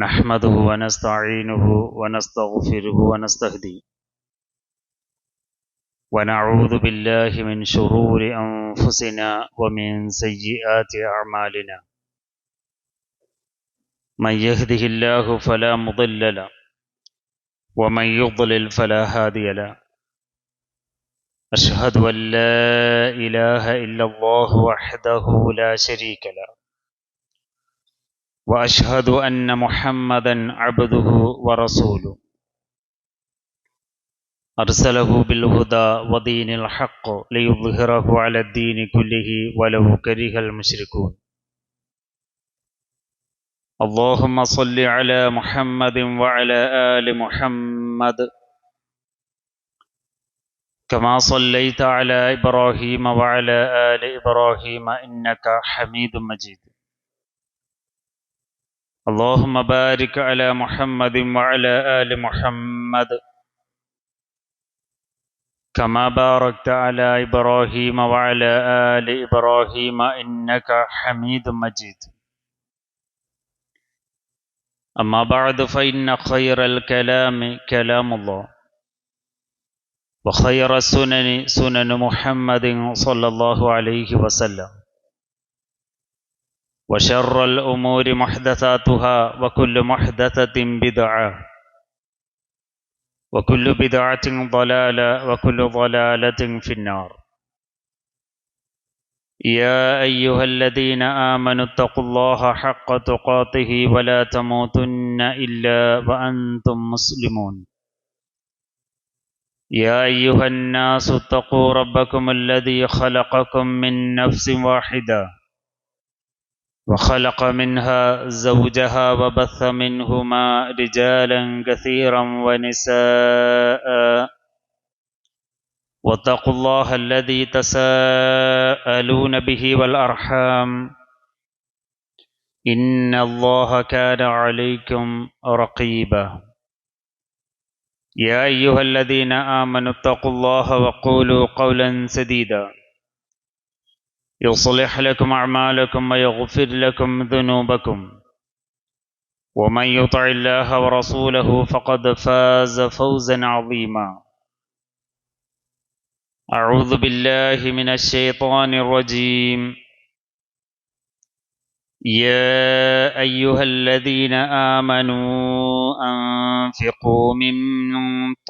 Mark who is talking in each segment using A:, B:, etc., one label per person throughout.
A: نحمده ونستعينه ونستغفره ونستهديه ونعوذ بالله من شرور أنفسنا ومن سيئات أعمالنا. من يهده الله فلا مضل له ومن يضلل فلا هادي له. أشهد أن لا إله إلا الله وحده لا شريك له وأشهد أن محمدا عبده ورسوله أرسله بالهدى ودين الحق ليظهره على الدين كله ولو كره المشركون. اللهم صل على محمد وعلى آل محمد كما صليت على إبراهيم وعلى آل إبراهيم إنك حميد مجيد. اللهم بارك على محمد وعلى آل محمد كما باركت على إبراهيم وعلى آل إبراهيم إنك حميد مجيد. أما بعد فإن خير الكلام كلام الله وخير السنن سنن محمد صلى الله عليه وسلم وشر الأمور محدثاتها وكل محدثة بدعة وكل بدعة ضلالة وكل ضلالة في النار. يا أيها الذين آمنوا اتقوا الله حق تقاته ولا تموتن إلا وأنتم مسلمون. يا أيها الناس اتقوا ربكم الذي خلقكم من نفس واحدة وخلق منها زوجها وبث منهما رجالا كثيرا ونساء واتقوا الله الذي تساءلون به والأرحام إن الله كان عليكم رقيبا. يا أيها الذين آمنوا اتقوا الله وقولوا قولا سديدا يصلح لكم أعمالكم ويغفر لكم ذنوبكم ومن يطع الله ورسوله فقد فاز فوزا عظيما. أعوذ بالله من الشيطان الرجيم. يا أيها الذين آمنوا أنفقوا من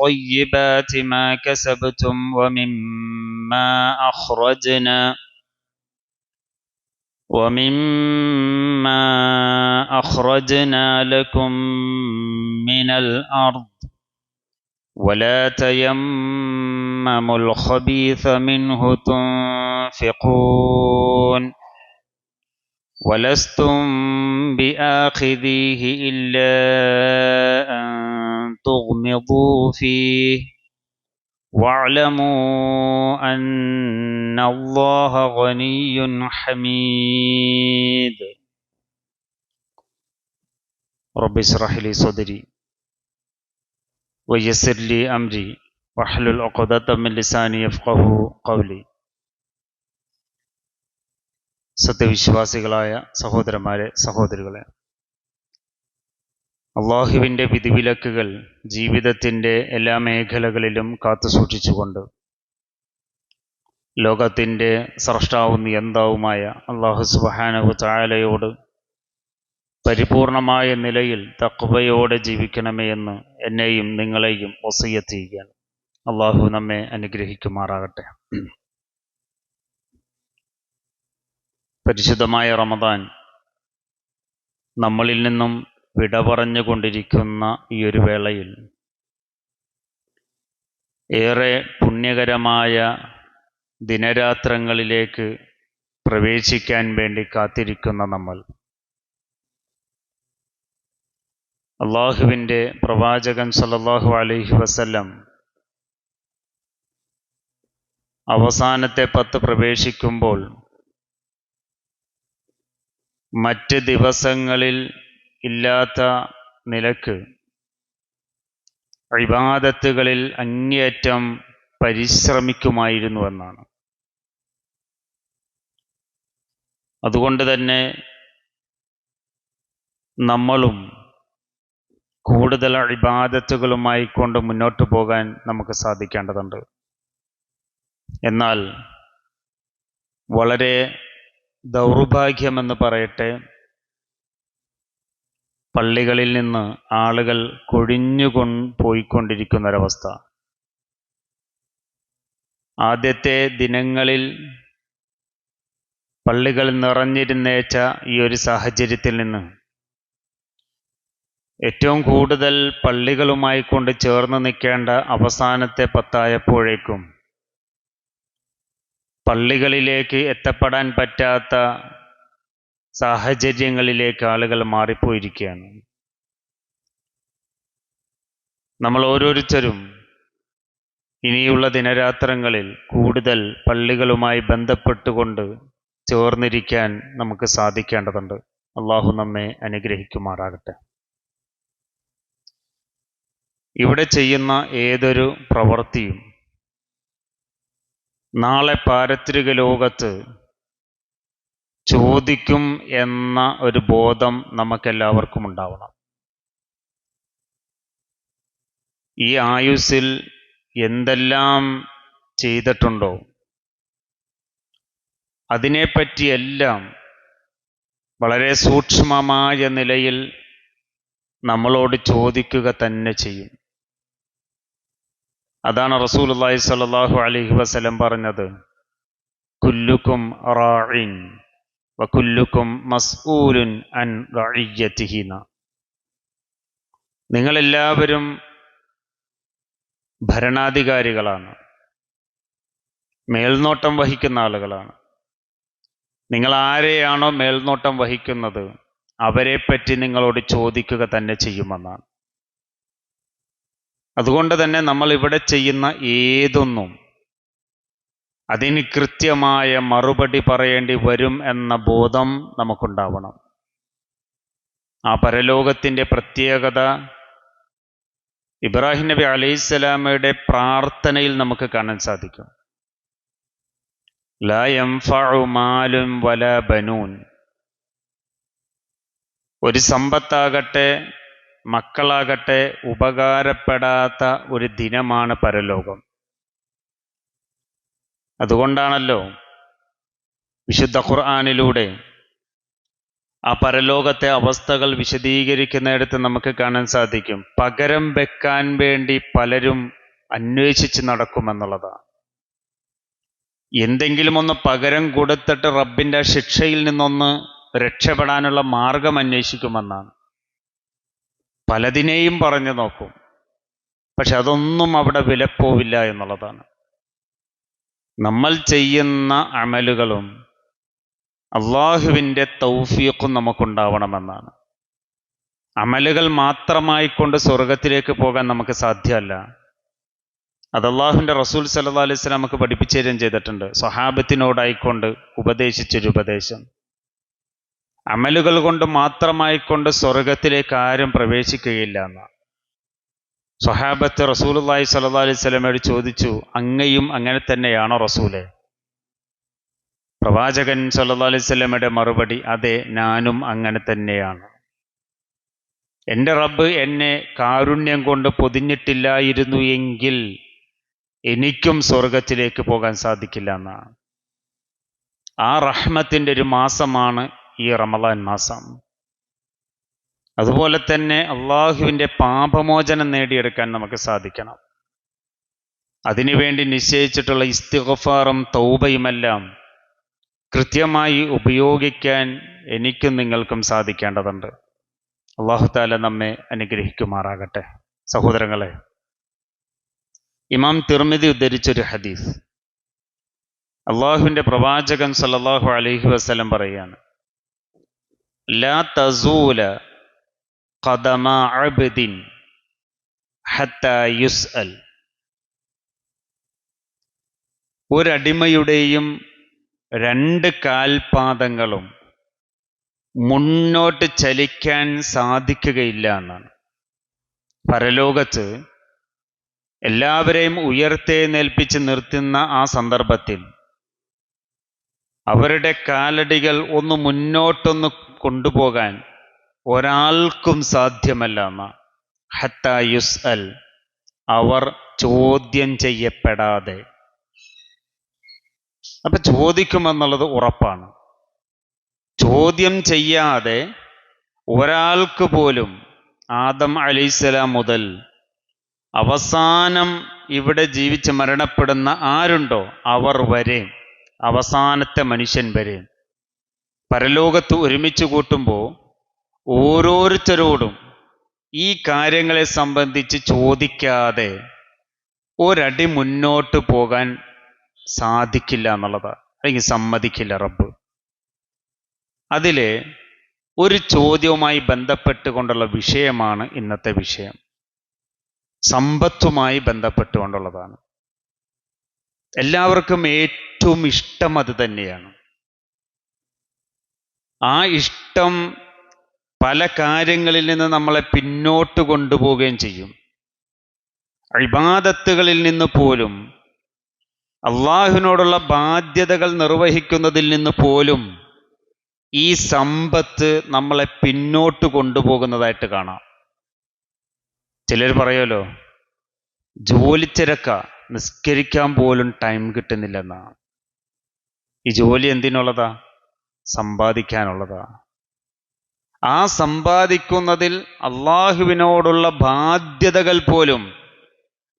A: طيبات ما كسبتم ومما أخرجنا لكم من الأرض ولا تيمموا الخبيث منه تنفقون ولستم بآخذيه إلا أن تغمضوا فيه واعلموا أن الله غني حميد. رب اشرح لي صدري ويسر لي أمري واحلل عقدة من لساني يفقهوا قولي. സത്യവിശ്വാസികളായ സഹോദരന്മാരെ, സഹോദരികളെ, അള്ളാഹുവിൻ്റെ വിധിവിലക്കുകൾ ജീവിതത്തിൻ്റെ എല്ലാ മേഖലകളിലും കാത്തുസൂക്ഷിച്ചുകൊണ്ട് ലോകത്തിൻ്റെ സ്രഷ്ടാവും നിയന്താവുമായ അള്ളാഹു സുബ്ഹാനഹു തആലയോട് പരിപൂർണമായ നിലയിൽ തഖ്വയോടെ ജീവിക്കണമേ എന്ന് എന്നെയും നിങ്ങളെയും വസിയ്യത്ത് ചെയ്യുകയാണ്. അള്ളാഹു നമ്മെ അനുഗ്രഹിക്കുമാറാകട്ടെ. പരിശുദ്ധമായ റമദാൻ നമ്മളിൽ നിന്നും വിട പറഞ്ഞുകൊണ്ടിരിക്കുന്ന ഈ ഒരു വേളയിൽ ഏറെ പുണ്യകരമായ ദിനരാത്രങ്ങളിലേക്ക് പ്രവേശിക്കാൻ വേണ്ടി കാത്തിരിക്കുന്ന നമ്മൾ, അള്ളാഹുവിൻ്റെ പ്രവാചകൻ സല്ലല്ലാഹു അലൈഹി വസല്ലം അവസാനത്തെ 10 പ്രവേശിക്കുമ്പോൾ മറ്റ് ദിവസങ്ങളിൽ ഇല്ലാത്ത നിലക്ക് ഇബാദത്തുകളിൽ അങ്ങേയറ്റം പരിശ്രമിക്കുമായിരുന്നുവെന്നാണ്. അതുകൊണ്ട് തന്നെ നമ്മളും കൂടുതൽ ഇബാദത്തുകളുമായി കൊണ്ട് മുന്നോട്ട് പോകാൻ നമുക്ക് സാധിക്കേണ്ടതുണ്ട്. എന്നാൽ വളരെ ദൗർഭാഗ്യമെന്ന് പറയട്ടെ, പള്ളികളിൽ നിന്ന് ആളുകൾ പോയിക്കൊണ്ടിരിക്കുന്നൊരവസ്ഥ. ആദ്യത്തെ ദിനങ്ങളിൽ പള്ളികൾ നിറഞ്ഞിരുന്നേച്ച ഈ ഒരു സാഹചര്യത്തിൽ നിന്ന് ഏറ്റവും കൂടുതൽ പള്ളികളുമായി കൊണ്ട് ചേർന്ന് നിൽക്കേണ്ട അവസാനത്തെ പത്തായപ്പോഴേക്കും പള്ളികളിലേക്ക് എത്തപ്പെടാൻ പറ്റാത്ത സാഹചര്യങ്ങളിലേക്ക് ആളുകൾ മാറിപ്പോയിരിക്കുകയാണ്. നമ്മൾ ഓരോരുത്തരും ഇനിയുള്ള ദിനരാത്രങ്ങളിൽ കൂടുതൽ പള്ളികളുമായി ബന്ധപ്പെട്ടുകൊണ്ട് ചേർന്നിരിക്കാൻ നമുക്ക് സാധിക്കേണ്ടതുണ്ട്. അള്ളാഹു നമ്മെ അനുഗ്രഹിക്കുമാറാകട്ടെ. ഇവിടെ ചെയ്യുന്ന ഏതൊരു പ്രവൃത്തിയും നാളെ പാരത്രിക ലോകത്ത് ചോദിക്കും എന്ന ഒരു ബോധം നമുക്കെല്ലാവർക്കും ഉണ്ടാവണം. ഈ ആയുസ്സിൽ എന്തെല്ലാം ചെയ്തിട്ടുണ്ടോ അതിനെപ്പറ്റിയെല്ലാം വളരെ സൂക്ഷ്മമായ നിലയിൽ നമ്മളോട് ചോദിക്കുക തന്നെ ചെയ്യും. അതാണ് റസൂലുള്ളാഹി സ്വല്ലല്ലാഹു അലൈഹി വസല്ലം പറഞ്ഞത്, കുല്ലുക്കും റാഇൻ വകുല്ലുക്കും മസ്ഊലുൻ അൻ റഇയ്യതിഹി. നിങ്ങളെല്ലാവരും ഭരണാധികാരികളാണ്, മേൽനോട്ടം വഹിക്കുന്ന ആളുകളാണ്. നിങ്ങൾ ആരെയാണോ മേൽനോട്ടം വഹിക്കുന്നത് അവരെപ്പറ്റി നിങ്ങളോട് ചോദിക്കുക തന്നെ ചെയ്യുമെന്നാണ്. അതുകൊണ്ട് തന്നെ നമ്മൾ ഇവിടെ ചെയ്യുന്ന ഏതൊന്നും അതിന് കൃത്യമായ മറുപടി പറയേണ്ടി വരും എന്ന ബോധം നമുക്കുണ്ടാവണം. ആ പരലോകത്തിൻ്റെ പ്രത്യേകത ഇബ്രാഹിം നബി അലൈഹിസ്സലാമയുടെ പ്രാർത്ഥനയിൽ നമുക്ക് കാണാൻ സാധിക്കും. ലാ യൻഫഉ മാലുൻ വലാ ബനൂൻ. ഒരു സമ്പത്താകട്ടെ മക്കളാകട്ടെ ഉപകാരപ്പെടാത്ത ഒരു ദിനമാണ് പരലോകം. അതുകൊണ്ടാണല്ലോ വിശുദ്ധ ഖുർആനിലൂടെ ആ പരലോകത്തെ അവസ്ഥകൾ വിശദീകരിക്കുന്നിടത്ത് നമുക്ക് കാണാൻ സാധിക്കും, പകരം വെക്കാൻ വേണ്ടി പലരും അന്വേഷിച്ച് നടക്കുമെന്നുള്ളതാണ്. എന്തെങ്കിലും ഒന്ന് പകരം കൊടുത്തിട്ട് റബ്ബിൻ്റെ ശിക്ഷയിൽ നിന്നൊന്ന് രക്ഷപ്പെടാനുള്ള മാർഗം അന്വേഷിക്കുമെന്നാണ്. പലതിനെയും പറഞ്ഞു നോക്കും, പക്ഷെ അതൊന്നും അവിടെ വിലപ്പോവില്ല എന്നുള്ളതാണ്. നമ്മൾ ചെയ്യുന്ന അമലുകളും അള്ളാഹുവിൻ്റെ തൗഫീഖും നമുക്കുണ്ടാവണമെന്നാണ്. അമലുകൾ മാത്രമായി കൊണ്ട് സ്വർഗത്തിലേക്ക് പോകാൻ നമുക്ക് സാധ്യമല്ല. അത് അള്ളാഹുവിൻ്റെ റസൂൽ സല്ലല്ലാഹു അലൈഹി വസല്ലം നമുക്ക് പഠിപ്പിച്ചു തരുകയും ചെയ്തിട്ടുണ്ട്. സ്വഹാബത്തിനോടായിക്കൊണ്ട് ഉപദേശിച്ചൊരു ഉപദേശം, അമലുകൾ കൊണ്ട് മാത്രമായിക്കൊണ്ട് സ്വർഗത്തിലേക്ക് ആരും പ്രവേശിക്കുകയില്ല എന്നാണ്. സ്വഹാബത്ത് റസൂലുള്ളാഹി സ്വല്ലല്ലാഹു അലൈഹി വസല്ലമയോട് ചോദിച്ചു, അങ്ങയും അങ്ങനെ തന്നെയാണോ റസൂലേ? പ്രവാചകൻ സ്വല്ലല്ലാഹു അലൈഹി വസല്ലമയുടെ മറുപടി, അതെ, ഞാനും അങ്ങനെ തന്നെയാണ്. എൻ്റെ റബ്ബ് എന്നെ കാരുണ്യം കൊണ്ട് പൊതിഞ്ഞിട്ടില്ലായിരുന്നു എങ്കിൽ എനിക്കും സ്വർഗത്തിലേക്ക് പോകാൻ സാധിക്കില്ല എന്നാണ്. ആ റഹ്മത്തിൻ്റെ ഒരു മാസമാണ് ഈ റമളാൻ മാസം. അതുപോലെ തന്നെ അള്ളാഹുവിൻ്റെ പാപമോചനം നേടിയെടുക്കാൻ നമുക്ക് സാധിക്കണം. അതിനുവേണ്ടി നിശ്ചയിച്ചിട്ടുള്ള ഇസ്തിഗ്ഫാറും തൗബയുമെല്ലാം കൃത്യമായി ഉപയോഗിക്കാൻ എനിക്കും നിങ്ങൾക്കും സാധിക്കേണ്ടതുണ്ട്. അല്ലാഹു തആല നമ്മെ അനുഗ്രഹിക്കുമാറാകട്ടെ. സഹോദരങ്ങളെ, ഇമാം തിർമിദി ഉദ്ധരിച്ചൊരു ഹദീസ്, അള്ളാഹുവിൻ്റെ പ്രവാചകൻ സല്ലല്ലാഹു അലൈഹി വസല്ലം പറയുകയാണ്, ലാ തസൂല ഖദമ അബ്ദിൻ ഹത്താ യുസ്അൽ. ഒരടിമയുടെയും രണ്ട് കാൽപാദങ്ങളും മുന്നോട്ട് ചലിക്കാൻ സാധിക്കുകയില്ല എന്നാണ്. പരലോകത്ത് എല്ലാവരെയും ഉയർത്തെഴുന്നേൽപ്പിച്ച് നിർത്തുന്ന ആ സന്ദർഭത്തിൽ അവരുടെ കാലടികൾ ഒന്ന് മുന്നോട്ടൊന്ന് കൊണ്ടുപോകാൻ ഒരാൾക്കും സാധ്യമല്ല എന്നാണ്. ഹത്താ യുസ്അൽ, അവർ ചോദ്യം ചെയ്യപ്പെടാതെ. അപ്പൊ ചോദിക്കുമെന്നുള്ളത് ഉറപ്പാണ്. ചോദ്യം ചെയ്യാതെ ഒരാൾക്ക് പോലും ആദം അലൈഹിസ്സലാം മുതൽ അവസാനം ഇവിടെ ജീവിച്ച് മരണപ്പെടുന്ന ആരുണ്ടോ അവർ വരെ, അവസാനത്തെ മനുഷ്യൻ വരെ പരലോകത്ത് ഒരുമിച്ച് കൂട്ടുമ്പോൾ ഓരോരുത്തരോടും ഈ കാര്യങ്ങളെ സംബന്ധിച്ച് ചോദിക്കാതെ ഒരടി മുന്നോട്ട് പോകാൻ സാധിക്കില്ല എന്നുള്ളതാണ്, അല്ലെങ്കിൽ സമ്മതിക്കില്ല റബ്ബ്. അതിലെ ഒരു ചോദ്യവുമായി ബന്ധപ്പെട്ടുകൊണ്ടുള്ള വിഷയമാണ് ഇന്നത്തെ വിഷയം. സമ്പത്തുമായി ബന്ധപ്പെട്ടുകൊണ്ടുള്ളതാണ്. എല്ലാവർക്കും ഏറ്റവും ഇഷ്ടം അത് തന്നെയാണ്. ആ ഇഷ്ടം പല കാര്യങ്ങളിൽ നിന്ന് നമ്മളെ പിന്നോട്ട് കൊണ്ടുപോവുകയും ചെയ്യും. ഇബാദത്തുകളിൽ നിന്ന് പോലും, അള്ളാഹുവിനോടുള്ള ബാധ്യതകൾ നിർവഹിക്കുന്നതിൽ നിന്ന് പോലും ഈ സമ്പത്ത് നമ്മളെ പിന്നോട്ട് കൊണ്ടുപോകുന്നതായിട്ട് കാണാം. ചിലർ പറയുമല്ലോ, ജോലിത്തിരക്ക, നിസ്കരിക്കാൻ പോലും ടൈം കിട്ടുന്നില്ലെന്നാ. ഈ ജോലി എന്തിനുള്ളതാ? സമ്പാദിക്കാനുള്ളതാ. ആ സമ്പാദിക്കുന്നതിൽ അള്ളാഹുവിനോടുള്ള ബാധ്യതകൾ പോലും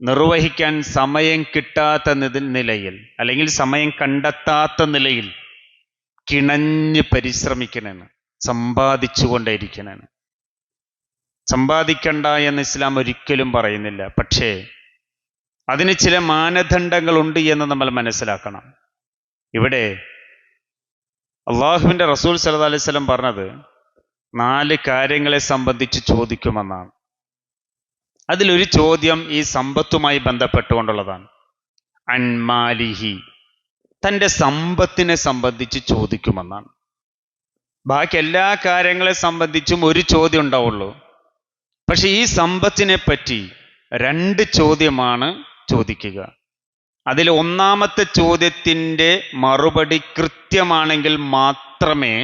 A: നിർവഹിക്കാൻ സമയം കിട്ടാത്ത നിലയിൽ, അല്ലെങ്കിൽ സമയം കണ്ടെത്താത്ത നിലയിൽ കിണഞ്ഞ് പരിശ്രമിക്കണേന്, സമ്പാദിച്ചുകൊണ്ടേയിരിക്കണേന്. സമ്പാദിക്കണ്ട എന്ന് ഇസ്ലാം ഒരിക്കലും പറയുന്നില്ല. പക്ഷേ അതിന് ചില മാനദണ്ഡങ്ങളുണ്ട് എന്ന് നമ്മൾ മനസ്സിലാക്കണം. ഇവിടെ അള്ളാഹുവിൻ്റെ റസൂൽ സല്ലല്ലാഹു അലൈഹി വസല്ലം പറഞ്ഞത് 4 കാര്യങ്ങളെ സംബന്ധിച്ച് ചോദിക്കുമെന്നാണ്. അതിലൊരു ചോദ്യം ഈ സമ്പത്തുമായി ബന്ധപ്പെട്ടുകൊണ്ടുള്ളതാണ്. അൻമാലിഹി, തൻ്റെ സമ്പത്തിനെ സംബന്ധിച്ച് ചോദിക്കുമെന്നാണ്. ബാക്കി എല്ലാ കാര്യങ്ങളെ സംബന്ധിച്ചും ഒരു ചോദ്യം ഉണ്ടാവുള്ളൂ. പക്ഷെ ഈ സമ്പത്തിനെ പറ്റി 2 ചോദ്യമാണ് ചോദിക്കുക. അതിൽ ഒന്നാമത്തെ ചോദ്യത്തിൻ്റെ മറുപടി കൃത്യമാണെങ്കിൽ മാത്രമേ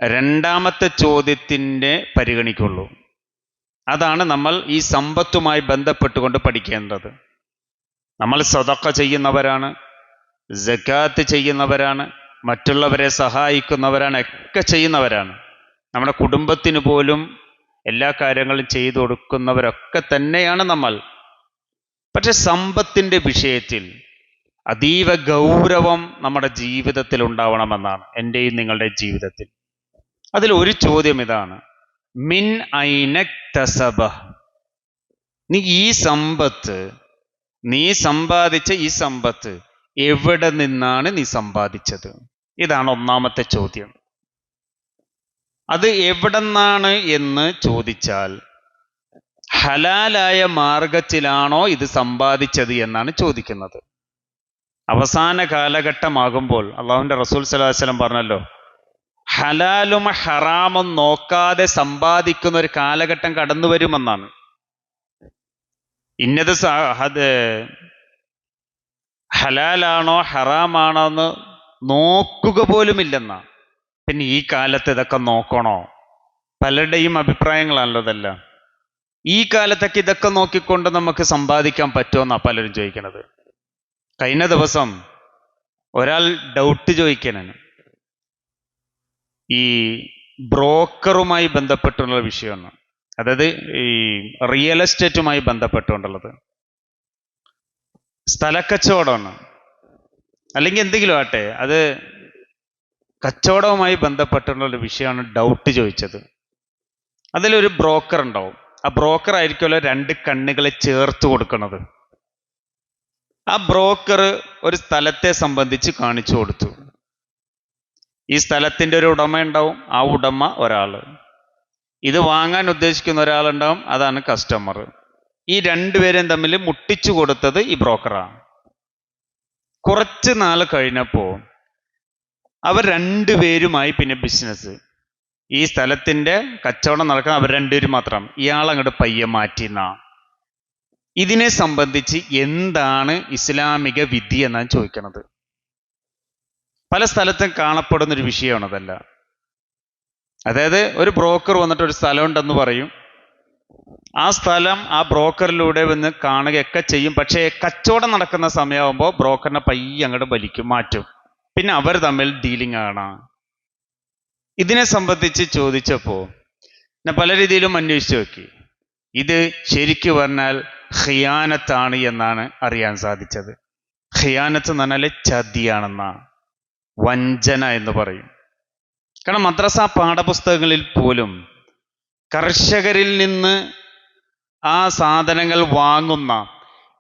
A: രണ്ടാമത്തെ ചോദ്യത്തിൻ്റെ പരിഗണിക്കുള്ളൂ. അതാണ് നമ്മൾ ഈ സമ്പത്തുമായി ബന്ധപ്പെട്ടുകൊണ്ട് പഠിക്കേണ്ടത്. നമ്മൾ സദഖ ചെയ്യുന്നവരാണ്, സകാത്ത് ചെയ്യുന്നവരാണ്, മറ്റുള്ളവരെ സഹായിക്കുന്നവരാണ്, ഒക്കെ ചെയ്യുന്നവരാണ്. നമ്മുടെ കുടുംബത്തിന് പോലും എല്ലാ കാര്യങ്ങളും ചെയ്തു കൊടുക്കുന്നവരൊക്കെ തന്നെയാണ് നമ്മൾ. പക്ഷെ സമ്പത്തിൻ്റെ വിഷയത്തിൽ അതീവ ഗൗരവം നമ്മുടെ ജീവിതത്തിൽ ഉണ്ടാവണമെന്നാണ്, എൻ്റെയും നിങ്ങളുടെ ജീവിതത്തിൽ. അതിൽ ഒരു ചോദ്യം ഇതാണ്: മിൻ ഐനക്തസബ, നീ സമ്പാദിച്ച ഈ സമ്പത്ത് എവിടെ നിന്നാണ് നീ സമ്പാദിച്ചത്? ഇതാണ് ഒന്നാമത്തെ ചോദ്യം. അത് എവിടെന്നാണ് എന്ന് ചോദിച്ചാൽ ഹലാലായ മാർഗത്തിലാണോ ഇത് സമ്പാദിച്ചത് എന്നാണ് ചോദിക്കുന്നത്. അവസാന കാലഘട്ടമാകുമ്പോൾ അള്ളാഹുവിൻ്റെ റസൂൽ സല്ലല്ലാഹു അലൈഹി വസല്ലം പറഞ്ഞല്ലോ, ഹലാലും ഹറാമും നോക്കാതെ സമ്പാദിക്കുന്ന ഒരു കാലഘട്ടം കടന്നു വരുമെന്നാണ്. ഇന്നത് ഹലാലാണോ ഹറാമാണോ എന്ന് നോക്കുക പോലുമില്ലെന്നാ. പിന്നെ ഈ കാലത്ത് ഇതൊക്കെ നോക്കണോ? പലരുടെയും അഭിപ്രായങ്ങളാണല്ലോ ഇതെല്ലാം. ഈ കാലത്തൊക്കെ ഇതൊക്കെ നോക്കിക്കൊണ്ട് നമുക്ക് സമ്പാദിക്കാൻ പറ്റുമെന്നാണ് പലരും ചോദിക്കുന്നത്. കഴിഞ്ഞ ദിവസം ഒരാൾ ഡൗട്ട് ചോദിക്കാനാണ്, ഈ ബ്രോക്കറുമായി ബന്ധപ്പെട്ടുള്ള വിഷയമാണ്. അതായത് ഈ റിയൽ എസ്റ്റേറ്റുമായി ബന്ധപ്പെട്ടുകൊണ്ടുള്ളത്. സ്ഥലക്കച്ചവടമാണ്, അല്ലെങ്കിൽ എന്തെങ്കിലും ആട്ടെ, അത് കച്ചവടവുമായി ബന്ധപ്പെട്ടുള്ള വിഷയമാണ് ഡൗട്ട് ചോദിച്ചത്. അതിലൊരു ബ്രോക്കർ ഉണ്ടാവും. ആ ബ്രോക്കർ ആയിരിക്കുമല്ലോ 2 കണ്ണുകളെ ചേർത്ത് കൊടുക്കുന്നത്. ആ ബ്രോക്കർ ഒരു സ്ഥലത്തെ സംബന്ധിച്ച് കാണിച്ചു കൊടുത്തു. ഈ സ്ഥലത്തിൻ്റെ ഒരു ഉടമ ഉണ്ടാവും, ആ ഉടമ ഒരാൾ, ഇത് വാങ്ങാൻ ഉദ്ദേശിക്കുന്ന ഒരാളുണ്ടാവും, അതാണ് കസ്റ്റമർ. ഈ 2 പേരും തമ്മിൽ മുട്ടിച്ചു കൊടുത്തത് ഈ ബ്രോക്കറാണ്. കുറച്ച് നാൾ കഴിഞ്ഞപ്പോൾ അവർ 2 പേരുമായി പിന്നെ ബിസിനസ്, ഈ സ്ഥലത്തിൻ്റെ കച്ചവടം നടക്കുന്ന അവർ 2 പേരും മാത്രം. ഇയാളങ്ങോട്ട് പയ്യെ മാറ്റിയെന്ന. ഇതിനെ സംബന്ധിച്ച് എന്താണ് ഇസ്ലാമിക വിധി എന്നാണ് ചോദിക്കുന്നത്. പല സ്ഥലത്തും കാണപ്പെടുന്നൊരു വിഷയമാണ് അതല്ല. അതായത് ഒരു ബ്രോക്കർ വന്നിട്ട് ഒരു സ്ഥലം ഉണ്ടെന്ന് പറയും, ആ സ്ഥലം ആ ബ്രോക്കറിലൂടെ വന്ന് കാണുകയൊക്കെ ചെയ്യും. പക്ഷേ കച്ചവടം നടക്കുന്ന സമയമാകുമ്പോൾ ബ്രോക്കറിനെ പയ്യെ അങ്ങോട്ട് വലിക്കും, മാറ്റും. പിന്നെ അവർ തമ്മിൽ ഡീലിംഗ് ആണ്. ഇതിനെ സംബന്ധിച്ച് ചോദിച്ചപ്പോൾ ഞാൻ പല രീതിയിലും അന്വേഷിച്ചു നോക്കി. ഇത് ശരിക്കു പറഞ്ഞാൽ ഖിയാനത്താണ് എന്നാണ് അറിയാൻ സാധിച്ചത്. ഖിയാനത്ത് എന്ന് പറഞ്ഞാൽ ചതിയാണെന്നാണ്, വഞ്ചന എന്ന് പറയും. കാരണം മദ്രസ പാഠപുസ്തകങ്ങളിൽ പോലും കർഷകരിൽ നിന്ന് ആ സാധനങ്ങൾ വാങ്ങുന്ന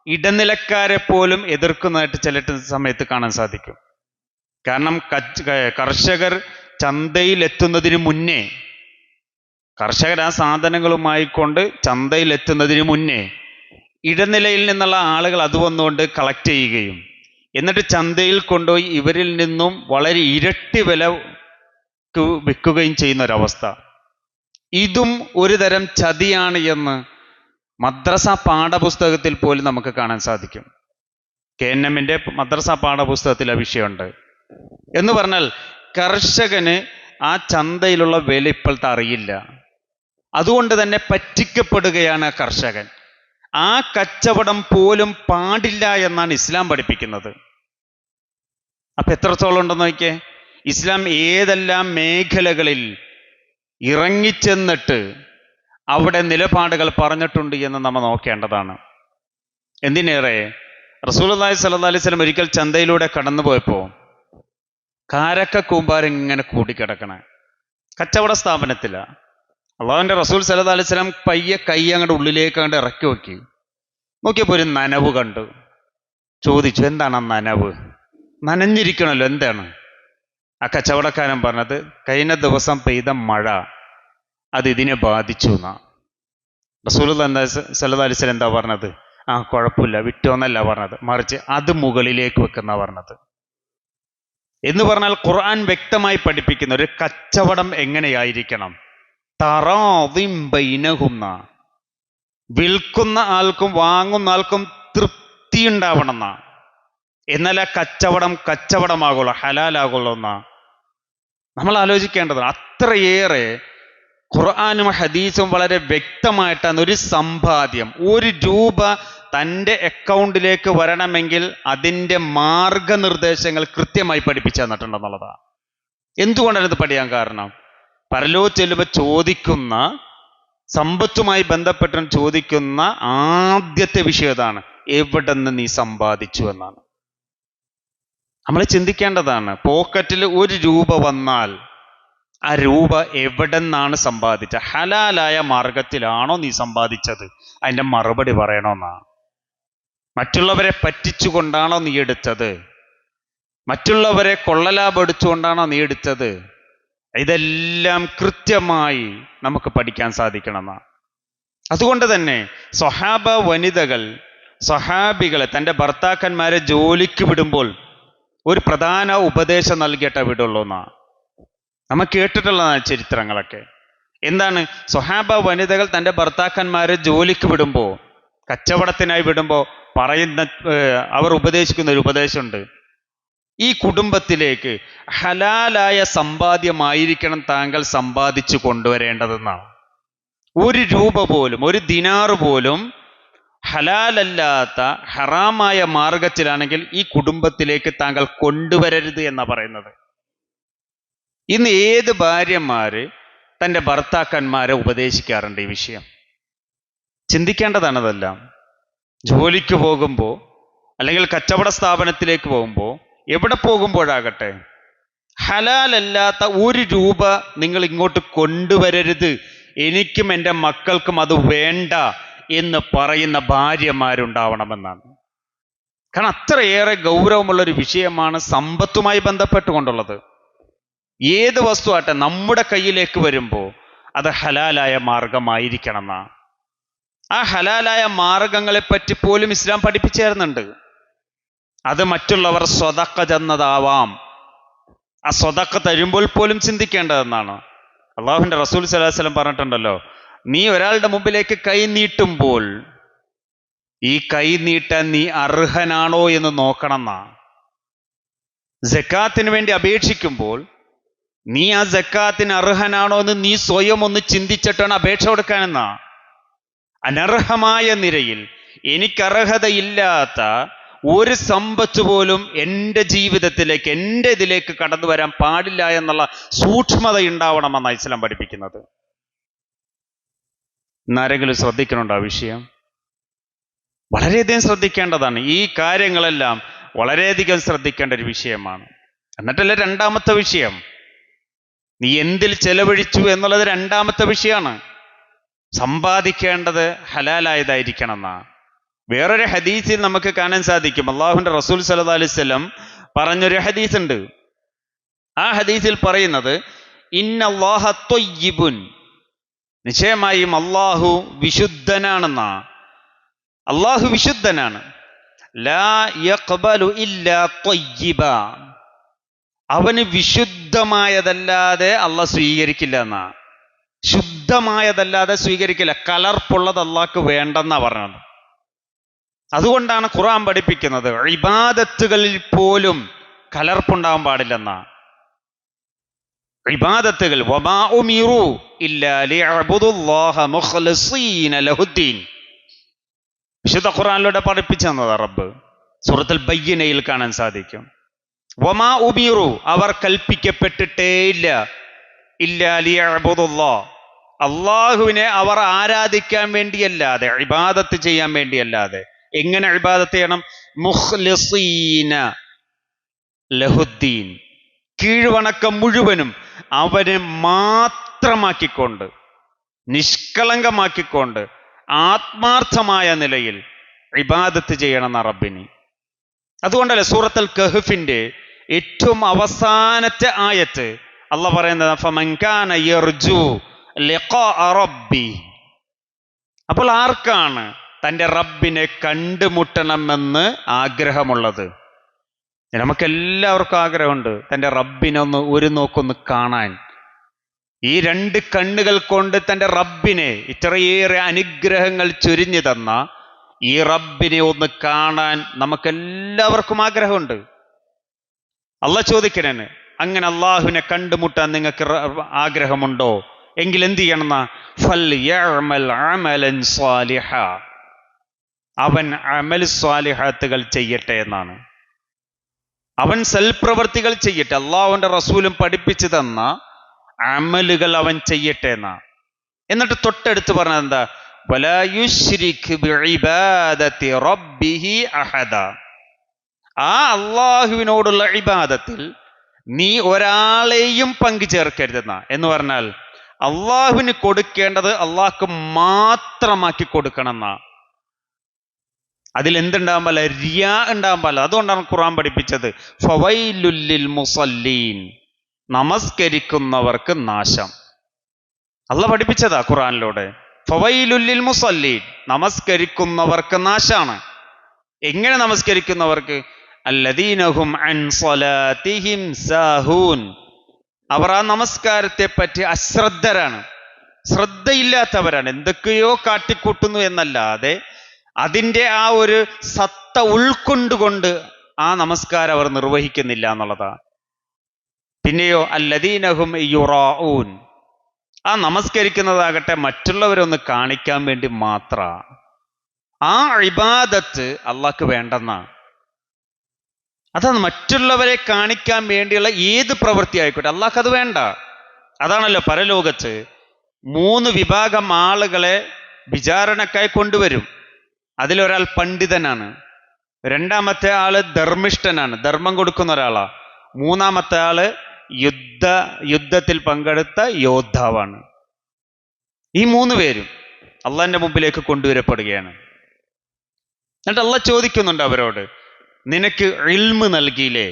A: ഇടനിലക്കാരെ പോലും എതിർക്കുന്നതായിട്ട് ചില സമയത്ത് കാണാൻ സാധിക്കും. കാരണം കർഷകർ ചന്തയിലെത്തുന്നതിന് മുന്നേ, കർഷകർ ആ സാധനങ്ങളുമായി കൊണ്ട് ചന്തയിലെത്തുന്നതിന് മുന്നേ ഇടനിലയിൽ നിന്നുള്ള ആളുകൾ അത് വന്നുകൊണ്ട് കളക്ട് ചെയ്യുകയും എന്നിട്ട് ചന്തയിൽ കൊണ്ടുപോയി ഇവരിൽ നിന്നും വളരെ ഇരട്ടി വില വിൽക്കുകയും ചെയ്യുന്ന ഒരവസ്ഥ. ഇതും ഒരു തരം ചതിയാണ് എന്ന് മദ്രസ പാഠപുസ്തകത്തിൽ പോലും നമുക്ക് കാണാൻ സാധിക്കും. KNMന്റെ മദ്രസ പാഠപുസ്തകത്തിൽ ആ വിഷയമുണ്ട്. എന്ന് പറഞ്ഞാൽ കർഷകന് ആ ചന്തയിലുള്ള വില ഇപ്പോഴത്തെ അറിയില്ല, അതുകൊണ്ട് തന്നെ പറ്റിക്കപ്പെടുകയാണ് കർഷകൻ. ആ കച്ചവടം പോലും പാടില്ല എന്നാണ് ഇസ്ലാം പഠിപ്പിക്കുന്നത്. അപ്പൊ എത്രത്തോളം ഉണ്ടെന്ന് നോക്കിയേ. ഇസ്ലാം ഏതെല്ലാം മേഖലകളിൽ ഇറങ്ങിച്ചെന്നിട്ട് അവിടെ നിലപാടുകൾ പറഞ്ഞിട്ടുണ്ട് എന്ന് നമ്മൾ നോക്കേണ്ടതാണ്. എന്തിനേറെ റസൂലുള്ളാഹി സ്വല്ലല്ലാഹി അലൈഹി വസല്ലം ഒരിക്കൽ ചന്തയിലൂടെ കടന്നു പോയപ്പോൾ കാരക്ക കൂമ്പാരം ഇങ്ങനെ കൂടിക്കിടക്കണേ കച്ചവട സ്ഥാപനത്തില. അള്ളാഹുവിന്റെ റസൂൽ സ്വല്ലല്ലാഹി അലൈഹി വസല്ലം പയ്യെ കൈ അങ്ങോട്ട് ഉള്ളിലേക്ക് അങ്ങോട്ട് ഇറക്കി നോക്കിയപ്പോൾ ഒരു നനവ് കണ്ടു. ചോദിച്ചു, എന്താണ് ആ നനവ്? നനഞ്ഞിരിക്കണല്ലോ, എന്താണ്? ആ കച്ചവടക്കാരൻ പറഞ്ഞത്, കഴിഞ്ഞ ദിവസം പെയ്ത മഴ അത് ഇതിനെ ബാധിച്ചു എന്നാ. റസൂലുള്ളാഹി സ്വല്ലല്ലാഹി അലൈഹി വസല്ലം എന്താ പറഞ്ഞത്? ആ കുഴപ്പമില്ല, വിട്ടോന്നല്ല പറഞ്ഞത്, മറിച്ച് അത് മുകളിലേക്ക് വെക്കുന്ന പറഞ്ഞത്. എന്ന് പറഞ്ഞാൽ ഖുർആൻ വ്യക്തമായി പഠിപ്പിക്കുന്ന ഒരു കച്ചവടം എങ്ങനെയായിരിക്കണം. തറാദിം ബൈനഹും, വിൽക്കുന്ന ആൾക്കും വാങ്ങുന്ന ആൾക്കും തൃപ്തി ഉണ്ടാവണം എന്നാ. എന്നാലേ കച്ചവടം കച്ചവടമാകുള്ളൂ, ഹലാലാകുള്ളൂ എന്നാ നമ്മൾ ആലോചിക്കേണ്ടത്. അത്രയേറെ ഖുർആനും ഹദീസും വളരെ വ്യക്തമായിട്ടാണ് ഒരു സമ്പാദ്യം 1 രൂപ തൻ്റെ അക്കൗണ്ടിലേക്ക് വരണമെങ്കിൽ അതിൻ്റെ മാർഗനിർദ്ദേശങ്ങൾ കൃത്യമായി പഠിപ്പിച്ചു തന്നിട്ടുണ്ടെന്നുള്ളതാണ്. എന്തുകൊണ്ടാണ് ഇത് പഠിക്കാൻ കാരണം? പരലോകത്ത് ചെല്ലുമ്പോൾ ചോദിക്കുന്ന, സമ്പത്തുമായി ബന്ധപ്പെട്ട് ചോദിക്കുന്ന ആദ്യത്തെ വിഷയം ഇതാണ്, എവിടെ നിന്ന് നീ സമ്പാദിച്ചു എന്നാണ്. നമ്മൾ ചിന്തിക്കേണ്ടതാണ്. പോക്കറ്റിൽ 1 രൂപ വന്നാൽ ആ രൂപ എവിടെ നിന്നാണ് സമ്പാദിച്ചത്? ഹലാലായ മാർഗത്തിലാണോ നീ സമ്പാദിച്ചത്? അതിൻ്റെ മറുപടി പറയണമെന്നാണ്. മറ്റുള്ളവരെ പറ്റിച്ചുകൊണ്ടാണോ നീ എടുത്തത്? മറ്റുള്ളവരെ കൊള്ളലാഭം എടുത്തുകൊണ്ടാണോ നീ എടുത്തത്? ഇതെല്ലാം കൃത്യമായി നമുക്ക് പഠിക്കാൻ സാധിക്കണമെന്നാണ്. അതുകൊണ്ട് തന്നെ സ്വഹാബ വനിതകൾ, സ്വഹാബികളെ തൻ്റെ ഭർത്താക്കന്മാരെ ജോലിക്ക് വിടുമ്പോൾ ഒരു പ്രധാന ഉപദേശം നൽകിയിട്ടേ വിടുള്ളൂ എന്നാണ് നമ്മൾ കേട്ടിട്ടുള്ളതാണ് ചരിത്രങ്ങളൊക്കെ. എന്താണ്? സ്വഹാബ വനിതകൾ തൻ്റെ ഭർത്താക്കന്മാരെ ജോലിക്ക് വിടുമ്പോൾ, കച്ചവടത്തിനായി വിടുമ്പോൾ അവർ ഉപദേശിക്കുന്ന ഒരു ഉപദേശമുണ്ട്. ഈ കുടുംബത്തിലേക്ക് ഹലാലായ സമ്പാദ്യമായിരിക്കണം താങ്കൾ സമ്പാദിച്ചു കൊണ്ടുവരേണ്ടതെന്നാണ്. 1 രൂപ പോലും, 1 ദിനാർ പോലും ഹലാലല്ലാത്ത ഹറാമായ മാർഗത്തിലാണെങ്കിൽ ഈ കുടുംബത്തിലേക്ക് താങ്കൾ കൊണ്ടുവരരുത് എന്നാ പറയുന്നത്. ഇന്ന് ഏത് ഭാര്യമാര് തൻ്റെ ഭർത്താക്കന്മാരെ ഉപദേശിക്കാറുണ്ട് ഈ വിഷയം? ചിന്തിക്കേണ്ടതാണ് അതെല്ലാം. ജോലിക്ക് പോകുമ്പോൾ അല്ലെങ്കിൽ കച്ചവട സ്ഥാപനത്തിലേക്ക് പോകുമ്പോൾ, എവിടെ പോകുമ്പോഴാകട്ടെ, ഹലാലല്ലാത്ത 1 രൂപ നിങ്ങൾ ഇങ്ങോട്ട് കൊണ്ടുവരരുത്, എനിക്കും എൻ്റെ മക്കൾക്കും അത് വേണ്ട എന്ന് പറയുന്ന ഭാര്യമാരുണ്ടാവണമെന്നാണ്. കാരണം അത്രയേറെ ഗൗരവമുള്ളൊരു വിഷയമാണ് സമ്പത്തുമായി ബന്ധപ്പെട്ടുകൊണ്ടുള്ളത്. ഏത് വസ്തു ആട്ടെ നമ്മുടെ കയ്യിലേക്ക് വരുമ്പോൾ അത് ഹലാലായ മാർഗമായിരിക്കണം എന്നാ. ആ ഹലാലായ മാർഗങ്ങളെ പറ്റി പോലും ഇസ്ലാം പഠിപ്പിച്ചു തരുന്നുണ്ട്. അത് മറ്റുള്ളവർ സ്വതക്ക ചെന്നതാവാം. ആ സ്വതക്ക തരുമ്പോൾ പോലും ചിന്തിക്കേണ്ടതെന്നാണ്. അള്ളാഹുവിന്റെ റസൂൽ സ്വല്ലല്ലാഹി അലൈഹി വസല്ലം പറഞ്ഞിട്ടുണ്ടല്ലോ, നീ ഒരാളുടെ മുമ്പിലേക്ക് കൈ നീട്ടുമ്പോൾ ഈ കൈ നീട്ടാൻ നീ അർഹനാണോ എന്ന് നോക്കണം എന്നാ. സക്കാത്തിന് വേണ്ടി അപേക്ഷിക്കുമ്പോൾ നീ ആ സക്കാത്തിന് അർഹനാണോ എന്ന് നീ സ്വയം ഒന്ന് ചിന്തിച്ചിട്ടാണ് അപേക്ഷ കൊടുക്കാനെന്നാ. അനർഹമായ നിരയിൽ എനിക്കർഹതയില്ലാത്ത ഒരു സമ്പത്ത് പോലും എൻ്റെ ജീവിതത്തിലേക്ക്, എൻ്റെ ഇതിലേക്ക് കടന്നു വരാൻ പാടില്ല എന്നുള്ള സൂക്ഷ്മത ഉണ്ടാവണമെന്നാണ് ഇസ്ലാം പഠിപ്പിക്കുന്നത്. ഇന്നാരെങ്കിലും ശ്രദ്ധിക്കണുണ്ടോ ആ വിഷയം? വളരെയധികം ശ്രദ്ധിക്കേണ്ടതാണ്. ഈ കാര്യങ്ങളെല്ലാം വളരെയധികം ശ്രദ്ധിക്കേണ്ട ഒരു വിഷയമാണ്. എന്നിട്ടല്ല രണ്ടാമത്തെ വിഷയം, നീ എന്തിൽ ചെലവഴിച്ചു എന്നുള്ളത് രണ്ടാമത്തെ വിഷയമാണ്. സമ്പാദിക്കേണ്ടത് ഹലാലായതായിരിക്കണം എന്നാ. വേറൊരു ഹദീസിൽ നമുക്ക് കാണാൻ സാധിക്കും, അള്ളാഹുവിന്റെ റസൂൽ സല്ലല്ലാഹു അലൈഹി വസല്ലം പറഞ്ഞൊരു ഹദീസ് ഉണ്ട്. ആ ഹദീസിൽ പറയുന്നത്, ഇന്നല്ലാഹ ത്വയ്യിബുൻ, നിശ്ചയമായും അള്ളാഹു വിശുദ്ധനാണെന്നാ. അള്ളാഹു വിശുദ്ധനാണ്. ലാ യഖ്ബലു ഇല്ലാ ത്വയ്യിബ, അവന് വിശുദ്ധമായതല്ലാതെ അള്ളാഹ് സ്വീകരിക്കില്ല എന്നാ. ശുദ്ധമായതല്ലാതെ സ്വീകരിക്കില്ല. കലർപ്പുള്ളത് അള്ളാഹ്ക്ക് വേണ്ടെന്നാ പറഞ്ഞത്. അതുകൊണ്ടാണ് ഖുർആൻ പഠിപ്പിക്കുന്നത് ഇബാദത്തുകളിൽ പോലും കലർപ്പുണ്ടാവാൻ പാടില്ലെന്നാ. ഇബാദത്തുകൾ വമാ ഉമിറു ഇല്ലാ ലിയഅ്ബുദുല്ലാഹ മുഖ്ലിസീന ലഹുദ്ദീൻ, വിശുദ്ധ ഖുർആനിലൂടെ പഠിപ്പിച്ചു തന്നതാ റബ്ബ്. സൂറത്തുൽ ബയ്യിനയിൽ കാണാൻ സാധിക്കും. വമാ ഉമിറു, അവർ കൽപ്പിക്കപ്പെട്ടിട്ടേ ഇല്ല, ഇല്ലാ ലിയഅ്ബുദുല്ലാഹ്, അള്ളാഹുവിനെ അവർ ആരാധിക്കാൻ വേണ്ടിയല്ലാതെ, ഇബാദത്ത് ചെയ്യാൻ വേണ്ടിയല്ലാതെ. എങ്ങനെ ഇബാദത്ത് ചെയ്യണം? മുഖ്ലിസീന ലഹുദ്ദീൻ, കീഴ്വണക്കം മുഴുവനും അവനെ മാത്രമാക്കിക്കൊണ്ട്, നിഷ്കളങ്കമാക്കിക്കൊണ്ട്, ആത്മാർത്ഥമായ നിലയിൽ ഇബാദത്ത് ചെയ്യണമെന്ന റബ്ബിന്. അതുകൊണ്ടല്ലേ സൂറത്തുൽ കഹ്ഫിന്റെ ഏറ്റവും അവസാനത്തെ ആയത്ത് അള്ളാഹ് പറയുന്നത് ഫമൻ കാന യർജു ലിഖാഅ റബ്ബി. അപ്പോൾ ആർക്കാണ് തൻ്റെ റബ്ബിനെ കണ്ടുമുട്ടണമെന്ന് ആഗ്രഹമുള്ളത്? നമുക്കെല്ലാവർക്കും ആഗ്രഹമുണ്ട് തൻ്റെ റബ്ബിനെ ഒരു നോക്കൊന്ന് കാണാൻ. ഈ രണ്ട് കണ്ണുകൾ കൊണ്ട് തൻ്റെ റബ്ബിനെ, ഇത്രയേറെ അനുഗ്രഹങ്ങൾ ചൊരിഞ്ഞു തന്ന ഈ റബ്ബിനെ ഒന്ന് കാണാൻ നമുക്കെല്ലാവർക്കും ആഗ്രഹമുണ്ട്. അള്ളാഹ് ചോദിക്കണേന്, അങ്ങനെ അള്ളാഹുവിനെ കണ്ടുമുട്ടാൻ നിങ്ങൾക്ക് ആഗ്രഹമുണ്ടോ? എങ്കിൽ എന്ത് ചെയ്യണമെന്നാ? ഫൽയഅമൽ അമലൻ സ്വാലിഹ, അവൻ അമൽ സ്വാലിഹാത്തുകൾ ചെയ്യട്ടെ എന്നാണ്. അവൻ സൽപ്രവർത്തികൾ ചെയ്യട്ടെ, അള്ളാഹുവിന്റെ റസൂലും പഠിപ്പിച്ചു തന്ന അമലുകൾ അവൻ ചെയ്യട്ടെ എന്നാ. എന്നിട്ട് തൊട്ടടുത്ത് പറഞ്ഞത് എന്താ? വലാ യുശ്രിക് ബിഇബാദത്തി റബ്ബിഹി അഹദ, ആ അള്ളാഹുവിനോടുള്ള ഇബാദത്തിൽ നീ ഒരാളെയും പങ്കു ചേർക്കരുതെന്ന. എന്ന് പറഞ്ഞാൽ അള്ളാഹുവിന് കൊടുക്കേണ്ടത് അള്ളാഹ്ക്ക് മാത്രമാക്കി കൊടുക്കണം എന്നാ. അതിൽ എന്തുണ്ടാകാൻ പാടില്ല? റിയാ ഉണ്ടാകാൻ പാടില്ല. അതുകൊണ്ടാണ് ഖുർആൻ പഠിപ്പിച്ചത് ഫവൈലുൽ ലിൽ മുസല്ലീൻ, നമസ്കരിക്കുന്നവർക്ക് നാശം. അള്ളാഹ് പഠിപ്പിച്ചതാ ഖുർആനിലൂടെ. ഫവൈലുൽ ലിൽ മുസല്ലീൻ, നമസ്കരിക്കുന്നവർക്ക് നാശാണ്. എങ്ങനെ നമസ്കരിക്കുന്നവർക്ക്? അല്ലദീനഹും അൻ സ്വലാത്തിഹിം സാഹൂൻ, അവർ ആ നമസ്കാരത്തെ പറ്റി അശ്രദ്ധരാണ്, ശ്രദ്ധയില്ലാത്തവരാണ്. എന്തൊക്കെയോ കാട്ടിക്കൂട്ടുന്നു എന്നല്ലാതെ അതിൻ്റെ ആ ഒരു സത്ത ഉൾക്കൊണ്ടുകൊണ്ട് ആ നമസ്കാരം അവർ നിർവഹിക്കുന്നില്ല എന്നുള്ളതാണ്. പിന്നെയോ അല്ലദീനഹും യുറാഊൻ, ആ നമസ്കരിക്കുന്നതാകട്ടെ മറ്റുള്ളവരൊന്ന് കാണിക്കാൻ വേണ്ടി മാത്ര. ആ ഇബാദത്ത് അള്ളാഹ്ക്ക് വേണ്ടെന്നാണ്. അതാണ് മറ്റുള്ളവരെ കാണിക്കാൻ വേണ്ടിയുള്ള ഏത് പ്രവൃത്തി ആയിക്കോട്ടെ അള്ളാഹ്ക്ക് അത് വേണ്ട. അതാണല്ലോ പരലോകത്ത് 3 വിഭാഗം ആളുകളെ വിചാരണക്കായി കൊണ്ടുവരും. അതിലൊരാൾ പണ്ഡിതനാണ്, രണ്ടാമത്തെ ആള് ധർമ്മിഷ്ഠനാണ്, ധർമ്മം കൊടുക്കുന്ന ഒരാളാ, മൂന്നാമത്തെ ആള് യുദ്ധത്തിൽ പങ്കെടുത്ത യോദ്ധാവാണ്. ഈ 3 പേരും അള്ളാഹിന്റെ മുമ്പിലേക്ക് കൊണ്ടുവരപ്പെടുകയാണ്. എന്നിട്ട് അള്ളാഹ് ചോദിക്കുന്നുണ്ട് അവരോട്, നിനക്ക് ഇൽമ് നൽകിയില്ലേ?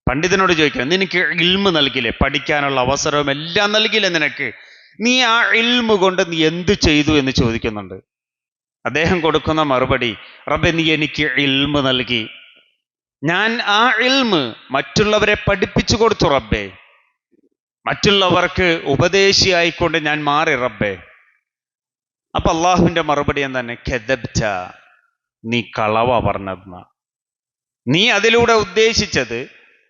A: പണ്ഡിതനോട് ചോദിക്കണം, നിനക്ക് ഇൽമ് നൽകിയില്ലേ? പഠിക്കാനുള്ള അവസരവും എല്ലാം നൽകിയില്ലേ നിനക്ക്? നീ ആ ഇൽമ് കൊണ്ട് നീ എന്ത് ചെയ്തു എന്ന് ചോദിക്കുന്നുണ്ട്. അദ്ദേഹം കൊടുക്കുന്ന മറുപടി, റബ്ബേ നീ എനിക്ക് ഇൽമ് നൽകി, ഞാൻ ആ ഇൽമ് മറ്റുള്ളവരെ പഠിപ്പിച്ചു കൊടുത്തു റബ്ബേ, മറ്റുള്ളവർക്ക് ഉപദേശിയായിക്കൊണ്ട് ഞാൻ മാറി റബ്ബേ. അപ്പൊ അള്ളാഹുവിന്റെ മറുപടി എന്താണ്? കദബ്ത, നീ കളവ പറഞ്ഞതെന്ന. നീ അതിലൂടെ ഉദ്ദേശിച്ചത്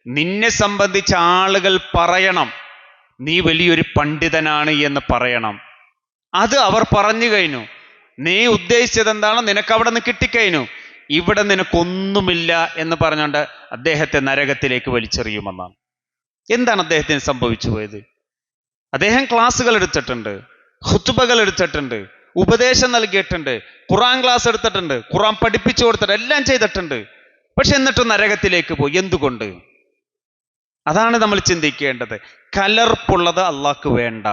A: നിന്നെ സംബന്ധിച്ച ആളുകൾ പറയണം നീ വലിയൊരു പണ്ഡിതനാണ് എന്ന് പറയണം. അത് അവർ പറഞ്ഞു കഴിഞ്ഞു. നീ ഉദ്ദേശിച്ചത് എന്താണോ നിനക്ക് അവിടെ നിന്ന് കിട്ടിക്കഴിഞ്ഞു, ഇവിടെ നിനക്കൊന്നുമില്ല എന്ന് പറഞ്ഞുകൊണ്ട് അദ്ദേഹത്തെ നരകത്തിലേക്ക് വലിച്ചെറിയുമെന്നാണ്. എന്താണ് അദ്ദേഹത്തിന് സംഭവിച്ചു പോയത്? അദ്ദേഹം ക്ലാസ്സുകൾ എടുത്തിട്ടുണ്ട്, ഖുത്ബകൾ എടുത്തിട്ടുണ്ട്, ഉപദേശം നൽകിയിട്ടുണ്ട്, ഖുർആൻ ക്ലാസ് എടുത്തിട്ടുണ്ട്, ഖുർആൻ പഠിപ്പിച്ചു കൊടുത്തിട്ട് എല്ലാം ചെയ്തിട്ടുണ്ട്. പക്ഷെ എന്നിട്ടും നരകത്തിലേക്ക് പോയി. എന്തുകൊണ്ട്? അതാണ് നമ്മൾ ചിന്തിക്കേണ്ടത്. കലർപ്പുള്ളത് അള്ളാഹ്ക്ക് വേണ്ട.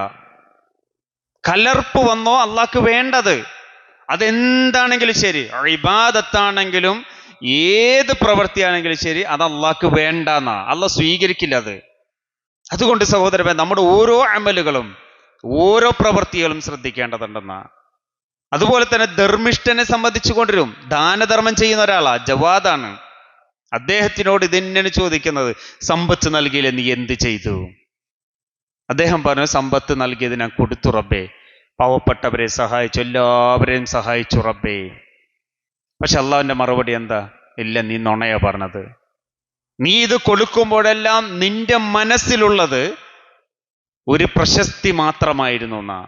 A: കലർപ്പ് വന്നോ അള്ളാഹ്ക്ക് വേണ്ടത്. അതെന്താണെങ്കിലും ശരി, ഇബാദത്താണെങ്കിലും ഏത് പ്രവൃത്തിയാണെങ്കിലും ശരി, അത് അള്ളാഹ്ക്ക് വേണ്ടെന്നാ. അള്ളാഹ് സ്വീകരിക്കില്ല അത്. അതുകൊണ്ട് സഹോദരൻ, നമ്മുടെ ഓരോ അമലുകളും ഓരോ പ്രവൃത്തികളും ശ്രദ്ധിക്കേണ്ടതുണ്ടെന്നാ. അതുപോലെ തന്നെ ധർമ്മിഷ്ഠനെ സംബന്ധിച്ചു കൊണ്ടുവരും. ദാനധർമ്മം ചെയ്യുന്ന ഒരാളാ, ജവാദാണ്. അദ്ദേഹത്തിനോട് ഇതന്നെയാണ് ചോദിക്കുന്നത്, സമ്പത്ത് നൽകിയില്ല, നീ എന്ത് ചെയ്തു? അദ്ദേഹം പറഞ്ഞു, സമ്പത്ത് നൽകിയത് ഞാൻ കൊടുത്തു റബ്ബേ, പാവപ്പെട്ടവരെ സഹായിച്ചു, എല്ലാവരെയും സഹായിച്ചു റബ്ബേ. പക്ഷെ അള്ളാഹുവിന്റെ മറുപടി എന്താ? ഇല്ല, നീ നുണയാ പറഞ്ഞത്. നീ ഇത് കൊടുക്കുമ്പോഴെല്ലാം നിന്റെ മനസ്സിലുള്ളത് ഒരു പ്രശസ്തി മാത്രമായിരുന്നു എന്നാ.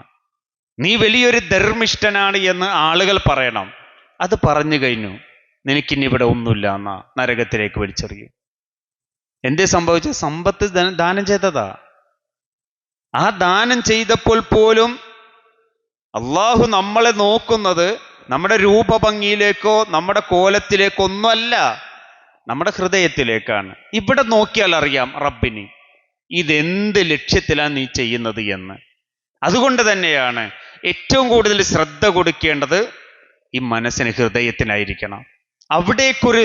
A: നീ വലിയൊരു ധർമ്മിഷ്ഠനാണ് എന്ന് ആളുകൾ പറയണം. അത് പറഞ്ഞു കഴിഞ്ഞു, നിനക്കിനി ഇവിടെ ഒന്നുമില്ല എന്നാ, നരകത്തിലേക്ക് വലിച്ചെറിയും. എന്തേ സംഭവിച്ച? സമ്പത്ത് ദാനം ചെയ്തതാ. ആ ദാനം ചെയ്തപ്പോൾ പോലും അള്ളാഹു നമ്മളെ നോക്കുന്നത് നമ്മുടെ രൂപഭംഗിയിലേക്കോ നമ്മുടെ കോലത്തിലേക്കോ ഒന്നുമല്ല, നമ്മുടെ ഹൃദയത്തിലേക്കാണ്. ഇവിടെ നോക്കിയാൽ അറിയാം റബ്ബിന് ഇതെന്ത് ലക്ഷ്യത്തിലാണ് നീ ചെയ്യുന്നത് എന്ന്. അതുകൊണ്ട് തന്നെയാണ് ഏറ്റവും കൂടുതൽ ശ്രദ്ധ കൊടുക്കേണ്ടത് ഈ മനസ്സിന്, ഹൃദയത്തിനായിരിക്കണം. അവിടേക്കൊരു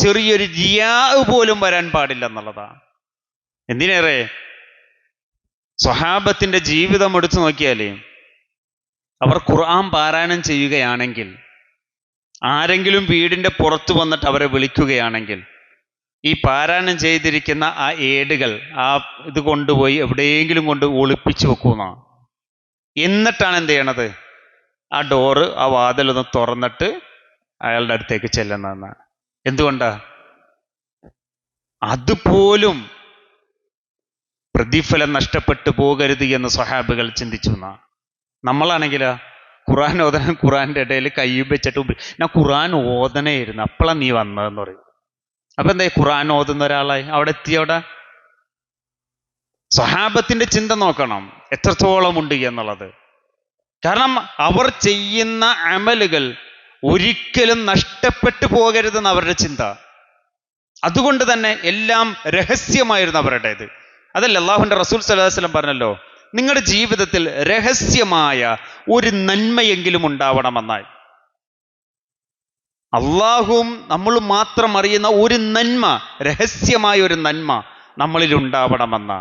A: ചെറിയൊരു റിയാ പോലും വരാൻ പാടില്ല എന്നുള്ളതാണ്. എന്തിനേറെ സ്വഹാബത്തിന്റെ ജീവിതം എടുത്തു നോക്കിയാലേ, അവർ ഖുർആൻ പാരായണം ചെയ്യുകയാണെങ്കിൽ, ആരെങ്കിലും വീടിന്റെ പുറത്തു വന്നിട്ട് അവരെ വിളിക്കുകയാണെങ്കിൽ, ഈ പാരായണം ചെയ്തിരിക്കുന്ന ആ ഏടുകൾ ഇത് കൊണ്ടുപോയി എവിടെയെങ്കിലും കൊണ്ട് ഒളിപ്പിച്ചു വെക്കുന്ന. എന്നിട്ടാണ് എന്ത് ചെയ്യണത്? ആ ഡോറ്, ആ വാതിലൊന്ന് തുറന്നിട്ട് അയാളുടെ അടുത്തേക്ക് ചെല്ലുന്നതെന്ന്. എന്തുകൊണ്ടാ? അതുപോലും പ്രതിഫലം നഷ്ടപ്പെട്ടു പോകരുത് എന്ന് സ്വഹാബികൾ ചിന്തിച്ചു എന്നാ. നമ്മളാണെങ്കിലാ ഖുർആൻ ഓതണം, ഖുർആന്റെ ഇടയിൽ കൈ വെച്ചിട്ട് ഞാൻ ഖുർആൻ ഓതണേയിരുന്നു, അപ്പോഴാണ് നീ വന്നതെന്ന് പറയും. അപ്പൊ എന്താ? ഖുർആൻ ഓതുന്ന ഒരാളായി അവിടെ എത്തിയവിടെ. സ്വഹാബത്തിന്റെ ചിന്ത നോക്കണം എത്രത്തോളം ഉണ്ട് എന്നുള്ളത്. കാരണം അവർ ചെയ്യുന്ന അമലുകൾ ഒരിക്കലും നഷ്ടപ്പെട്ടു പോകരുതെന്ന് അവരുടെ ചിന്ത. അതുകൊണ്ട് തന്നെ എല്ലാം രഹസ്യമായിരുന്നു അവരുടേത്. അതല്ല അള്ളാഹുവിന്റെ റസൂൽ സല്ലല്ലാഹു അലൈഹി വസല്ലം പറഞ്ഞല്ലോ, നിങ്ങളുടെ ജീവിതത്തിൽ രഹസ്യമായ ഒരു നന്മയെങ്കിലും ഉണ്ടാവണമെന്നായി. അള്ളാഹുവും നമ്മളും മാത്രം അറിയുന്ന ഒരു നന്മ, രഹസ്യമായ ഒരു നന്മ നമ്മളിൽ ഉണ്ടാവണമെന്ന.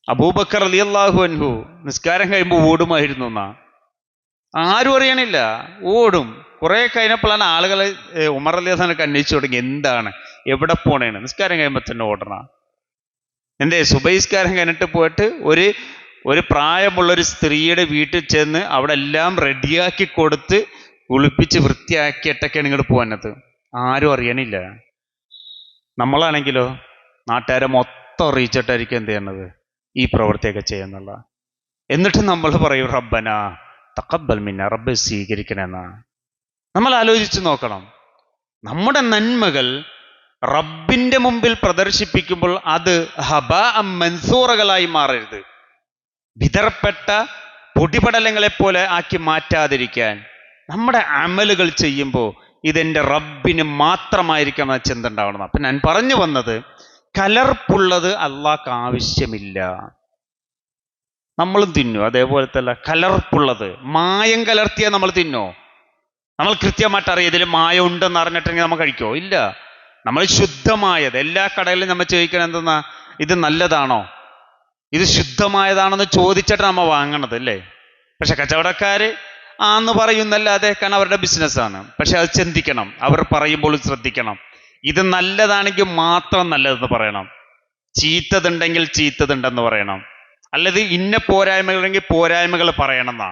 A: അബൂബക്കർ റളിയല്ലാഹു അൻഹു നിസ്കാരം കഴിയുമ്പോൾ ഓടുമായിരുന്നു എന്നാ. ആരും അറിയണില്ല, ഓടും. കുറെ കഴിഞ്ഞപ്പോഴാണ് ആളുകൾ ഉമർ റളിയല്ലാഹു അൻഹു അന്വേഷിച്ചു തുടങ്ങി, എന്താണ്, എവിടെ പോണേണ്? നിസ്കാരം കഴിയുമ്പോൾ തന്നെ ഓടണ. എന്തേ? സുബഹിസ്കാരം കഴിഞ്ഞിട്ട് പോയിട്ട് ഒരു പ്രായമുള്ളൊരു സ്ത്രീയുടെ വീട്ടിൽ ചെന്ന് അവിടെ എല്ലാം റെഡിയാക്കി കൊടുത്ത് കുളിപ്പിച്ച് വൃത്തിയാക്കിയിട്ടൊക്കെയാണ് ഇങ്ങോട്ട് പോകുന്നത്. ആരും അറിയണില്ല. നമ്മളാണെങ്കിലോ നാട്ടുകാരെ മൊത്തം അറിയിച്ചിട്ടായിരിക്കും എന്ത് ചെയ്യണത്? ഈ പ്രവൃത്തിയൊക്കെ ചെയ്യുന്നുള്ള. എന്നിട്ട് നമ്മൾ പറയും റബ്ബന തഖബ്ബൽ മിന്ന, റബ്ബ് സ്വീകരിക്കണമെന്നാ. നമ്മൾ ആലോചിച്ച് നോക്കണം, നമ്മുടെ നന്മകൾ റബ്ബിന്റെ മുമ്പിൽ പ്രദർശിപ്പിക്കുമ്പോൾ അത് ഹബാഅം മൻസൂറകളായി മാറരുത്. വിതർപ്പെട്ട പൊടിപടലങ്ങളെപ്പോലെ ആക്കി മാറ്റാതിരിക്കാൻ നമ്മുടെ അമലുകൾ ചെയ്യുമ്പോൾ ഇതെന്റെ റബ്ബിന് മാത്രമായിരിക്കണം എന്ന ചിന്ത ഉണ്ടാവണം. അപ്പൊ ഞാൻ പറഞ്ഞു വന്നത്, കലർപ്പുള്ളത് അള്ളാഹ്ക്ക് ആവശ്യമില്ല. നമ്മളും തിന്നു അതേപോലെ തന്നെ കലർപ്പുള്ളത്, മായം കലർത്തിയാൽ നമ്മൾ തിന്നോ? നമ്മൾ കൃത്യമായിട്ട് അറിയാം ഇതിൽ മായം ഉണ്ടെന്ന് അറിഞ്ഞിട്ടെങ്കിൽ നമ്മൾ കഴിക്കോ? ഇല്ല. നമ്മൾ ശുദ്ധമായത്, എല്ലാ കടയിലും നമ്മൾ ചോദിക്കണം എന്തെന്നാ, ഇത് നല്ലതാണോ, ഇത് ശുദ്ധമായതാണെന്ന് ചോദിച്ചിട്ട് നമ്മൾ വാങ്ങണത് അല്ലേ. പക്ഷെ കച്ചവടക്കാര് ആന്ന് പറയുന്നല്ലാതെ, കാരണം അവരുടെ ബിസിനസ്സാണ്. പക്ഷെ അത് ചിന്തിക്കണം, അവർ പറയുമ്പോൾ ശ്രദ്ധിക്കണം. ഇത് നല്ലതാണെങ്കിൽ മാത്രം നല്ലതെന്ന് പറയണം, ചീത്തതുണ്ടെങ്കിൽ ചീത്തതുണ്ടെന്ന് പറയണം, അല്ലാതെ ഇന്ന പോരായ്മകളുണ്ടെങ്കിൽ പോരായ്മകൾ പറയണം എന്നാ.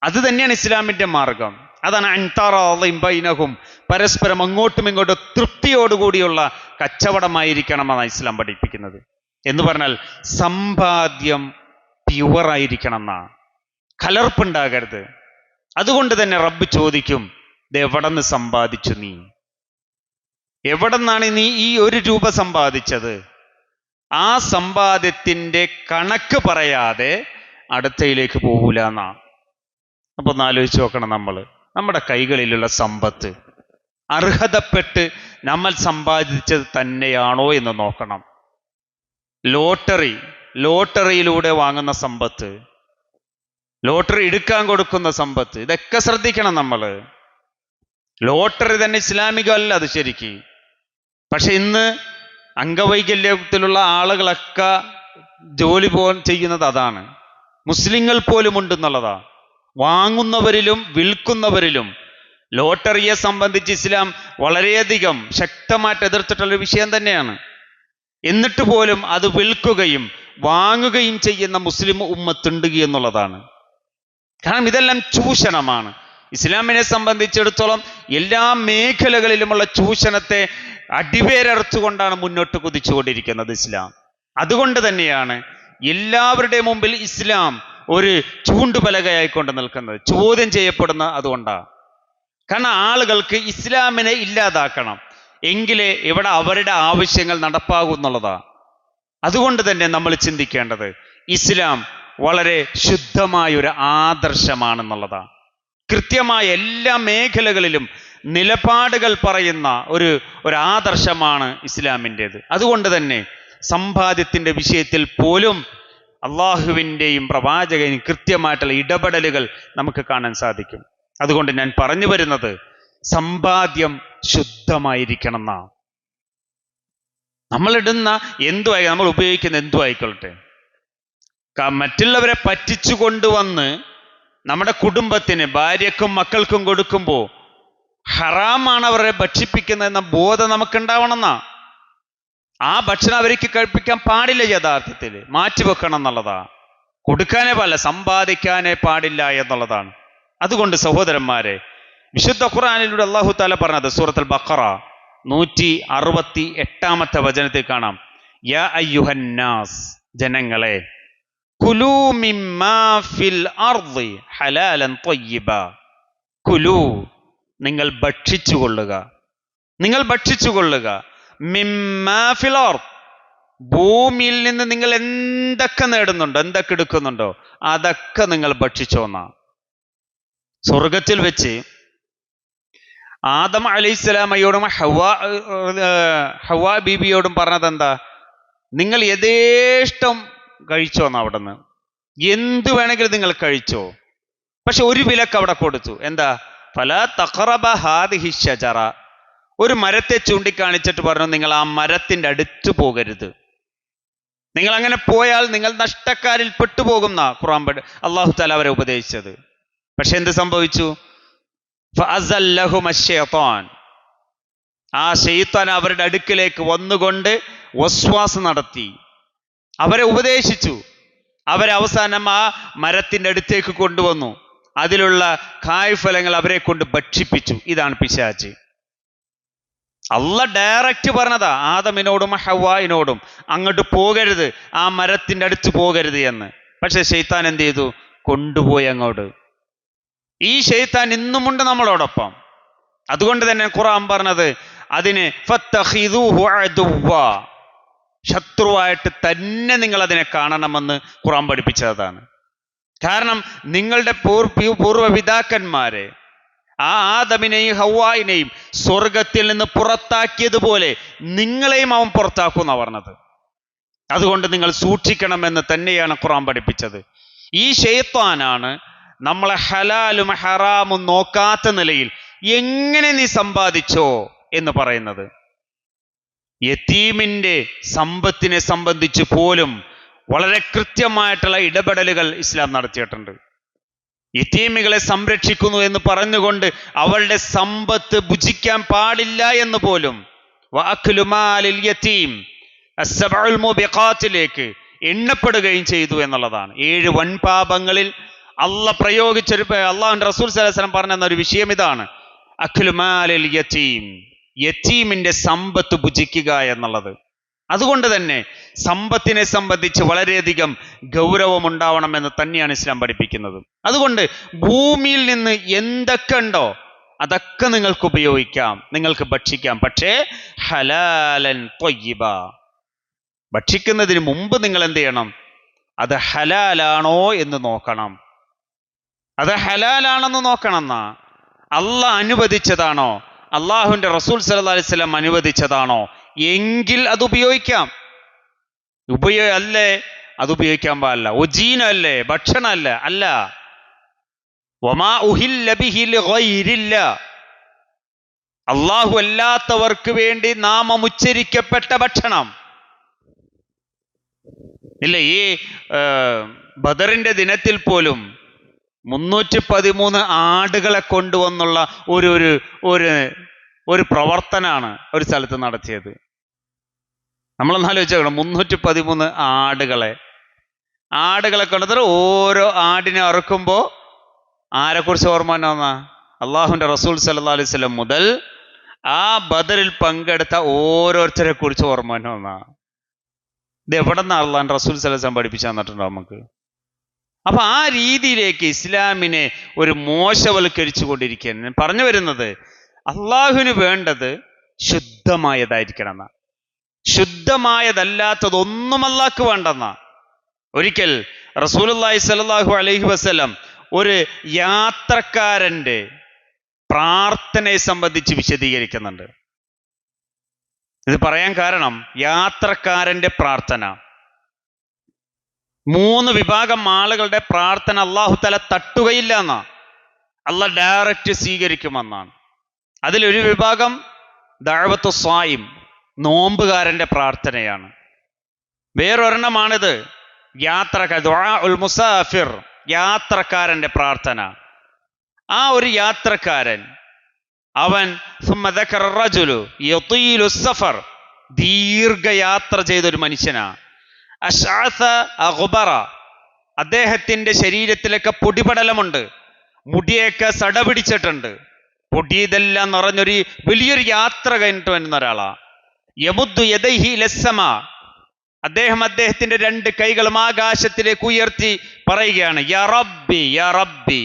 A: അത് തന്നെയാണ് ഇസ്ലാമിന്റെ മാർഗം. അതാണ് അൻതറാദിൻ ബൈനഹും, പരസ്പരം അങ്ങോട്ടും ഇങ്ങോട്ടും തൃപ്തിയോടുകൂടിയുള്ള കച്ചവടമായിരിക്കണമെന്നാണ് ഇസ്ലാം പഠിപ്പിക്കുന്നത്. എന്ന് പറഞ്ഞാൽ സമ്പാദ്യം പ്യുവറായിരിക്കണം എന്നാ. കലർപ്പുണ്ടാകരുത്. അതുകൊണ്ട് തന്നെ റബ്ബ് ചോദിക്കും, ഇത് എവിടെ നിന്ന് സമ്പാദിച്ചു നീ? എവിടെ നിന്നാണ് നീ ഈ 1 രൂപ സമ്പാദിച്ചത്? ആ സമ്പാദ്യത്തിന്റെ കണക്ക് പറയാതെ അടുത്തയിലേക്ക് പോകൂല എന്നാ. അപ്പൊ ഒന്ന് ആലോചിച്ച് നോക്കണം, നമ്മുടെ കൈകളിലുള്ള സമ്പത്ത് അർഹതപ്പെട്ട് നമ്മൾ സമ്പാദിച്ചത് തന്നെയാണോ എന്ന് നോക്കണം. ലോട്ടറിയിലൂടെ വാങ്ങുന്ന സമ്പത്ത്, ലോട്ടറി എടുക്കാൻ കൊടുക്കുന്ന സമ്പത്ത്, ഇതൊക്കെ ശ്രദ്ധിക്കണം നമ്മൾ. ലോട്ടറി തന്നെ ഇസ്ലാമികമല്ല അത് ശരിക്ക്. പക്ഷെ ഇന്ന് അംഗവൈകല്യത്തിലുള്ള ആളുകളൊക്കെ ജോലി ചെയ്യുന്നത് അതാണ്. മുസ്ലിങ്ങൾ പോലും ഉണ്ടെന്നുള്ളതാ. വാങ്ങുന്നവരിലും വിൽക്കുന്നവരിലും ലോട്ടറിയെ സംബന്ധിച്ച് ഇസ്ലാം വളരെയധികം ശക്തമായിട്ട് എതിർത്തിട്ടുള്ളൊരു വിഷയം തന്നെയാണ്. എന്നിട്ട് പോലും അത് വിൽക്കുകയും വാങ്ങുകയും ചെയ്യുന്ന മുസ്ലിം ഉമ്മത്തുണ്ട് എന്നുള്ളതാണ്. കാരണം ഇതെല്ലാം ചൂഷണമാണ്. ഇസ്ലാമിനെ സംബന്ധിച്ചിടത്തോളം എല്ലാ മേഖലകളിലുമുള്ള ചൂഷണത്തെ അടിവേരറുത്തുകൊണ്ടാണ് മുന്നോട്ട് കുതിച്ചുകൊണ്ടിരിക്കുന്നത് ഇസ്ലാം. അതുകൊണ്ട് തന്നെയാണ് എല്ലാവരുടെയും മുമ്പിൽ ഇസ്ലാം ഒരു ചൂണ്ടുപലകയായിക്കൊണ്ട് നിൽക്കുന്നത്, ചോദ്യം ചെയ്യപ്പെടുന്ന അതുകൊണ്ടാണ്. കാരണം ആളുകൾക്ക് ഇസ്ലാമിനെ ഇല്ലാതാക്കണം, എങ്കിലേ ഇവിടെ അവരുടെ ആവശ്യങ്ങൾ നടപ്പാകൂ എന്നുള്ളതാണ്. അതുകൊണ്ട് തന്നെ നമ്മൾ ചിന്തിക്കേണ്ടത് ഇസ്ലാം വളരെ ശുദ്ധമായൊരു ആദർശമാണെന്നുള്ളതാണ്. കൃത്യമായ എല്ലാ മേഖലകളിലും നിലപാടുകൾ പറയുന്ന ഒരു ആദർശമാണ് ഇസ്ലാമിൻ്റെത്. അതുകൊണ്ട് തന്നെ സമ്പാദ്യത്തിൻ്റെ വിഷയത്തിൽ പോലും അള്ളാഹുവിൻ്റെയും പ്രവാചകനും കൃത്യമായിട്ടുള്ള ഇടപെടലുകൾ നമുക്ക് കാണാൻ സാധിക്കും. അതുകൊണ്ട് ഞാൻ പറഞ്ഞു വരുന്നത് സമ്പാദ്യം ശുദ്ധമായിരിക്കണം എന്നാണ്. നമ്മളിടുന്ന നമ്മൾ ഉപയോഗിക്കുന്ന എന്തു ആയിക്കൊള്ളട്ടെ, മറ്റുള്ളവരെ പറ്റിച്ചു കൊണ്ടുവന്ന് നമ്മുടെ കുടുംബത്തിന്, ഭാര്യക്കും മക്കൾക്കും കൊടുക്കുമ്പോൾ ഹറാമാണ് അവരെ ഭക്ഷിപ്പിക്കുന്നതെന്ന ബോധം നമുക്കുണ്ടാവണമെന്നാ. ആ ഭക്ഷണം അവർക്ക് കഴിപ്പിക്കാൻ പാടില്ല, യഥാർത്ഥത്തിൽ മാറ്റിവെക്കണം എന്നുള്ളതാ. കൊടുക്കാനേ പാടില്ല, സമ്പാദിക്കാനേ പാടില്ല എന്നുള്ളതാണ്. അതുകൊണ്ട് സഹോദരന്മാരെ, വിശുദ്ധ ഖുർആനിലൂടെ അല്ലാഹു തആല പറഞ്ഞത് സൂറത്തുൽ ബഖറ 168 വചനത്തിൽ കാണാം, യാ അയ്യുഹന്നാസ്, ജനങ്ങളെ, കുലൂ മിമ്മാ ഫിൽ അർളി ഹലാലൻ ത്വയ്യിബ, കുലൂ, നിങ്ങൾ ഭക്ഷിച്ചുകൊള്ളുക, മിമ്മാ ഫിൽ അർള്, ഭൂമിയിൽ നിന്ന് നിങ്ങൾ എന്തൊക്കെ നേടുന്നുണ്ടോ, എന്തൊക്കെ എടുക്കുന്നുണ്ടോ അതൊക്കെ നിങ്ങൾ ഭക്ഷിച്ചോന്നാ. സ്വർഗത്തിൽ വെച്ച് ആദം അലൈഹിസ്സലാമയോടും ഹവ്വാ ബീബിയോടും പറഞ്ഞത് എന്താ? നിങ്ങൾ യഥേഷ്ടം കഴിച്ചോന്നാ. അവിടെ നിന്ന് എന്ത് വേണമെങ്കിലും നിങ്ങൾ കഴിച്ചോ. പക്ഷെ ഒരു വിലക്ക് അവിടെ കൊടുത്തു. എന്താ? ഫലാ തഖറബ ഹാദിഹി ഷജറ, ഒരു മരത്തെ ചൂണ്ടിക്കാണിച്ചിട്ട് പറഞ്ഞു, നിങ്ങൾ ആ മരത്തിന്റെ അടുത്ത് പോകരുത്. നിങ്ങൾ അങ്ങനെ പോയാൽ നിങ്ങൾ നഷ്ടക്കാരിൽ പെട്ടുപോകുന്ന ഖുർആൻ അല്ലാഹു തആല അവരെ ഉപദേശിച്ചത്. പക്ഷെ എന്ത് സംഭവിച്ചു? ഫഅസല്ലഹുമ ശൈത്താൻ, ആ ശൈത്താൻ അവരുടെ അടുക്കിലേക്ക് വന്നുകൊണ്ട് വസ്വാസ് നടത്തി, അവരെ ഉപദേശിച്ചു. അവരെ അവസാനം ആ മരത്തിന്റെ അടുത്തേക്ക് കൊണ്ടുവന്നു. അതിലുള്ള കായ്ഫലങ്ങൾ അവരെ കൊണ്ട് ഭക്ഷിപ്പിച്ചു. ഇതാണ് പിശാച്. അള്ളാഹ് ഡയറക്റ്റ് പറഞ്ഞതാ ആദമിനോടും ഹവ്വായിനോടും, അങ്ങോട്ട് പോകരുത്, ആ മരത്തിന്റെ അടുത്ത് പോകരുത് എന്ന്. പക്ഷെ ശൈത്താൻ എന്ത് ചെയ്തു? കൊണ്ടുപോയി അങ്ങോട്ട്. ഈ ശൈത്താൻ ഇന്നുമുണ്ട് നമ്മളോടൊപ്പം. അതുകൊണ്ട് തന്നെ ഖുർആൻ പറഞ്ഞത് അതിന് ഫത്തഖിദൂഹു അദുവ്വാ, ശത്രുവായിട്ട് തന്നെ നിങ്ങൾ അതിനെ കാണണമെന്ന് ഖുർആൻ പഠിപ്പിച്ചതാണ്. കാരണം നിങ്ങളുടെ പൂർവ്വപിതാക്കന്മാരെ, ആ ആദമിനെയും ഹവ്വായിനെയും സ്വർഗത്തിൽ നിന്ന് പുറത്താക്കിയതുപോലെ നിങ്ങളെയും അവൻ പുറത്താക്കുമെന്നാ പറഞ്ഞത്. അതുകൊണ്ട് നിങ്ങൾ സൂക്ഷിക്കണമെന്ന് തന്നെയാണ് ഖുർആൻ പഠിപ്പിച്ചത്. ഈ ശൈത്താനാണ് നമ്മളെ ഹലാലും ഹറാമും നോക്കാത്ത നിലയിൽ എങ്ങനെ നീ സമ്പാദിച്ചോ എന്ന് പറയുന്നത്. യതീമിന്റെ സമ്പത്തിനെ സംബന്ധിച്ച് പോലും വളരെ കൃത്യമായിട്ടുള്ള ഇടപെടലുകൾ ഇസ്ലാം നടത്തിയിട്ടുണ്ട്. യതീമികളെ സംരക്ഷിക്കുന്നു എന്ന് പറഞ്ഞുകൊണ്ട് അവരുടെ സമ്പത്ത് ഭുജിക്കാൻ പാടില്ല എന്ന് പോലും വഅക്ലു മാലിൽ യതീം അസ്സബഉൽ മുബിഖാത്തിലേക്ക് എണ്ണപ്പെടുകയും ചെയ്തു എന്നുള്ളതാണ്. 7 വൻപാപങ്ങളിൽ പ്രയോഗിച്ചൊരു അള്ളാഹുവിന്റെ റസൂൽ സ്വല്ലല്ലാഹു അലൈഹി വസല്ലം പറഞ്ഞ ഒരു വിഷയം ഇതാണ്, അക്ലു മാലിൽ യതീം, യതീമിന്റെ സമ്പത്ത് ഭുജിക്കുക എന്നുള്ളത്. അതുകൊണ്ട് തന്നെ സമ്പത്തിനെ സംബന്ധിച്ച് വളരെയധികം ഗൗരവമുണ്ടാവണമെന്ന് തന്നെയാണ് ഇസ്ലാം പഠിപ്പിക്കുന്നത്. അതുകൊണ്ട് ഭൂമിയിൽ നിന്ന് എന്തൊക്കെ ഉണ്ടോ അതൊക്കെ നിങ്ങൾക്ക് ഉപയോഗിക്കാം, നിങ്ങൾക്ക് ഭക്ഷിക്കാം. പക്ഷേ ഹലാലൻ ത്വയ്യിബ, ഭക്ഷിക്കുന്നതിന് മുമ്പ് നിങ്ങൾ എന്ത് ചെയ്യണം? അത് ഹലാലാണോ എന്ന് നോക്കണം. അത് ഹലാലാണെന്ന് നോക്കണം. എന്നാ അള്ളാഹ് അനുവദിച്ചതാണോ, അള്ളാഹുവിന്റെ റസൂൽ സല്ലല്ലാഹു അലൈഹി വസല്ലം അനുവദിച്ചതാണോ എങ്കിൽ അത് ഉപയോഗിക്കാം. അല്ലേ അത് ഉപയോഗിക്കാൻ പാടില്ല. ഒജീനല്ലേ, ഭക്ഷണമല്ലേ, അല്ല. വമാ ഉഹില്ല ബിഹി ലിഗൈരില്ല, അള്ളാഹു അല്ലാത്തവർക്ക് വേണ്ടി നാമം ഉച്ചരിക്കപ്പെട്ട ഭക്ഷണം ഇല്ല. ഈ ബദറിന്റെ ദിനത്തിൽ പോലും 313 ആടുകളെ കൊണ്ടുവന്നുള്ള ഒരു പ്രവർത്തനാണ് ഒരു സ്ഥലത്ത് നടത്തിയത്. നമ്മളൊന്നാലോചിച്ചോക്കണം, 313 ആടുകളെ കൊണ്ടുവന്നിട്ട് ഓരോ ആടിനെ അറുക്കുമ്പോൾ ആരെക്കുറിച്ച് ഓർമ്മ വന്നാ? അള്ളാഹുവിന്റെ റസൂൽ സല്ലല്ലാഹു അലൈഹി വസല്ലം മുതൽ ആ ബദറിൽ പങ്കെടുത്ത ഓരോരുത്തരെ കുറിച്ച് ഓർമ്മ വന്നാ. ഇത് എവിടെ നിന്ന് അള്ളാഹുവിന്റെ റസൂൽ സല്ലല്ലാഹു അലൈഹി വസല്ലം പഠിപ്പിച്ചു തന്നിട്ടുണ്ടോ നമുക്ക്? അപ്പൊ ആ രീതിയിലേക്ക് ഇസ്ലാമിനെ ഒരു മോശവൽക്കരിച്ചു കൊണ്ടിരിക്കുകയാണ്. ഞാൻ പറഞ്ഞു വരുന്നത്, അള്ളാഹുവിന് വേണ്ടത് ശുദ്ധമായതായിരിക്കണം എന്നാ. ശുദ്ധമായതല്ലാത്തതൊന്നും അള്ളാഹ്ക്ക് വേണ്ടെന്നാ. ഒരിക്കൽ റസൂലുള്ളാഹി സ്വല്ലല്ലാഹു അലൈഹി വസല്ലം ഒരു യാത്രക്കാരന്റെ പ്രാർത്ഥനയെ സംബന്ധിച്ച് വിശദീകരിക്കുന്നുണ്ട്. ഇത് പറയാൻ കാരണം, യാത്രക്കാരന്റെ പ്രാർത്ഥന, 3 വിഭാഗം ആളുകളുടെ പ്രാർത്ഥന അള്ളാഹു തആല തട്ടുകയില്ല എന്നാ, അള്ളാഹ് ഡയറക്റ്റ് സ്വീകരിക്കുമെന്നാണ്. അതിലൊരു വിഭാഗം ദഅവത്തു സ്വായിം, നോമ്പുകാരന്റെ പ്രാർത്ഥനയാണ്. വേറൊരെണ്ണമാണിത് ദുആഉൽ മുസാഫിർ, യാത്രക്കാരന്റെ പ്രാർത്ഥന. ആ ഒരു യാത്രക്കാരൻ അവൻ സുമ്മ ദക്കറ റജുലു യതീലു സഫർ, ദീർഘയാത്ര ചെയ്തൊരു മനുഷ്യനാ. അശ്അസ അഗ്ബറ, അദ്ദേഹത്തിന്റെ ശരീരത്തിലൊക്കെ പൊടിപടലമുണ്ട്, മുടിയൊക്കെ സട പിടിച്ചിട്ടുണ്ട്, പൊടി ഇതെല്ലാം നിറഞ്ഞൊരു വലിയൊരു യാത്ര കഴിഞ്ഞിട്ട് വരുന്ന ഒരാളാ. യമുദ്ദു യദൈഹി ലസ്സമ, അദ്ദേഹത്തിന്റെ 2 കൈകളും ആകാശത്തിലേക്ക് ഉയർത്തി പറയുകയാണ്, യാ റബ്ബി യാ റബ്ബി,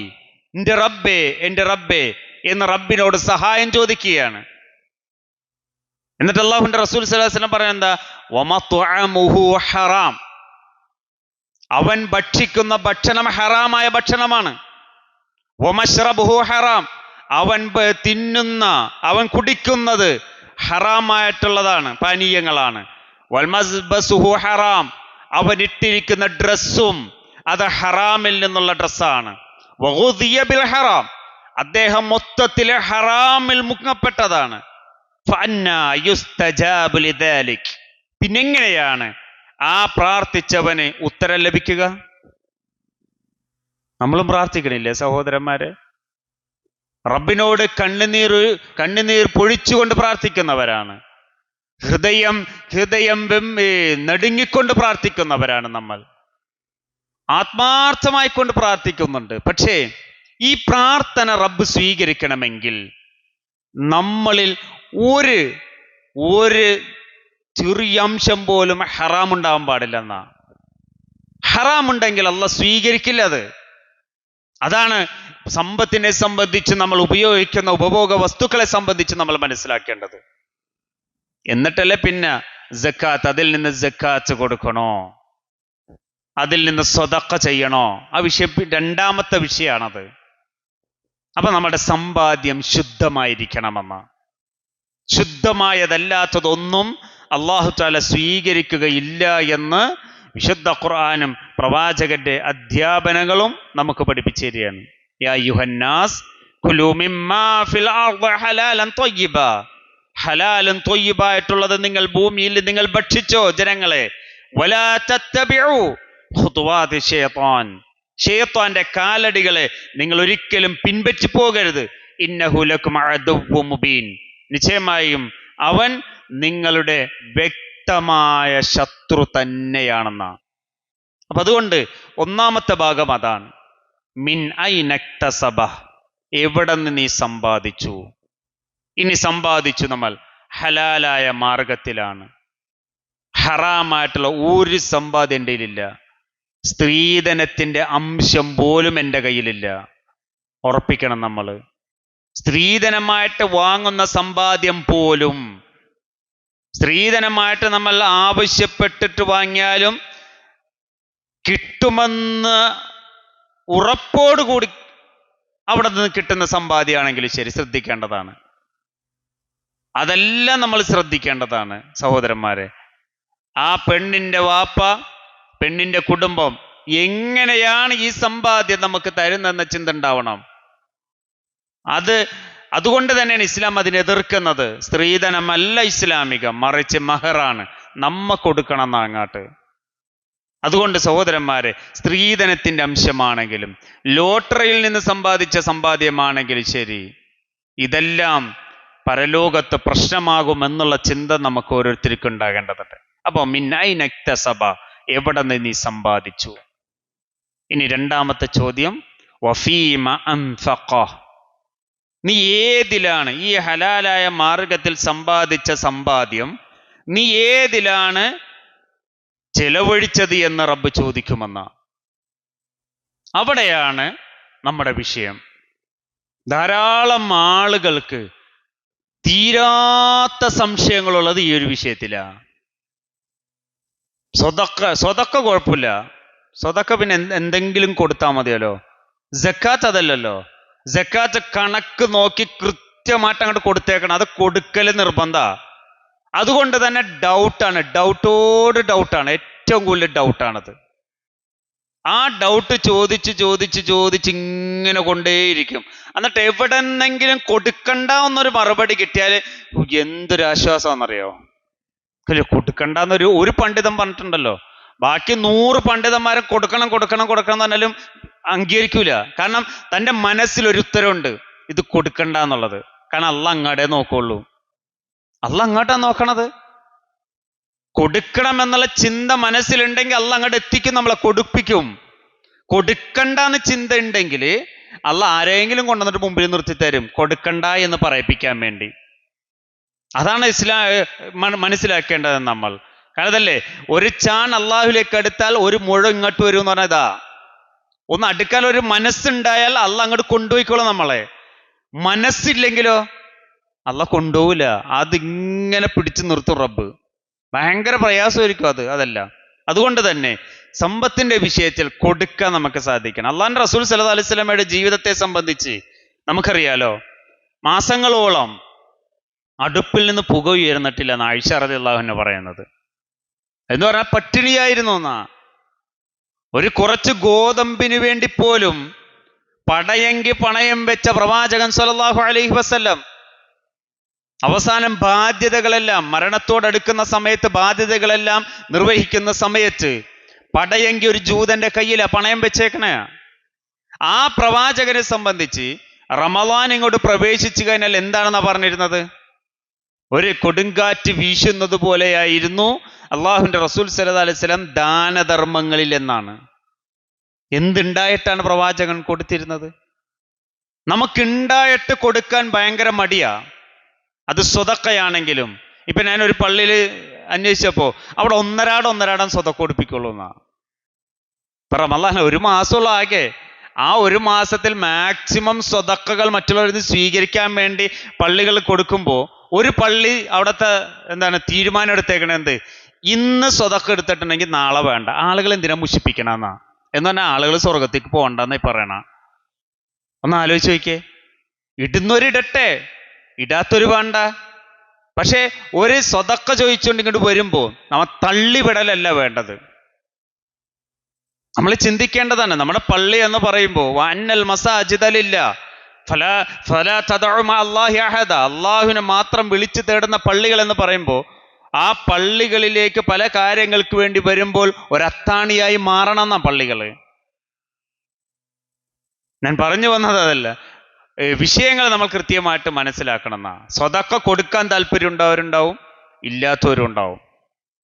A: എന്റെ റബ്ബേ എന്റെ റബ്ബേ എന്ന് റബ്ബിനോട് സഹായം ചോദിക്കുകയാണ്. എന്നിട്ട് അല്ലാഹുവിന്റെ റസൂൽ സ്വല്ലല്ലാഹു അലൈഹി വസല്ലം പറയുന്നത് എന്താ? വമത്അമുഹു ഹറാം, അവൻ ഭക്ഷിക്കുന്ന ഭക്ഷണം ഹറാമായ ഭക്ഷണമാണ്. വമശ്റബുഹു ഹറാം, അവൻ കുടിക്കുന്നത് ഹറാമായിട്ടുള്ളതാണ്, പാനീയങ്ങളാണ്. വൽമസ്ബസുഹു ഹറാം, അവൻ ഇട്ടിരിക്കുന്ന ഡ്രസ്സും അത് ഹറാമിൽ നിന്നുള്ള ഡ്രസ്സാണ്. വഗുദിയ ബിൽ ഹറാം, അദ്ദേഹം മൊത്തത്തിൽ ഹറാമിൽ മുങ്ങപ്പെട്ടതാണ്. ഫഅന്നാ യുസ്തജാബു ലിദാലിക്, പിന്നെങ്ങനെയാണ് ആ പ്രാർത്ഥിച്ചവന് ഉത്തരം ലഭിക്കുക? നമ്മളും പ്രാർത്ഥിക്കണില്ലേ സഹോദരന്മാരെ? റബ്ബിനോട് കണ്ണുനീർ പൊഴിച്ചുകൊണ്ട് പ്രാർത്ഥിക്കുന്നവരാണ്, ഹൃദയം നടുങ്ങിക്കൊണ്ട് പ്രാർത്ഥിക്കുന്നവരാണ് നമ്മൾ, ആത്മാർത്ഥമായിക്കൊണ്ട് പ്രാർത്ഥിക്കുന്നുണ്ട്. പക്ഷേ ഈ പ്രാർത്ഥന റബ്ബ് സ്വീകരിക്കണമെങ്കിൽ നമ്മളിൽ ഒരു ചെറിയ അംശം പോലും ഹറാമുണ്ടാവാൻ പാടില്ലെന്നാ. ഹറാമുണ്ടെങ്കിൽ അള്ളാഹ് സ്വീകരിക്കില്ല. അതാണ് സമ്പത്തിനെ സംബന്ധിച്ച് നമ്മൾ ഉപയോഗിക്കുന്ന ഉപഭോഗ വസ്തുക്കളെ സംബന്ധിച്ച് നമ്മൾ മനസ്സിലാക്കേണ്ടത്. എന്നിട്ടല്ലേ പിന്നെ സക്കാത്ത്, അതിൽ നിന്ന് സക്കാത്ത് കൊടുക്കണോ, അതിൽ നിന്ന് സ്വതക്ക ചെയ്യണോ, ആ വിഷയം 2ാമത്തെ വിഷയമാണത്. അപ്പൊ നമ്മുടെ സമ്പാദ്യം ശുദ്ധമായിരിക്കണമെന്ന്. ശുദ്ധമായതല്ലാത്തതൊന്നും അല്ലാഹു തആല സ്വീകരിക്കുകയില്ല എന്ന് വിശുദ്ധ ഖുർആനും പ്രവാചകന്റെ അധ്യാപനങ്ങളും നമുക്ക് പഠിപ്പിച്ചു തരികയാണ്. യാ അയ്യുഹന്നാസ് കുലൂ മിമ്മാ ഫിൽ അർദി ഹലാലൻ ത്വയ്യിബാ, ഹലാലും ത്വയ്യിബായിട്ടുള്ളത് നിങ്ങൾ ഭൂമിയിൽ നിങ്ങൾ ഭക്ഷിച്ചോ ജനങ്ങളെ. വലാ തത്തബിഉ ഖുതുവാതി ശൈത്താൻ, ശൈത്താന്റെ കാലടികളെ നിങ്ങൾ ഒരിക്കലും പിൻപറ്റി പോകരുത്. ഇന്നഹു ലക്കും അദുവ്വു മുബീൻ, നിശ്ചയമായും അവൻ നിങ്ങളുടെ വ്യക്തമായ ശത്രു തന്നെയാണെന്ന. അപ്പൊ അതുകൊണ്ട് 1ാമത്തെ ഭാഗം അതാണ്. മിൻ ഐനക്തസബ, എവിടെ നിന്ന് നീ സമ്പാദിച്ചു? ഇനി സമ്പാദിച്ചു നമ്മൾ ഹലാലായ മാർഗത്തിലാണ്. ഹറാമായിട്ടുള്ള ഒരു സമ്പാദ്യം എൻ്റെ കയ്യിലില്ല. സ്ത്രീധനത്തിന്റെ അംശം പോലും എൻ്റെ കയ്യിലില്ല. ഉറപ്പിക്കണം നമ്മൾ. സ്ത്രീധനമായിട്ട് വാങ്ങുന്ന സമ്പാദ്യം പോലും, സ്ത്രീധനമായിട്ട് നമ്മൾ ആവശ്യപ്പെട്ടിട്ട് വാങ്ങിയാലും കിട്ടുമെന്ന് ഉറപ്പോടുകൂടി അവിടെ നിന്ന് കിട്ടുന്ന സമ്പാദ്യമാണെങ്കിൽ ശരി, ശ്രദ്ധിക്കേണ്ടതാണ്. അതെല്ലാം നമ്മൾ ശ്രദ്ധിക്കേണ്ടതാണ് സഹോദരന്മാരെ. ആ പെണ്ണിന്റെ വാപ്പ, പെണ്ണിന്റെ കുടുംബം എങ്ങനെയാണ് ഈ സമ്പാദ്യം നമുക്ക് തരുന്നതെന്ന ചിന്ത ഉണ്ടാവണം. അതുകൊണ്ട് തന്നെയാണ് ഇസ്ലാം അതിനെ എതിർക്കുന്നത്. സ്ത്രീധനമല്ല ഇസ്ലാമികം, മറിച്ച് മഹറാണ്, നമ്മ കൊടുക്കണം എന്നാ അങ്ങാട്ട്. അതുകൊണ്ട് സഹോദരന്മാരെ, സ്ത്രീധനത്തിന്റെ അംശമാണെങ്കിലും ലോട്ടറിയിൽ നിന്ന് സമ്പാദിച്ച സമ്പാദ്യമാണെങ്കിലും ശരി, ഇതെല്ലാം പരലോകത്ത് പ്രശ്നമാകുമെന്നുള്ള ചിന്ത നമുക്ക് ഓരോരുത്തർക്കും ഉണ്ടാകേണ്ടതുണ്ട്. അപ്പൊ മിന്നൈനക്തസഭ, എവിടെ നിന്ന് നീ സമ്പാദിച്ചു? ഇനി രണ്ടാമത്തെ ചോദ്യം, വഫീമ അൻഫഖ, നീ ഏതിലാണ് ഈ ഹലാലായ മാർഗത്തിൽ സമ്പാദിച്ച സമ്പാദ്യം നീ ഏതിലാണ് ചെലവഴിച്ചത് എന്ന് റബ്ബ് ചോദിക്കുമെന്ന. അവിടെയാണ് നമ്മുടെ വിഷയം. ധാരാളം ആളുകൾക്ക് തീരാത്ത സംശയങ്ങളുള്ളത് ഈ ഒരു വിഷയത്തിലാണ്. സ്വതക്ക കുഴപ്പമില്ല, സ്വതക്ക പിന്നെ എന്തെങ്കിലും കൊടുത്താൽ മതിയല്ലോ. സക്കാത്ത് അതല്ലല്ലോ. സക്കാത്ത് കണക്ക് നോക്കി കൃത്യമായിട്ട് അങ്ങോട്ട് കൊടുത്തേക്കണം. അത് കൊടുക്കൽ നിർബന്ധ. അതുകൊണ്ട് തന്നെ ഡൗട്ടാണ്, ഡൗട്ടാണ്, ഏറ്റവും കൂടുതൽ ഡൗട്ടാണത്. ആ ഡൗട്ട് ചോദിച്ച് ഇങ്ങനെ കൊണ്ടേയിരിക്കും. എന്നിട്ട് എവിടെന്നെങ്കിലും കൊടുക്കണ്ട എന്നൊരു മറുപടി കിട്ടിയാൽ എന്തൊരു ആശ്വാസമാണെന്നറിയോ. കൊടുക്കണ്ടെന്നൊരു പണ്ഡിതൻ പറഞ്ഞിട്ടുണ്ടല്ലോ, ബാക്കി 100 പണ്ഡിതന്മാരെ കൊടുക്കണം എന്ന് പറഞ്ഞാലും അംഗീകരിക്കൂല. കാരണം തൻ്റെ മനസ്സിലൊരു ഉത്തരവുണ്ട്, ഇത് കൊടുക്കണ്ട എന്നുള്ളത്. കാരണം അള്ളാഹ് അങ്ങാടേ നോക്കുള്ളൂ. അള്ളാഹ് അങ്ങോട്ടാ നോക്കണത്. കൊടുക്കണം എന്നുള്ള ചിന്ത മനസ്സിലുണ്ടെങ്കിൽ അള്ളാഹ് അങ്ങോട്ട് എത്തിക്കും, നമ്മളെ കൊടുപ്പിക്കും. കൊടുക്കണ്ടെന്ന് ചിന്ത ഉണ്ടെങ്കിൽ അള്ളാഹ് ആരെങ്കിലും കൊണ്ടുവന്നിട്ട് മുമ്പിൽ നിർത്തി തരും, കൊടുക്കണ്ട എന്ന് പറയിപ്പിക്കാൻ വേണ്ടി. അതാണ് മനസ്സിലാക്കേണ്ടത് നമ്മൾ. കാരണം അതല്ലേ, ഒരു ചാൺ അള്ളാഹുലേക്ക് അടുത്താൽ ഒരു മുഴ ഇങ്ങോട്ട് വരും എന്ന് പറഞ്ഞാൽ ഇതാ. ഒന്ന് അടുക്കാൻ ഒരു മനസ്സുണ്ടായാൽ അള്ളാഹ് അങ്ങോട്ട് കൊണ്ടുപോയിക്കോളും നമ്മളെ. മനസ്സില്ലെങ്കിലോ അള്ളാഹ് കൊണ്ടുപോവില്ല, അതിങ്ങനെ പിടിച്ചു നിർത്തും റബ്ബ്. ഭയങ്കര പ്രയാസമായിരിക്കും അതല്ല. അതുകൊണ്ട് തന്നെ സമ്പത്തിന്റെ വിഷയത്തിൽ കൊടുക്കാൻ നമുക്ക് സാധിക്കണം. അള്ളാഹുവിന്റെ റസൂൽ സല്ലല്ലാഹു അലൈഹി വസല്ലമയുടെ ജീവിതത്തെ സംബന്ധിച്ച് നമുക്കറിയാലോ, മാസങ്ങളോളം അടുപ്പിൽ നിന്ന് പുക ഉയർന്നിട്ടില്ല എന്ന് ആയിഷ റളിയല്ലാഹു അൻഹ പറയുന്നത്. എന്ന് പറഞ്ഞാൽ പട്ടിണിയായിരുന്നു എന്നാ. ഒരു കുറച്ച് ഗോതമ്പിന് വേണ്ടി പോലും പണയം വെച്ച പ്രവാചകൻ സല്ലല്ലാഹു അലൈഹി വസല്ലം അവസാനം ബാധ്യതകളെല്ലാം, മരണത്തോടടുക്കുന്ന സമയത്ത് ബാധ്യതകളെല്ലാം നിർവഹിക്കുന്ന സമയത്ത് പടയെങ്കി ഒരു ജൂതന്റെ കയ്യിലാ പണയം വെച്ചേക്കണേ. ആ പ്രവാചകനെ സംബന്ധിച്ച് റമളാൻ ഇങ്ങോട്ട് പ്രവേശിച്ചു കഴിഞ്ഞാൽ എന്താണെന്നാ പറഞ്ഞിരുന്നത്? ഒരു കൊടുങ്കാറ്റ് വീശുന്നത് പോലെയായിരുന്നു അള്ളാഹുവിന്റെ റസൂൽ സല്ലല്ലാഹു അലൈഹി വസല്ലം ദാനധർമ്മങ്ങളിൽ എന്നാണ്. എന്തുണ്ടായിട്ടാണ് പ്രവാചകൻ കൊടുത്തിരുന്നത്? നമുക്കുണ്ടായിട്ട് കൊടുക്കാൻ ഭയങ്കര മടിയാ. അത് സ്വതക്കയാണെങ്കിലും. ഇപ്പൊ ഞാനൊരു പള്ളിയിൽ അന്വേഷിച്ചപ്പോ അവിടെ ഒന്നരാടം സ്വതക്ക കൊടുപ്പിക്കുള്ളൂ എന്നാ. റമളാൻ ഒരു മാസമുള്ള ആകെ. ആ ഒരു മാസത്തിൽ മാക്സിമം സ്വതക്കകൾ മറ്റുള്ളവരിൽ നിന്ന് സ്വീകരിക്കാൻ വേണ്ടി പള്ളികൾ കൊടുക്കുമ്പോൾ ഒരു പള്ളി അവിടുത്തെ തീരുമാനം എടുത്തേക്കണത്, ഇന്ന് സ്വതക്ക എടുത്തിട്ടുണ്ടെങ്കിൽ നാളെ വേണ്ട. ആളുകൾ എന്തിനാ മുഷിപ്പിക്കണമെന്നാ. എന്ന് പറഞ്ഞാൽ ആളുകൾ സ്വർഗത്തേക്ക് പോകണ്ടെന്നായി പറയണ. ഒന്ന് ആലോചിച്ച് നോക്കിയേ. ഇടുന്നൊരിടട്ടെ, ഇടാത്തൊരു വേണ്ട. പക്ഷെ ഒരു സ്വതക്ക ചോദിച്ചുകൊണ്ട് ഇങ്ങോട്ട് വരുമ്പോ നമ്മ തള്ളിവിടലല്ല വേണ്ടത്. നമ്മൾ ചിന്തിക്കേണ്ടതാണ്. നമ്മുടെ പള്ളി എന്ന് പറയുമ്പോൾ വഅന്നൽ മസാജിദ ലില്ലാഹ് ഫലാ തദഉ മഅ അല്ലാഹി അഹദ, അള്ളാഹുവിനെ മാത്രം വിളിച്ചു തേടുന്ന പള്ളികൾ എന്ന് പറയുമ്പോൾ ആ പള്ളികളിലേക്ക് പല കാര്യങ്ങൾക്ക് വേണ്ടി വരുമ്പോൾ ഒരത്താണിയായി മാറണം എന്നാ പള്ളികൾ. ഞാൻ പറഞ്ഞു വന്നത് അതല്ല, വിഷയങ്ങൾ നമ്മൾ കൃത്യമായിട്ട് മനസ്സിലാക്കണം എന്നാ. സ്വതക്ക കൊടുക്കാൻ താല്പര്യം ഉണ്ടാവരുണ്ടാവും, ഇല്ലാത്തവരും ഉണ്ടാവും.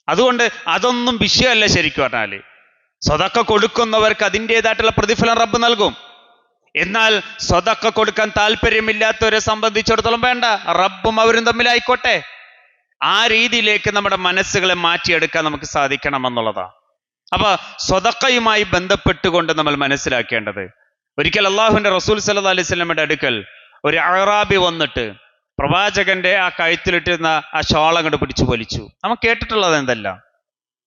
A: അതുകൊണ്ട് അതൊന്നും വിഷയമല്ല. ശരിക്കും പറഞ്ഞാല് സ്വതക്ക കൊടുക്കുന്നവർക്ക് അതിൻ്റെതായിട്ടുള്ള പ്രതിഫലം റബ്ബ് നൽകും. എന്നാൽ സ്വതക്ക കൊടുക്കാൻ താല്പര്യമില്ലാത്തവരെ സംബന്ധിച്ചിടത്തോളം വേണ്ട, റബ്ബും അവരും തമ്മിലായിക്കോട്ടെ. ആ രീതിയിലേക്ക് നമ്മുടെ മനസ്സുകളെ മാറ്റിയെടുക്കാൻ നമുക്ക് സാധിക്കണമെന്നുള്ളതാണ്. അപ്പൊ സ്വതക്കയുമായി ബന്ധപ്പെട്ടുകൊണ്ട് നമ്മൾ മനസ്സിലാക്കേണ്ടത്, ഒരിക്കൽ അള്ളാഹുവിന്റെ റസൂൽ സല്ലല്ലാഹു അലൈഹി വസല്ലമയുടെ അടുക്കൽ ഒരു അഅറാബി വന്നിട്ട് പ്രവാചകന്റെ ആ കഴുത്തിലിട്ടിരുന്ന ആ ഷാൾ അങ്ങോട്ട് പിടിച്ചു വലിച്ചു. നമ്മൾ കേട്ടിട്ടുള്ളത് എന്തല്ല,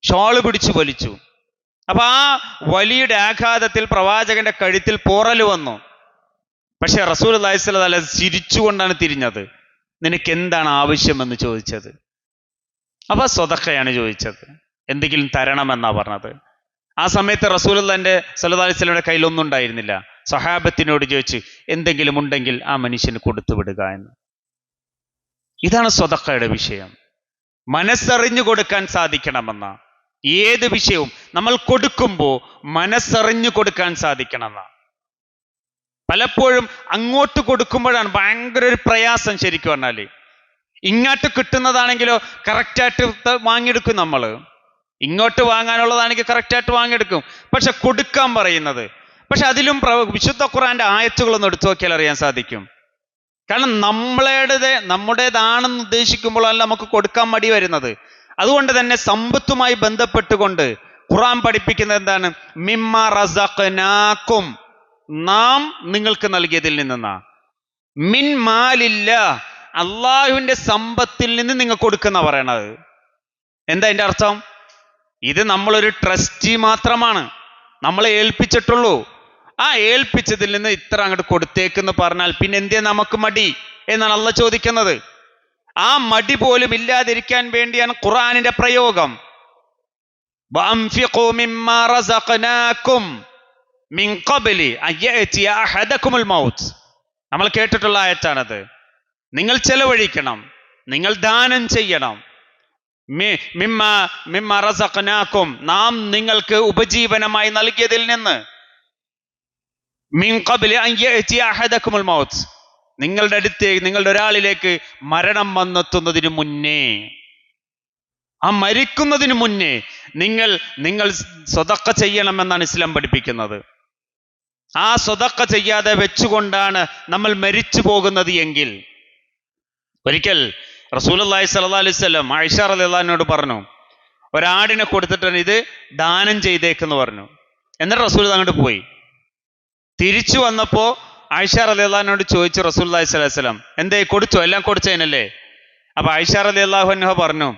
A: ഷാള് പിടിച്ചു വലിച്ചു. അപ്പൊ ആ വലിയുടെ ആഘാതത്തിൽ പ്രവാചകന്റെ കഴുത്തിൽ പോറൽ വന്നു. പക്ഷെ റസൂലുള്ളാഹി സ്വല്ലല്ലാഹു അലൈഹി വസല്ലം ചിരിച്ചുകൊണ്ടാണ് തിരിഞ്ഞത്. നിനക്ക് എന്താണ് ആവശ്യമെന്ന് ചോദിച്ചത്. അപ്പൊ സ്വതക്കയാണ് ചോദിച്ചത്, എന്തെങ്കിലും തരണമെന്നാ പറഞ്ഞത്. ആ സമയത്ത് റസൂലുള്ളാഹിന്റെ സ്വല്ലല്ലാഹു അലൈഹി വസല്ലമയുടെ കയ്യിൽ ഒന്നും ഉണ്ടായിരുന്നില്ല. സഹാബത്തിനോട് ചോദിച്ച് എന്തെങ്കിലും ഉണ്ടെങ്കിൽ ആ മനുഷ്യന് കൊടുത്തു വിടുക എന്ന്. ഇതാണ് സ്വതക്കയുടെ വിഷയം. മനസ്സറിഞ്ഞു കൊടുക്കാൻ സാധിക്കണമെന്ന ഏത് വിഷയവും നമ്മൾ കൊടുക്കുമ്പോൾ മനസ്സറിഞ്ഞു കൊടുക്കാൻ സാധിക്കണമെന്ന. പലപ്പോഴും അങ്ങോട്ട് കൊടുക്കുമ്പോഴാണ് ഭയങ്കര ഒരു പ്രയാസം. ശരിക്കും പറഞ്ഞാല് ഇങ്ങോട്ട് കിട്ടുന്നതാണെങ്കിലോ കറക്റ്റായിട്ട് വാങ്ങിയെടുക്കും. നമ്മൾ ഇങ്ങോട്ട് വാങ്ങാനുള്ളതാണെങ്കിൽ കറക്റ്റായിട്ട് വാങ്ങിയെടുക്കും. പക്ഷെ കൊടുക്കാൻ പറയുന്നത്, പക്ഷെ അതിലും വിശുദ്ധ ഖുർആന്റെ ആയത്തുകളൊന്നും എടുത്തു നോക്കിയാൽ അറിയാൻ സാധിക്കും. കാരണം നമ്മുടേതാണെന്ന് ഉദ്ദേശിക്കുമ്പോഴല്ല നമുക്ക് കൊടുക്കാൻ മടി വരുന്നത്. അതുകൊണ്ട് തന്നെ സമ്പത്തുമായി ബന്ധപ്പെട്ടുകൊണ്ട് ഖുർആൻ പഠിപ്പിക്കുന്നത് എന്താണ്? മിമ്മ റസഖ്നാകും, നാം നിങ്ങൾക്ക് നൽകിയതിൽ നിന്നാ. മിൻ മാലില്ല, അള്ളാഹുവിന്റെ സമ്പത്തിൽ നിന്ന് നിങ്ങൾ കൊടുക്കുന്ന പറയണത്. എന്താ അതിന്റെ അർത്ഥം? ഇത് നമ്മളൊരു ട്രസ്റ്റി മാത്രമാണ്, നമ്മളെ ഏൽപ്പിച്ചിട്ടുള്ളൂ. ആ ഏൽപ്പിച്ചതിൽ നിന്ന് ഇത്ര അങ്ങോട്ട് കൊടുത്തേക്കെന്ന് പറഞ്ഞാൽ പിന്നെ എന്തേ നമുക്ക് മടി എന്നാണ് അള്ളാഹ് ചോദിക്കുന്നത്. ആ മടി പോലും ഇല്ലാതിരിക്കാൻ വേണ്ടിയാണ് ഖുർആനിന്റെ പ്രയോഗം. വഅൻഫിഖൂ മിമ്മാ റസഖ്നാകും മിൻ ഖബ്ലി അയ്യഅതിയ അഹദകുമുൽ മൗത്ത്. നമ്മൾ കേട്ടിട്ടുള്ള ആയത്താണത്. നിങ്ങൾ ചെലവഴിക്കണം, നിങ്ങൾ ദാനം ചെയ്യണം. മിമ്മാ റസഖ്നാകും, നാം നിങ്ങൾക്ക് ഉപജീവനമായി നൽകിയതിൽ നിന്ന്. മിൻ ഖബ്ലി അയ്യഅതിയ അഹദകുമുൽ മൗത്ത്, നിങ്ങളുടെ അടുത്തേക്ക്, നിങ്ങളുടെ ഒരാളിലേക്ക് മരണം വന്നെത്തുന്നതിന് മുന്നേ, ആ മരിക്കുന്നതിന് മുന്നേ നിങ്ങൾ സ്വതക്ക ചെയ്യണമെന്നാണ് ഇസ്ലാം പഠിപ്പിക്കുന്നത്. ആ സ്വതക്ക ചെയ്യാതെ വെച്ചുകൊണ്ടാണ് നമ്മൾ മരിച്ചു പോകുന്നത് എങ്കിൽ, ഒരിക്കൽ റസൂലുള്ളാഹി സ്വല്ലല്ലാഹു അലൈഹി വസല്ലം ആയിഷ റളിയല്ലാഹു അൻഹയോട് പറഞ്ഞു, ഒരാടിനെ കൊടുത്തിട്ടാണ് ഇത് ദാനം ചെയ്തേക്കെന്ന് പറഞ്ഞു. എന്നിട്ട് റസൂൽ അങ്ങോട്ട് പോയി. തിരിച്ചു വന്നപ്പോ ആയിഷ റളിയല്ലാഹു അൻഹയോട് ചോദിച്ചു റസൂലുള്ളാഹി സ്വല്ലല്ലാഹു അലൈഹി വസല്ലം, എന്തേ കൊടുത്തോ? എല്ലാം കൊടുത്തതിനല്ലേ? അപ്പൊ ആയിഷ റളിയല്ലാഹു അൻഹ പറഞ്ഞു,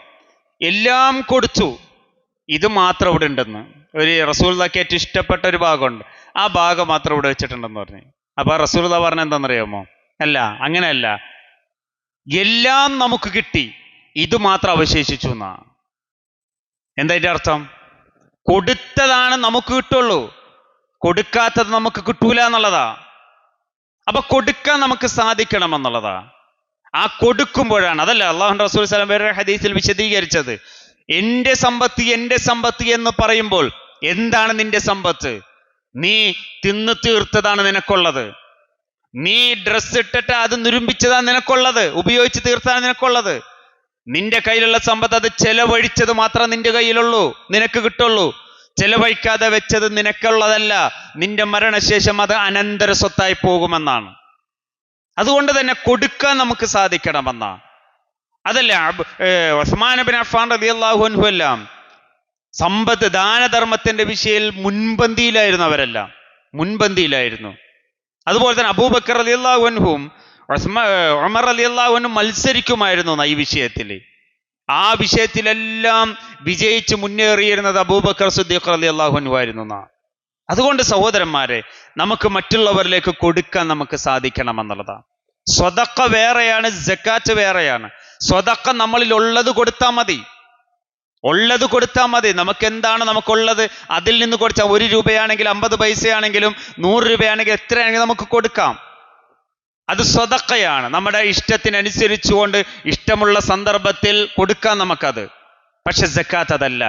A: എല്ലാം കൊടുത്തു, ഇത് മാത്രം ഇവിടെ ഉണ്ടെന്ന്. ഒരു റസൂലുള്ളാഹിക്ക് ഏറ്റവും ഇഷ്ടപ്പെട്ട ഒരു ഭാഗമുണ്ട്, ആ ഭാഗം മാത്രം ഇവിടെ വെച്ചിട്ടുണ്ടെന്ന് പറഞ്ഞു. അപ്പൊ റസൂലുള്ളാഹി പറഞ്ഞ എന്താണെന്നറിയാമോ? അല്ല, അങ്ങനെയല്ല, എല്ലാം നമുക്ക് കിട്ടി, ഇത് മാത്രം അവശേഷിച്ചു എന്നാ. എന്താ ഇതിന്റെ അർത്ഥം? കൊടുത്തതാണ് നമുക്ക് കിട്ടുള്ളൂ, കൊടുക്കാത്തത് നമുക്ക് കിട്ടൂല എന്നുള്ളതാ. അപ്പൊ കൊടുക്കാൻ നമുക്ക് സാധിക്കണം എന്നുള്ളതാ. ആ കൊടുക്കുമ്പോഴാണ്, അതല്ല അള്ളാഹു റസൂൽ സ്വല്ലല്ലാഹു അലൈഹി വസല്ലം വേറെ ഹദീസിൽ വിശദീകരിച്ചത്. എന്റെ സമ്പത്ത് എന്ന് പറയുമ്പോൾ എന്താണ് നിന്റെ സമ്പത്ത്? നീ തിന്നു തീർത്തതാണ് നിനക്കുള്ളത്. നീ ഡ്രസ് ഇട്ടിട്ട് അത് നുരുമ്പിച്ചതാണ് നിനക്കുള്ളത്, ഉപയോഗിച്ച് തീർത്താണ് നിനക്കുള്ളത്. നിന്റെ കയ്യിലുള്ള സമ്പത്ത് അത് ചെലവഴിച്ചത് മാത്രം നിന്റെ കയ്യിലുള്ളൂ, നിനക്ക് കിട്ടുള്ളൂ. ചെലവഴിക്കാതെ വെച്ചത് നിനക്കുള്ളതല്ല, നിന്റെ മരണശേഷം അത് അനന്തര സ്വത്തായി പോകുമെന്നാണ്. അതുകൊണ്ട് തന്നെ കൊടുക്കാൻ നമുക്ക് സാധിക്കണമെന്നാ. അതല്ല ഉസ്മാൻ ഇബ്നു അഫ്ഫാൻ റളിയല്ലാഹു അൻഹു എല്ലാം സമ്പത്ത് ദാനധർമ്മത്തിന്റെ വിഷയത്തിൽ മുൻപന്തിയിലായിരുന്നു. അതുപോലെ തന്നെ അബൂബക്കർ റളിയല്ലാഹു അൻഹും ഉമർ റളിയല്ലാഹു അൻഹും മത്സരിക്കുമായിരുന്നു ഈ വിഷയത്തിൽ. ആ വിഷയത്തിലെല്ലാം വിജയിച്ച് മുന്നേറിയിരുന്നത് അബൂബക്കർ സിദ്ദീഖ് റളിയല്ലാഹു അൻഹു ആയിരുന്നു. അതുകൊണ്ട് സഹോദരന്മാരെ, നമുക്ക് മറ്റുള്ളവരിലേക്ക് കൊടുക്കാൻ നമുക്ക് സാധിക്കണമെന്നുള്ളതാണ്. സ്വതക്ക വേറെയാണ്, സക്കാത്ത് വേറെയാണ്. സ്വതക്ക നമ്മളിൽ ഉള്ളത് കൊടുത്താൽ മതി. നമുക്ക് എന്താണ് നമുക്കുള്ളത് അതിൽ നിന്ന് കൊടുത്താൽ, 1 രൂപയാണെങ്കിലും 50 പൈസയാണെങ്കിലും 100 രൂപയാണെങ്കിലും എത്രയാണെങ്കിലും നമുക്ക് കൊടുക്കാം. അത് സ്വതക്കയാണ്. നമ്മുടെ ഇഷ്ടത്തിനനുസരിച്ചുകൊണ്ട് ഇഷ്ടമുള്ള സന്ദർഭത്തിൽ കൊടുക്കാം നമുക്കത്. പക്ഷെ സക്കാത്ത് അതല്ല.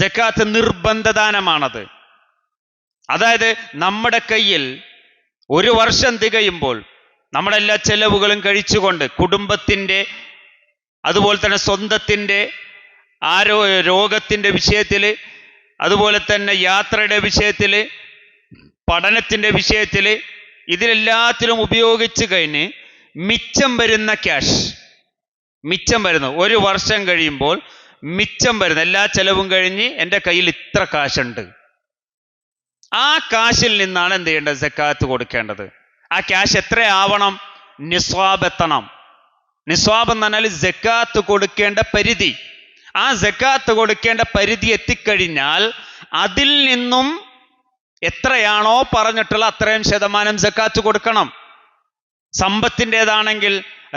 A: സക്കാത്ത് നിർബന്ധദാനമാണത്. അതായത് നമ്മുടെ കയ്യിൽ 1 വർഷം തികയുമ്പോൾ നമ്മുടെ എല്ലാ ചെലവുകളും കഴിച്ചുകൊണ്ട്, കുടുംബത്തിൻ്റെ, അതുപോലെ തന്നെ സ്വന്തത്തിൻ്റെ, രോഗത്തിൻ്റെ വിഷയത്തിൽ, അതുപോലെ തന്നെ യാത്രയുടെ വിഷയത്തിൽ, പഠനത്തിൻ്റെ വിഷയത്തിൽ, ഇതിലെല്ലാത്തിലും ഉപയോഗിച്ച് കഴിഞ്ഞ് മിച്ചം വരുന്ന ക്യാഷ്, മിച്ചം വരുന്നു. ഒരു വർഷം കഴിയുമ്പോൾ മിച്ചം വരുന്നു, എല്ലാ ചെലവും കഴിഞ്ഞ് എൻ്റെ കയ്യിൽ ഇത്ര കാശുണ്ട്. ആ കാശിൽ നിന്നാണ് എന്ത് ചെയ്യേണ്ടത്? സക്കാത്ത് കൊടുക്കേണ്ടത്. ആ ക്യാഷ് എത്രയാവണം? നിസ്വാബ് എത്തണം. നിസ്വാബ് എന്ന് പറഞ്ഞാൽ സക്കാത്ത് കൊടുക്കേണ്ട പരിധി. ആ സക്കാത്ത് കൊടുക്കേണ്ട പരിധി എത്തിക്കഴിഞ്ഞാൽ അതിൽ നിന്നും എത്രയാണോ പറഞ്ഞിട്ടുള്ള അത്രയും ശതമാനം സക്കാത്ത് കൊടുക്കണം. സമ്പത്തിൻ്റെതാണെങ്കിൽ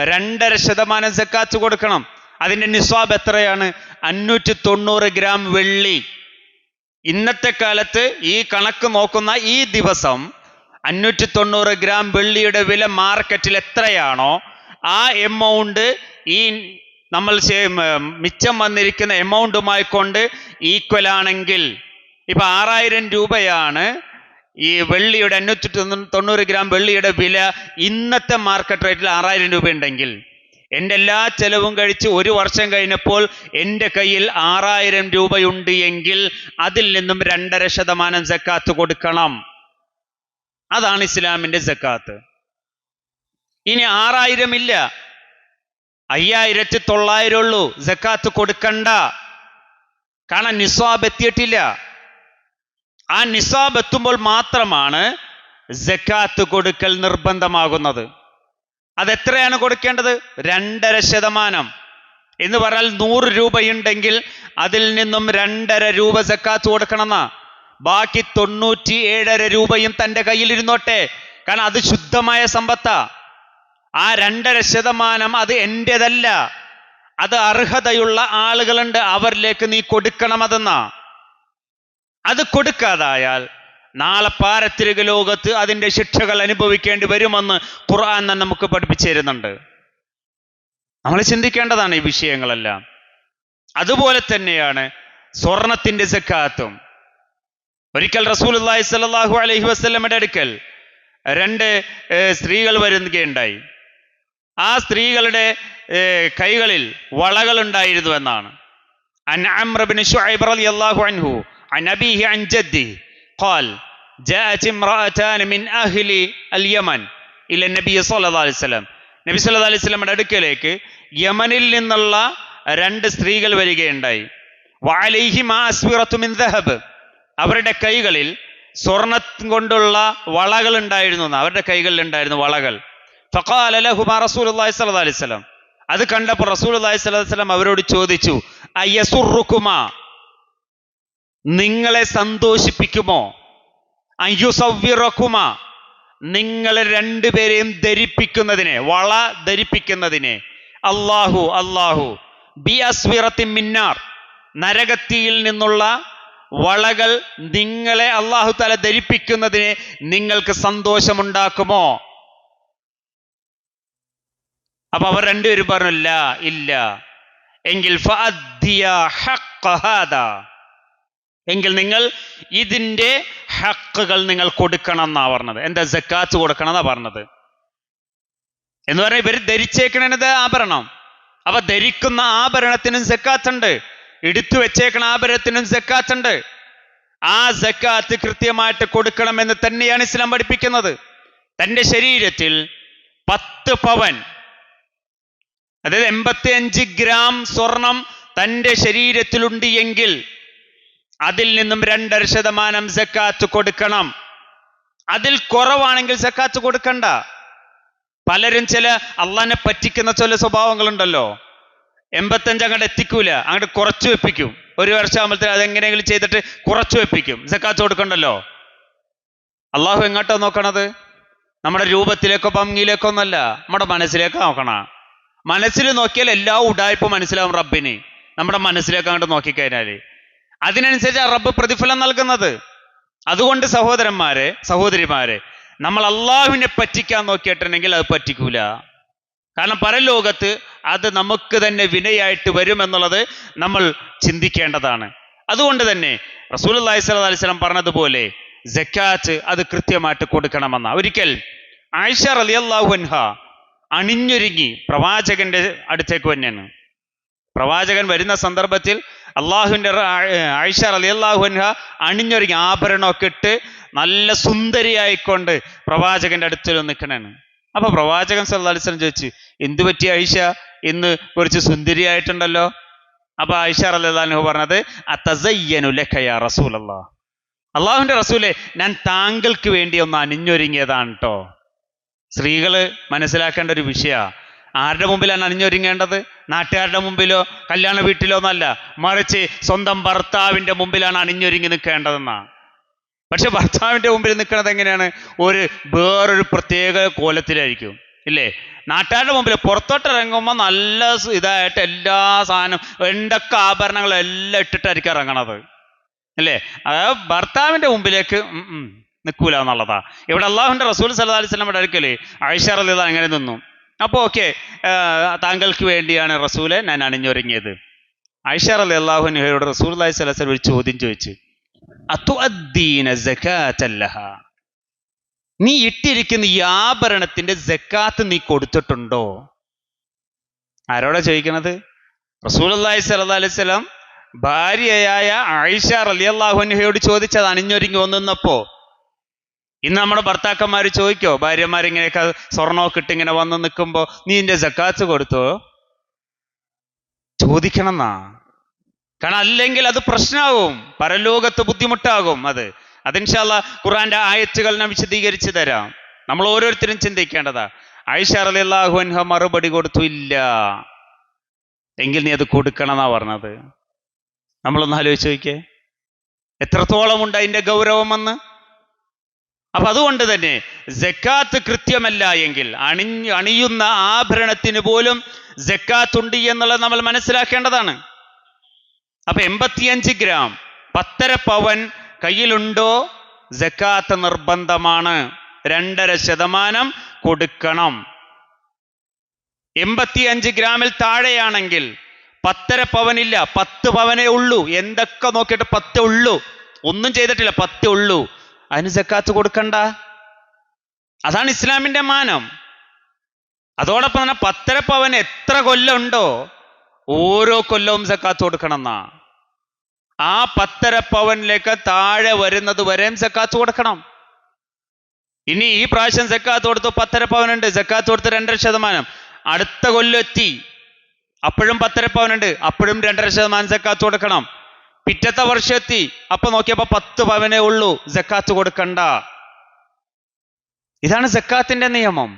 A: 2.5% സക്കാത്ത് കൊടുക്കണം. അതിൻ്റെ നിസ്വാബ് എത്രയാണ്? 590 ഗ്രാം വെള്ളി. ഇന്നത്തെ കാലത്ത് ഈ കണക്ക് നോക്കുന്ന ഈ ദിവസം 590 ഗ്രാം വെള്ളിയുടെ വില മാർക്കറ്റിൽ എത്രയാണോ ആ എമൗണ്ട് ഈ നമ്മൾ മിച്ചം വന്നിരിക്കുന്ന എമൗണ്ടുമായി കൊണ്ട് ഈക്വൽ ആണെങ്കിൽ, ഇപ്പൊ 6000 രൂപയാണ് ഈ വെള്ളിയുടെ 590 ഗ്രാം വെള്ളിയുടെ വില. ഇന്നത്തെ മാർക്കറ്റ് റേറ്റിൽ 6000 രൂപ ഉണ്ടെങ്കിൽ എൻ്റെ എല്ലാ ചെലവും കഴിച്ച് ഒരു വർഷം കഴിഞ്ഞപ്പോൾ എൻ്റെ കയ്യിൽ 6000 രൂപയുണ്ട് എങ്കിൽ അതിൽ നിന്നും 2.5% സക്കാത്ത് കൊടുക്കണം. അതാണ് ഇസ്ലാമിന്റെ സക്കാത്ത്. ഇനി 6000 ഇല്ല, 5900 ഉള്ളൂ, സക്കാത്ത് കൊടുക്കണ്ട. കാരണം നിസ്വാബ് എത്തിയിട്ടില്ല. ആ നിസ്വാബ് എത്തുമ്പോൾ മാത്രമാണ് സക്കാത്ത് കൊടുക്കൽ നിർബന്ധമാകുന്നത്. അതെത്രയാണ് കൊടുക്കേണ്ടത്? 2.5% എന്ന് പറഞ്ഞാൽ 100 രൂപയുണ്ടെങ്കിൽ അതിൽ നിന്നും 2.5 രൂപ സക്കാത്ത് കൊടുക്കണമെന്നാ. ബാക്കി 97.5 രൂപയും തൻ്റെ കയ്യിലിരുന്നോട്ടെ, കാരണം അത് ശുദ്ധമായ സമ്പത്താ. ആ 2.5% അത് എൻ്റെതല്ല, അത് അർഹതയുള്ള ആളുകളുണ്ട്, അവരിലേക്ക് നീ കൊടുക്കണം അതെന്നാ. അത് കൊടുക്കാതായാൽ നാളെ പാരത്രിക ലോകത്ത് അതിൻ്റെ ശിക്ഷകൾ അനുഭവിക്കേണ്ടി വരുമെന്ന് ഖുർആൻ തന്നെ നമുക്ക് പഠിപ്പിച്ചു തരുന്നുണ്ട്. നമ്മൾ ചിന്തിക്കേണ്ടതാണ് ഈ വിഷയങ്ങളെല്ലാം. അതുപോലെ തന്നെയാണ് സ്വർണത്തിന്റെ സക്കാത്തും. ഒരിക്കൽ റസൂലുള്ളാഹി സ്വല്ലല്ലാഹു അലൈഹി വസല്ലമയുടെ അടുക്കൽ 2 സ്ത്രീകൾ വരുകയുണ്ടായി. ആ സ്ത്രീകളുടെ കൈകളിൽ വളകൾ ഉണ്ടായിരുന്നു എന്നാണ്. അൻ അംർ ഇബ്നു ശുഐബ് റളിയല്ലാഹു അൻഹു അൻ അബീഹി അൻ ജദ്ദിഹി ഖാൽ ജാഅത് ഇംറഅതാൻ മിൻ അഹ്ലി അൽ യമൻ ഇല നബി സ്വല്ലല്ലാഹു അലൈഹി വസല്ലം. നബി സ്വല്ലല്ലാഹു അലൈഹി വസല്ലമയുടെ അടുക്കലേക്ക് യമനിൽ നിന്നുള്ള 2 സ്ത്രീകൾ വരികയുണ്ടായി. വഅലൈഹിമാ അസ്വിറത്തു മിൻ ദഹബ്, അവരുടെ കൈകളിൽ സ്വർണം കൊണ്ടുള്ള വളകൾ ഉണ്ടായിരുന്നു. അവരുടെ കൈകളിൽ ഉണ്ടായിരുന്നു വളകൾ. ഫഖാല ലഹുമാ റസൂലുള്ളാഹി സ്വല്ലല്ലാഹു അലൈഹി വസല്ലം, അത് കണ്ടപ്പോൾ റസൂലുള്ളാഹി സ്വല്ലല്ലാഹു അലൈഹി വസല്ലം അവരോട് ചോദിച്ചു, അയസുറുക്കുമാ, നിങ്ങളെ സന്തോഷിപ്പിക്കുമോ? അയ്യുസവ്വിറക്കുമാ, നിങ്ങളെ 2 പേരെയും ധരിപ്പിക്കുന്നതിനെ, വള ധരിപ്പിക്കുന്നതിനെ, അല്ലാഹു ബി അസ്വിറത്തിൻ മിന്നാർ, നരകത്തിയിൽ നിന്നുള്ള വളകൾ നിങ്ങളെ അല്ലാഹു തആല ധരിപ്പിക്കുന്നതിനെ നിങ്ങൾക്ക് സന്തോഷമുണ്ടാക്കുമോ? അപ്പൊ അവർ 2 പേരും പറഞ്ഞു ഇല്ല. എങ്കിൽ ഫഅദ്ദിയാ ഹഖ്ഖ ഹാദാ, എങ്കിൽ നിങ്ങൾ ഇതിന്റെ ഹക്കുകൾ നിങ്ങൾ കൊടുക്കണം എന്നാ പറഞ്ഞത്. എന്താ? സക്കാത്ത് കൊടുക്കണം എന്നാ പറഞ്ഞത്. എന്ന് പറഞ്ഞാൽ ഇവർ ധരിച്ചേക്കണത് ആഭരണം. അപ്പൊ ധരിക്കുന്ന ആഭരണത്തിനും സക്കാത്തുണ്ട്, എടുത്തു വെച്ചേക്കണ ആഭരണത്തിനും സക്കാത്തുണ്ട്. ആ സക്കാത്ത് കൃത്യമായിട്ട് കൊടുക്കണമെന്ന് തന്നെയാണ് ഇസ്ലാം പഠിപ്പിക്കുന്നത്. തൻ്റെ ശരീരത്തിൽ 10 പവൻ, അതായത് 85 ഗ്രാം സ്വർണം തൻ്റെ ശരീരത്തിലുണ്ട് എങ്കിൽ അതിൽ നിന്നും 2.5% സക്കാത്ത് കൊടുക്കണം. അതിൽ കുറവാണെങ്കിൽ സക്കാത്ത് കൊടുക്കണ്ട. പലരും ചില അള്ളാനെ പറ്റിക്കുന്ന ചില സ്വഭാവങ്ങളുണ്ടല്ലോ. 85 അങ്ങോട്ട് എത്തിക്കൂല, അങ്ങോട്ട് കുറച്ചു വെപ്പിക്കും. 1 വർഷമാകുമ്പോഴത്തേക്ക് അതെങ്ങനെയെങ്കിലും ചെയ്തിട്ട് കുറച്ചു വെപ്പിക്കും. സക്കാത്ത് കൊടുക്കണ്ടല്ലോ. അള്ളാഹു എങ്ങോട്ടോ നോക്കണത്? നമ്മുടെ രൂപത്തിലേക്കോ ഭംഗിയിലേക്കോ ഒന്നല്ല, നമ്മുടെ മനസ്സിലേക്ക് നോക്കണം. മനസ്സിൽ നോക്കിയാൽ എല്ലാ ഉഡായിപ്പും മനസ്സിലാവും റബ്ബിന്. നമ്മുടെ മനസ്സിലേക്ക് അങ്ങോട്ട് നോക്കിക്കഴിഞ്ഞാൽ അതിനനുസരിച്ച് റബ്ബ് പ്രതിഫലം നൽകുന്നത്. അതുകൊണ്ട് സഹോദരന്മാരെ, സഹോദരിമാരെ, നമ്മൾ അള്ളാഹുവിനെ പറ്റിക്കാൻ നോക്കിയിട്ടുണ്ടെങ്കിൽ അത് പറ്റിക്കൂല. കാരണം പരലോകത്ത് അത് നമുക്ക് തന്നെ വിനയായിട്ട് വരുമെന്നുള്ളത് നമ്മൾ ചിന്തിക്കേണ്ടതാണ്. അതുകൊണ്ട് തന്നെ റസൂലുള്ളാഹി സ്വല്ലല്ലാഹു അലൈഹി വസല്ലം പറഞ്ഞതുപോലെ സക്കാത്ത് അത് കൃത്യമായിട്ട് കൊടുക്കണമെന്ന. ഒരിക്കൽ ആയിഷ റളിയല്ലാഹു അൻഹ അണിഞ്ഞൊരുങ്ങി പ്രവാചകന്റെ അടുത്തേക്ക് വന്നെയാണ്. പ്രവാചകൻ വരുന്ന സന്ദർഭത്തിൽ അള്ളാഹുവിൻ്റെ ആയിഷ റളിയല്ലാഹു അൻഹ അണിഞ്ഞൊരുങ്ങി ആഭരണമൊക്കെ ഇട്ട് നല്ല സുന്ദരിയായിക്കൊണ്ട് പ്രവാചകന്റെ അടുത്തിൽ നിൽക്കണേണ്. അപ്പൊ പ്രവാചകൻ സല്ലല്ലാഹു അലൈഹി വസല്ലം ചോദിച്ചു, എന്തു പറ്റി ആയിഷ, ഇന്ന് കുറച്ച് സുന്ദരിയായിട്ടുണ്ടല്ലോ. അപ്പൊ ആയിഷ റളിയല്ലാഹു അൻഹ പറഞ്ഞത് അതസയ്യനു ലക യാ റസൂലല്ലാഹ്, അള്ളാഹുവിന്റെ റസൂലെ ഞാൻ താങ്കൾക്ക് വേണ്ടി ഒന്ന് അണിഞ്ഞൊരുങ്ങിയതാണ് കേട്ടോ. സ്ത്രീകള് മനസ്സിലാക്കേണ്ട ഒരു വിഷയമാണ്. ആരുടെ മുമ്പിലാണ് അണിഞ്ഞൊരുങ്ങേണ്ടത്? നാട്ടുകാരുടെ മുമ്പിലോ കല്യാണ വീട്ടിലോ ഒന്നല്ല, മറിച്ച് സ്വന്തം ഭർത്താവിന്റെ മുമ്പിലാണ് അണിഞ്ഞൊരുങ്ങി നിൽക്കേണ്ടതെന്നാണ്. പക്ഷെ ഭർത്താവിന്റെ മുമ്പിൽ നിൽക്കുന്നത് എങ്ങനെയാണ്? വേറൊരു പ്രത്യേക കോലത്തിലായിരിക്കും, ഇല്ലേ? നാട്ടുകാരുടെ മുമ്പിൽ പുറത്തോട്ടിറങ്ങുമ്പോൾ നല്ല ഇതായിട്ട് എല്ലാ സാധനം എന്തൊക്കെ ആഭരണങ്ങളെല്ലാം ഇട്ടിട്ടായിരിക്കും ഇറങ്ങണത്, അല്ലേ? അതായത് ഭർത്താവിന്റെ മുമ്പിലേക്ക് നിൽക്കൂല എന്നുള്ളതാ. ഇവിടെ അള്ളാഹുവിന്റെ റസൂൽ സല്ലല്ലാഹു അലൈഹി വസല്ലമയുടെ അടുക്കല് ആയിഷ റളിയല്ലാഹു അങ്ങനെ നിന്നു. അപ്പോൾ ഓക്കെ, താങ്കൾക്ക് വേണ്ടിയാണ് റസൂലെ ഞാൻ അണിഞ്ഞൊരുങ്ങിയത്. ആയിഷ റളിയല്ലാഹു അൻഹയോട് റസൂലുള്ളാഹി സ്വല്ലല്ലാഹു അലൈഹി വസല്ലം ഒരു ചോദ്യം ചോദിച്ചു, അതുഅദ്ദീന സകാത്തല്ലഹ, നീ ഇട്ടിരിക്കുന്ന ഈ ആഭരണത്തിന്റെ സക്കാത്ത് നീ കൊടുത്തിട്ടുണ്ടോ? ആരോടാ ചോദിക്കണത്? റസൂലുള്ളാഹി സ്വല്ലല്ലാഹു അലൈഹി വസല്ലം ഭാര്യയായ ആയിഷ റളിയല്ലാഹു അൻഹയോട് ചോദിച്ചത് അണിഞ്ഞൊരുങ്ങി വന്നപ്പോ. ഇന്ന് നമ്മുടെ ഭർത്താക്കന്മാർ ചോദിക്കോ, ഭാര്യമാരിങ്ങനെയൊക്കെ സ്വർണ്ണമൊക്കെ ഇട്ട് ഇങ്ങനെ വന്ന് നിൽക്കുമ്പോ നീ നിന്റെ സക്കാത്ത് കൊടുത്തോ? ചോദിക്കണം എന്നാ. കാരണം അല്ലെങ്കിൽ അത് പ്രശ്നമാകും, പരലോകത്ത് ബുദ്ധിമുട്ടാകും. അത് ഇൻഷാ അല്ലാഹ് ഖുർആന്റെ ആയത്തുകൾ ഞാൻ വിശദീകരിച്ചു തരാം. നമ്മൾ ഓരോരുത്തരും ചിന്തിക്കേണ്ടതാ. ആയിഷ റളിയല്ലാഹു അൻഹ മറുപടി കൊടുത്തു, ഇല്ല. എങ്കിൽ നീ അത് കൊടുക്കണം എന്നാ പറഞ്ഞത്. നമ്മളൊന്ന് ആലോചിച്ച് നോക്കിയേ, എത്രത്തോളം ഉണ്ട് അതിന്റെ ഗൗരവമെന്ന്. അപ്പൊ അതുകൊണ്ട് തന്നെ സക്കാത്ത് കൃത്യമല്ല എങ്കിൽ അണിയുന്ന ആഭരണത്തിന് പോലും സക്കാത്ത് ഉണ്ട് എന്നുള്ളത് നമ്മൾ മനസ്സിലാക്കേണ്ടതാണ്. അപ്പൊ 85 ഗ്രാം 10.5 പവൻ കയ്യിലുണ്ടോ, സക്കാത്ത് നിർബന്ധമാണ്. 2.5% കൊടുക്കണം. 85 ഗ്രാമിൽ താഴെയാണെങ്കിൽ 10.5 പവനില്ല, 10 പവനേ ഉള്ളൂ. എന്തൊക്കെ നോക്കിയിട്ട് 10 ഉള്ളൂ, ഒന്നും ചെയ്തിട്ടില്ല, 10 ഉള്ളൂ. അതിന് സക്കാത്ത് കൊടുക്കണ്ട. അതാണ് ഇസ്ലാമിന്റെ മാനം. അതോടൊപ്പം തന്നെ 10.5 പവൻ എത്ര കൊല്ലം ഉണ്ടോ ഓരോ കൊല്ലവും സക്കാത്ത് കൊടുക്കണം എന്നാ. ആ 10.5 പവനിലേക്ക് താഴെ വരുന്നത് വരെയും സക്കാത്ത് കൊടുക്കണം. ഇനി ഈ പ്രാവശ്യം സക്കാത്ത് കൊടുത്തു 10.5 പവനുണ്ട്, സക്കാത്ത് കൊടുത്ത് 2.5%. അടുത്ത കൊല്ലം എത്തി, അപ്പോഴും 10.5 പവനുണ്ട്, അപ്പോഴും 2.5% സക്കാത്ത് കൊടുക്കണം. പിറ്റത്തെ വർഷം എത്തി, അപ്പൊ നോക്കിയപ്പോ 10 പവനേ ഉള്ളൂ, സക്കാത്ത് കൊടുക്കണ്ട. ഇതാണ് സക്കാത്തിന്റെ നിയമം.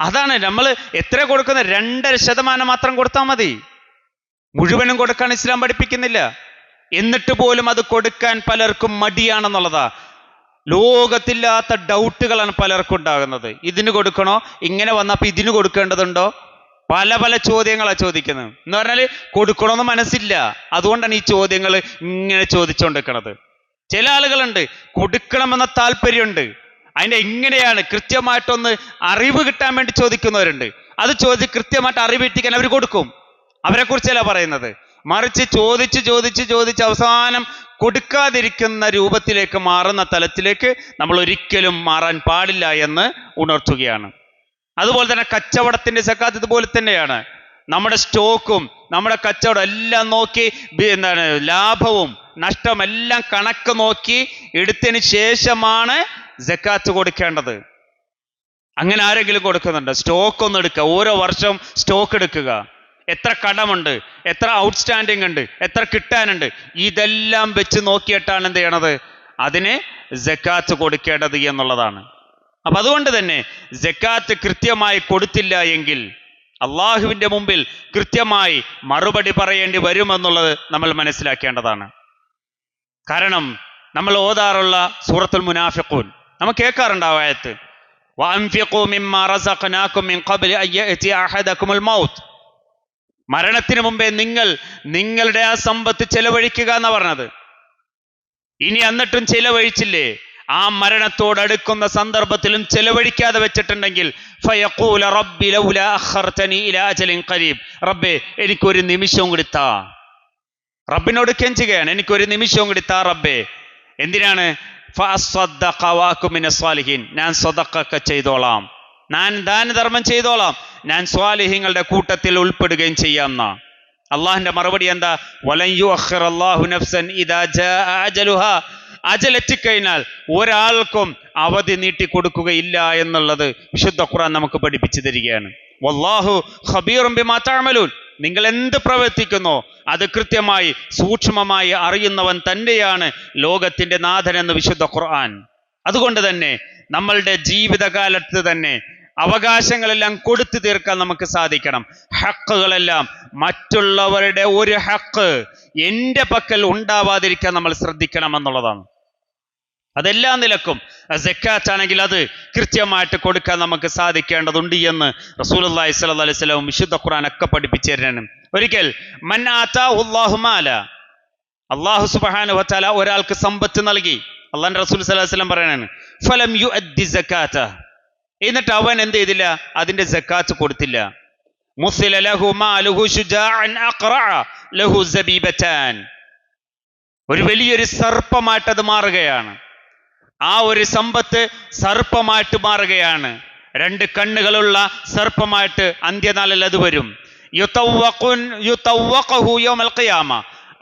A: അതാണ് നമ്മൾ എത്ര കൊടുക്കുന്നത്? 2.5% മാത്രം കൊടുത്താൽ മതി. മുഴുവനും കൊടുക്കാൻ ഇസ്ലാം പഠിപ്പിക്കുന്നില്ല. എന്നിട്ട് പോലും അത് കൊടുക്കാൻ പലർക്കും മടിയാണെന്നുള്ളതാ. ലോകത്തില്ലാത്ത ഡൗട്ടുകളാണ് പലർക്കും ഉണ്ടാകുന്നത്. ഇതിന് കൊടുക്കണോ, ഇങ്ങനെ വന്നപ്പോ ഇതിന് കൊടുക്കേണ്ടതുണ്ടോ, പല പല ചോദ്യങ്ങളാണ് ചോദിക്കുന്നത്. എന്ന് പറഞ്ഞാൽ കൊടുക്കണമെന്ന് മനസ്സില്ല, അതുകൊണ്ടാണ് ഈ ചോദ്യങ്ങൾ ഇങ്ങനെ ചോദിച്ചുകൊണ്ടിരിക്കുന്നത്. ചില ആളുകളുണ്ട് കൊടുക്കണമെന്ന താല്പര്യമുണ്ട്, അതിന്റെ എങ്ങനെയാണ് കൃത്യമായിട്ടൊന്ന് അറിവ് കിട്ടാൻ വേണ്ടി ചോദിക്കുന്നവരുണ്ട്. അത് കൃത്യമായിട്ട് അറിവ് കിട്ടിക്കാൻ അവർ കൊടുക്കും. അവരെ കുറിച്ചല്ല പറയുന്നത്, മറിച്ച് ചോദിച്ച് അവസാനം കൊടുക്കാതിരിക്കുന്ന രൂപത്തിലേക്ക് മാറുന്ന തലത്തിലേക്ക് നമ്മൾ ഒരിക്കലും മാറാൻ പാടില്ല എന്ന് ഉണർത്തുകയാണ്. അതുപോലെ തന്നെ കച്ചവടത്തിന്റെ സക്കാത്ത് ഇതുപോലെ തന്നെയാണ്. നമ്മുടെ സ്റ്റോക്കും നമ്മുടെ കച്ചവടം എല്ലാം നോക്കി ലാഭവും നഷ്ടവും എല്ലാം കണക്ക് നോക്കി എടുത്തതിന് ശേഷമാണ് സക്കാത്ത് കൊടുക്കേണ്ടത്. അങ്ങനെ ആരെങ്കിലും കൊടുക്കുന്നുണ്ട്? സ്റ്റോക്ക് ഒന്ന് എടുക്കുക, ഓരോ വർഷവും സ്റ്റോക്ക് എടുക്കുക, എത്ര കടമുണ്ട്, എത്ര ഔട്ട്സ്റ്റാൻഡിങ് ഉണ്ട്, എത്ര കിട്ടാനുണ്ട്, ഇതെല്ലാം വെച്ച് നോക്കിയിട്ടാണ് എന്ത് ചെയ്യണത്, അതിന് സക്കാത്ത് കൊടുക്കേണ്ടത് എന്നുള്ളതാണ്. അപ്പൊ അതുകൊണ്ട് തന്നെ സക്കാത്ത് കൃത്യമായി കൊടുത്തില്ല എങ്കിൽ അള്ളാഹുവിന്റെ മുമ്പിൽ കൃത്യമായി മറുപടി പറയേണ്ടി വരുമെന്നുള്ളത് നമ്മൾ മനസ്സിലാക്കേണ്ടതാണ്. കാരണം നമ്മൾ ഓതാറുള്ള സൂറത്തുൽ മുനാഫിഖൂൻ നമ്മൾ കേൾക്കാറുണ്ടാവും ആയത്ത്, വഅൻഫിഖൂ മിമ്മാ റസഖനാകും മിൻ ഖബ്ലി അൻ യഅതി അഹദകുമുൽ മൗത്ത്. മരണത്തിന് മുമ്പേ നിങ്ങളുടെ ആ സമ്പത്ത് ചെലവഴിക്കുക എന്നാ പറഞ്ഞത്. ഇനി എന്നിട്ടും ചെലവഴിച്ചില്ലേ, ആ മരണത്തോടടുക്കുന്ന സന്ദർഭത്തിലും ചെലവഴിക്കാതെ വെച്ചിട്ടുണ്ടെങ്കിൽ ഫയഖൂല റബ്ബി ലൗലാ അഖർതനി ഇലാ അജലിൻ ഖരീബ്, റബ്ബേ എനിക്കൊരു നിമിഷവും കൂടി താ. റബ്ബിനോട് കെഞ്ചുകയാണ്, എനിക്കൊരു നിമിഷവും കൂടി താ റബ്ബേ. എന്തിനാണ്? ഫഅസ്സദ്ദഖ വഅകും മിനസ് സ്വാലിഹീൻ, ഞാൻ സദഖ ചെയ്തോളാം, ഞാൻ ദാനധർമ്മം ചെയ്തോളാം, ഞാൻ സ്വാലിഹീങ്ങളുടെ കൂട്ടത്തിൽ ഉൾപ്പെടുകയും ചെയ്യാം എന്നാ. അള്ളാഹിന്റെ മറുപടി എന്താ? വലൻ യുഅഖിറല്ലാഹു നഫ്സൻ ഇദാ ജാഅ അജലുഹാ, അജലെത്തിക്കഴിഞ്ഞാൽ ഒരാൾക്കും അവധി നീട്ടി കൊടുക്കുകയില്ല എന്നുള്ളത് വിശുദ്ധ ഖുർആൻ നമുക്ക് പഠിപ്പിച്ചു തരികയാണ്. വല്ലാഹു ഖബീറും ബിമാ തഅമലൂൻ. നിങ്ങൾ എന്ത് പ്രവർത്തിക്കുന്നോ അത് കൃത്യമായി സൂക്ഷ്മമായി അറിയുന്നവൻ തന്നെയാണ് ലോകത്തിന്റെ നാഥൻ എന്ന് വിശുദ്ധ ഖുർആൻ. അതുകൊണ്ട് തന്നെ നമ്മളുടെ ജീവിതകാലത്ത് തന്നെ അവകാശങ്ങളെല്ലാം കൊടുത്തു തീർക്കാൻ നമുക്ക് സാധിക്കണം. ഹക്കുകളെല്ലാം, മറ്റുള്ളവരുടെ ഒരു ഹക്ക് എൻ്റെ പക്കൽ ഉണ്ടാവാതിരിക്കാൻ നമ്മൾ ശ്രദ്ധിക്കണം എന്നുള്ളതാണ്. അതെല്ലാ നിലക്കും സക്കാത്ത് ആണെങ്കിൽ അത് കൃത്യമായിട്ട് കൊടുക്കാൻ നമുക്ക് സാധിക്കേണ്ടതുണ്ട് എന്ന് റസൂലുള്ളാഹി സ്വല്ലല്ലാഹു അലൈഹി വസല്ലം വിശുദ്ധ ഖുർആൻ ഒക്കെ പഠിപ്പിച്ചു തരാനും. ഒരിക്കൽ മൻ ആതാഹുല്ലാഹു മാല, അല്ലാഹു സുബ്ഹാനഹു വ തആല ഒരാൾക്ക് സമ്പത്ത് നൽകി. അല്ലാഹുവിന്റെ റസൂൽ സ്വല്ലല്ലാഹു അലൈഹി വസല്ലം പറയാണ് ഫലം യുഅദ്ദി സകാത, എന്നിട്ട് അവൻ എന്ത് ചെയ്തില്ല, അതിന്റെ സക്കാത്ത് കൊടുത്തില്ല. മുസ്ല ലഹു മാലുഹു ശുജാഅൻ അഖറഅ ലഹു സബീബതാൻ, ഒരു വലിയൊരു സർപ്പമായിട്ട് അത് മാറുകയാണ്. ആ ഒരു സമ്പത്ത് സർപ്പമായിട്ട് മാറുകയാണ്. 2 കണ്ണുകളുള്ള സർപ്പമായിട്ട് അന്ത്യനാളിൽ അത് വരും. യുതവഖഹു യൗമൽ ഖിയാമ,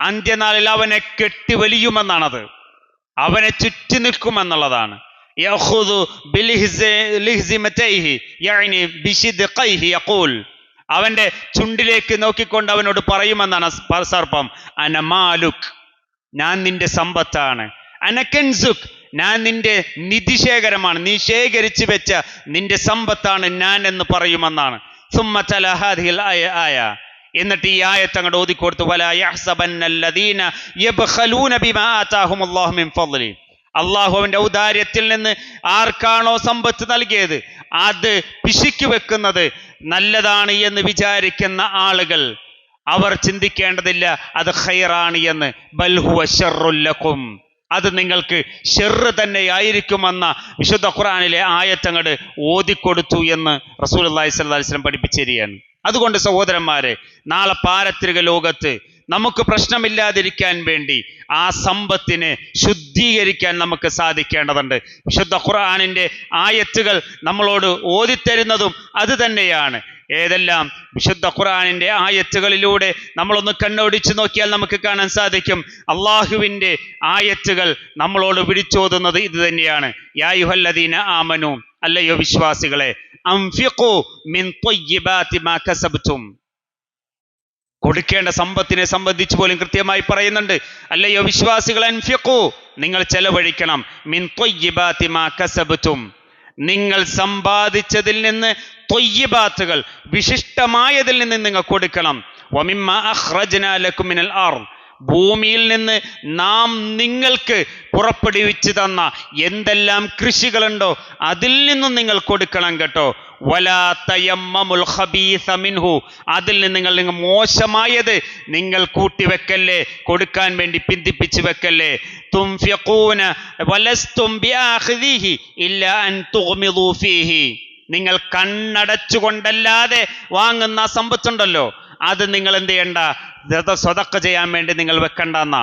A: അന്ത്യനാളിൽ അവനെ കെട്ടി വലിയുമെന്നാണത്, അവനെ ചുറ്റി നിൽക്കുമെന്നുള്ളതാണ്. യഖുദു ബിൽഹിസിമതൈഹി യഅനി ബിശിദ്ഖൈഹി യഖൂൽ, അവന്റെ ചുണ്ടിലേക്ക് നോക്കിക്കൊണ്ട് അവനോട് പറയുമെന്നാണ് സർപ്പം, അന മാലുക്, ഞാൻ നിന്റെ സമ്പത്താണ്, അനകൻസുക്, ഞാൻ നിന്റെ നിധിശേഖരമാണ്, നീ ശേഖരിച്ചു വെച്ച നിന്റെ സമ്പത്താണ് ഞാൻ എന്ന് പറയുമെന്നാണ്. സുമ്മ തല ഹാദിഹിൽ ആയ, എന്നിട്ട് ഈ ആയത്ത് അങ്ങോട്ട് ഓതിക്കൊടുത്തു. വലാ യഹ്സബന്നല്ലദീന യബ്ഖലൂന ബിമാ ആതാഹുമുല്ലാഹു മിൻ ഫദ്ലി, അള്ളാഹു അവന്റെ ഔദാര്യത്തിൽ നിന്ന് ആർക്കാണോ സമ്പത്ത് നൽകിയത് അത് പിശുക്കി വെക്കുന്നത് നല്ലതാണ് എന്ന് വിചാരിക്കുന്ന ആളുകൾ, അവർ ചിന്തിക്കേണ്ടതില്ല അത് ഖൈറാണ് എന്ന്. ബൽ ഹുവ ശർറുൽ ലക്കും, അത് നിങ്ങൾക്ക് ഷെറ് തന്നെയായിരിക്കുമെന്ന വിശുദ്ധ ഖുർആനിലെ ആയത്തങ്ങട് ഓതിക്കൊടുത്തു എന്ന് റസൂലുള്ളാഹി സ്വല്ലല്ലാഹു അലൈഹി വസല്ലം പഠിപ്പിച്ചു തരികയാണ്. അതുകൊണ്ട് സഹോദരന്മാരെ, നാളെ പാരത്രിക ലോകത്ത് നമുക്ക് പ്രശ്നമില്ലാതിരിക്കാൻ വേണ്ടി ആ സമ്പത്തിനെ ശുദ്ധീകരിക്കാൻ നമുക്ക് സാധിക്കേണ്ടതുണ്ട്. വിശുദ്ധ ഖുർആനിന്റെ ആയത്തുകൾ നമ്മളോട് ഓതിത്തരുന്നതും അത് തന്നെയാണ്. ഏതെല്ലാം വിശുദ്ധ ഖുർആനിന്റെ ആയത്തുകളിലൂടെ നമ്മളൊന്ന് കണ്ണോടിച്ചു നോക്കിയാൽ നമുക്ക് കാണാൻ സാധിക്കും, അള്ളാഹുവിന്റെ ആയത്തുകൾ നമ്മളോട് വിളിച്ചോതുന്നത് ഇത് തന്നെയാണ്. യാ അയ്യുഹല്ലദീന ആമനു, അല്ലയോ വിശ്വാസികളെ, അൻഫിഖു മിൻ ത്വയ്യിബാതി മാ കസബ്തും, കൊടുക്കേണ്ട സമ്പത്തിനെ സംബന്ധിച്ച് പോലും കൃത്യമായി പറയുന്നുണ്ട്. അല്ലയോ വിശ്വാസികളെ, അൻഫിഖു, നിങ്ങൾ ചെലവഴിക്കണം, മിൻ ത്വയ്യിബാതി മാ കസബ്തും, നിങ്ങൾ സമ്പാദിച്ചതിൽ നിന്ന് ത്വയ്യിബാത്തുകൾ, വിശിഷ്ടമായതിൽ നിന്ന് നിങ്ങൾ കൊടുക്കണം. വമിമ്മ അഖ്റജ്നാ ലക്കും മിനൽ അർദ്, ഭൂമിയിൽ നിന്ന് നാം നിങ്ങൾക്ക് പുറപ്പെടുവിച്ചു തന്ന എന്തെല്ലാം കൃഷികളുണ്ടോ അതിൽ നിന്നും നിങ്ങൾ കൊടുക്കണം കേട്ടോ. വലാ തയമ്മമുൽ ഖബീസ മിൻഹു, അതിൽ നിന്ന് നിങ്ങൾ മോശമായത് നിങ്ങൾ കൂട്ടിവെക്കല്ലേ, കൊടുക്കാൻ വേണ്ടി പിന്തിപ്പിച്ചു വെക്കല്ലേ. തുൻഫിഖൂന വലസ്തും ബിആഖിദിഹി ഇല്ലാ അൻ തുഗ്മിദൂ ഫീഹി, നിങ്ങൾ കണ്ണടച്ചുകൊണ്ടല്ലാതെ വാങ്ങുന്ന സമ്പത്തുണ്ടല്ലോ അത് നിങ്ങൾ എന്ത് ചെയ്യണ്ട, സ്വതക്ക ചെയ്യാൻ വേണ്ടി നിങ്ങൾ വെക്കണ്ടെന്നാ.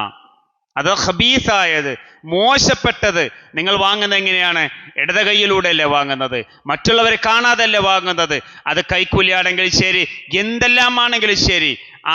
A: അത് ഖബീസായത്, മോശപ്പെട്ടത് നിങ്ങൾ വാങ്ങുന്നത് എങ്ങനെയാണ്? ഇടത് കൈയിലൂടെ അല്ലേ വാങ്ങുന്നത്, മറ്റുള്ളവരെ കാണാതല്ലേ വാങ്ങുന്നത്. അത് കൈക്കൂലിയാണെങ്കിലും ശരി, എന്തെല്ലാമാണെങ്കിലും ശരി,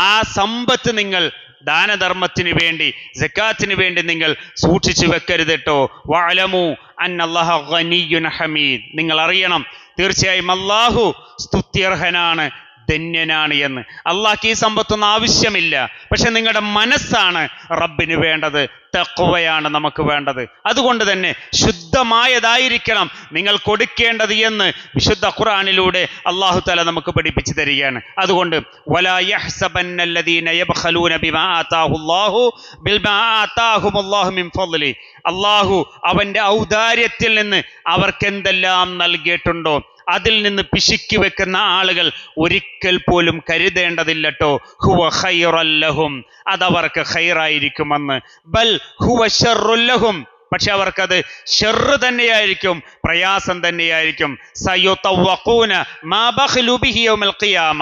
A: ആ സമ്പത്ത് നിങ്ങൾ ദാനധർമ്മത്തിന് വേണ്ടി, സക്കാത്തിന് വേണ്ടി നിങ്ങൾ സൂക്ഷിച്ചു വെക്കരുത് കേട്ടോ. വഅലമു അന്നല്ലാഹ ഗനിയ്യുൻ ഹമീദ്, നിങ്ങൾ അറിയണം തീർച്ചയായും അല്ലാഹു സ്തുത്യർഹനാണ്, ധന്യനാണ് എന്ന്. അള്ളാഹ്ക്ക് ഈ സമ്പത്തൊന്നും ആവശ്യമില്ല, പക്ഷെ നിങ്ങളുടെ മനസ്സാണ് റബ്ബിന് വേണ്ടത്, തഖ്വയാണ് നമുക്ക് വേണ്ടത്. അതുകൊണ്ട് തന്നെ ശുദ്ധമായതായിരിക്കണം നിങ്ങൾ കൊടുക്കേണ്ടത് എന്ന് വിശുദ്ധ ഖുർആനിലൂടെ അല്ലാഹു തആല നമുക്ക് പഠിപ്പിച്ചു തരികയാണ്. അതുകൊണ്ട് വലാ യഹ്സബന്നല്ലദീന യബ്ഖലൂന ബിമാ ആതാഹുല്ലാഹു ബിൽമാ ആതാഹുമുല്ലാഹു മിൻ ഫദ്ലി, അല്ലാഹു അവന്റെ ഔദാര്യത്തിൽ നിന്ന് അവർക്ക് എന്തെല്ലാം നൽകിയിട്ടുണ്ടോ അതിൽ നിന്ന് പിശുക്കി വെക്കുന്ന ആളുകൾ ഒരിക്കൽ പോലും കരുതേണ്ടതില്ലട്ടോ. ഹുവ ഖൈറൽ ലഹും, അതവർക്ക് ഖൈറായിരിക്കുമെന്ന്. ബൽ ഹുവ ശർറുൽ ലഹും, പക്ഷെ അവർക്കത് ഷെറ് തന്നെയായിരിക്കും, പ്രയാസം തന്നെയായിരിക്കും. സയുതവഖൂന മാ ബഖലു ബിഹി യൗമൽ ഖിയാമ,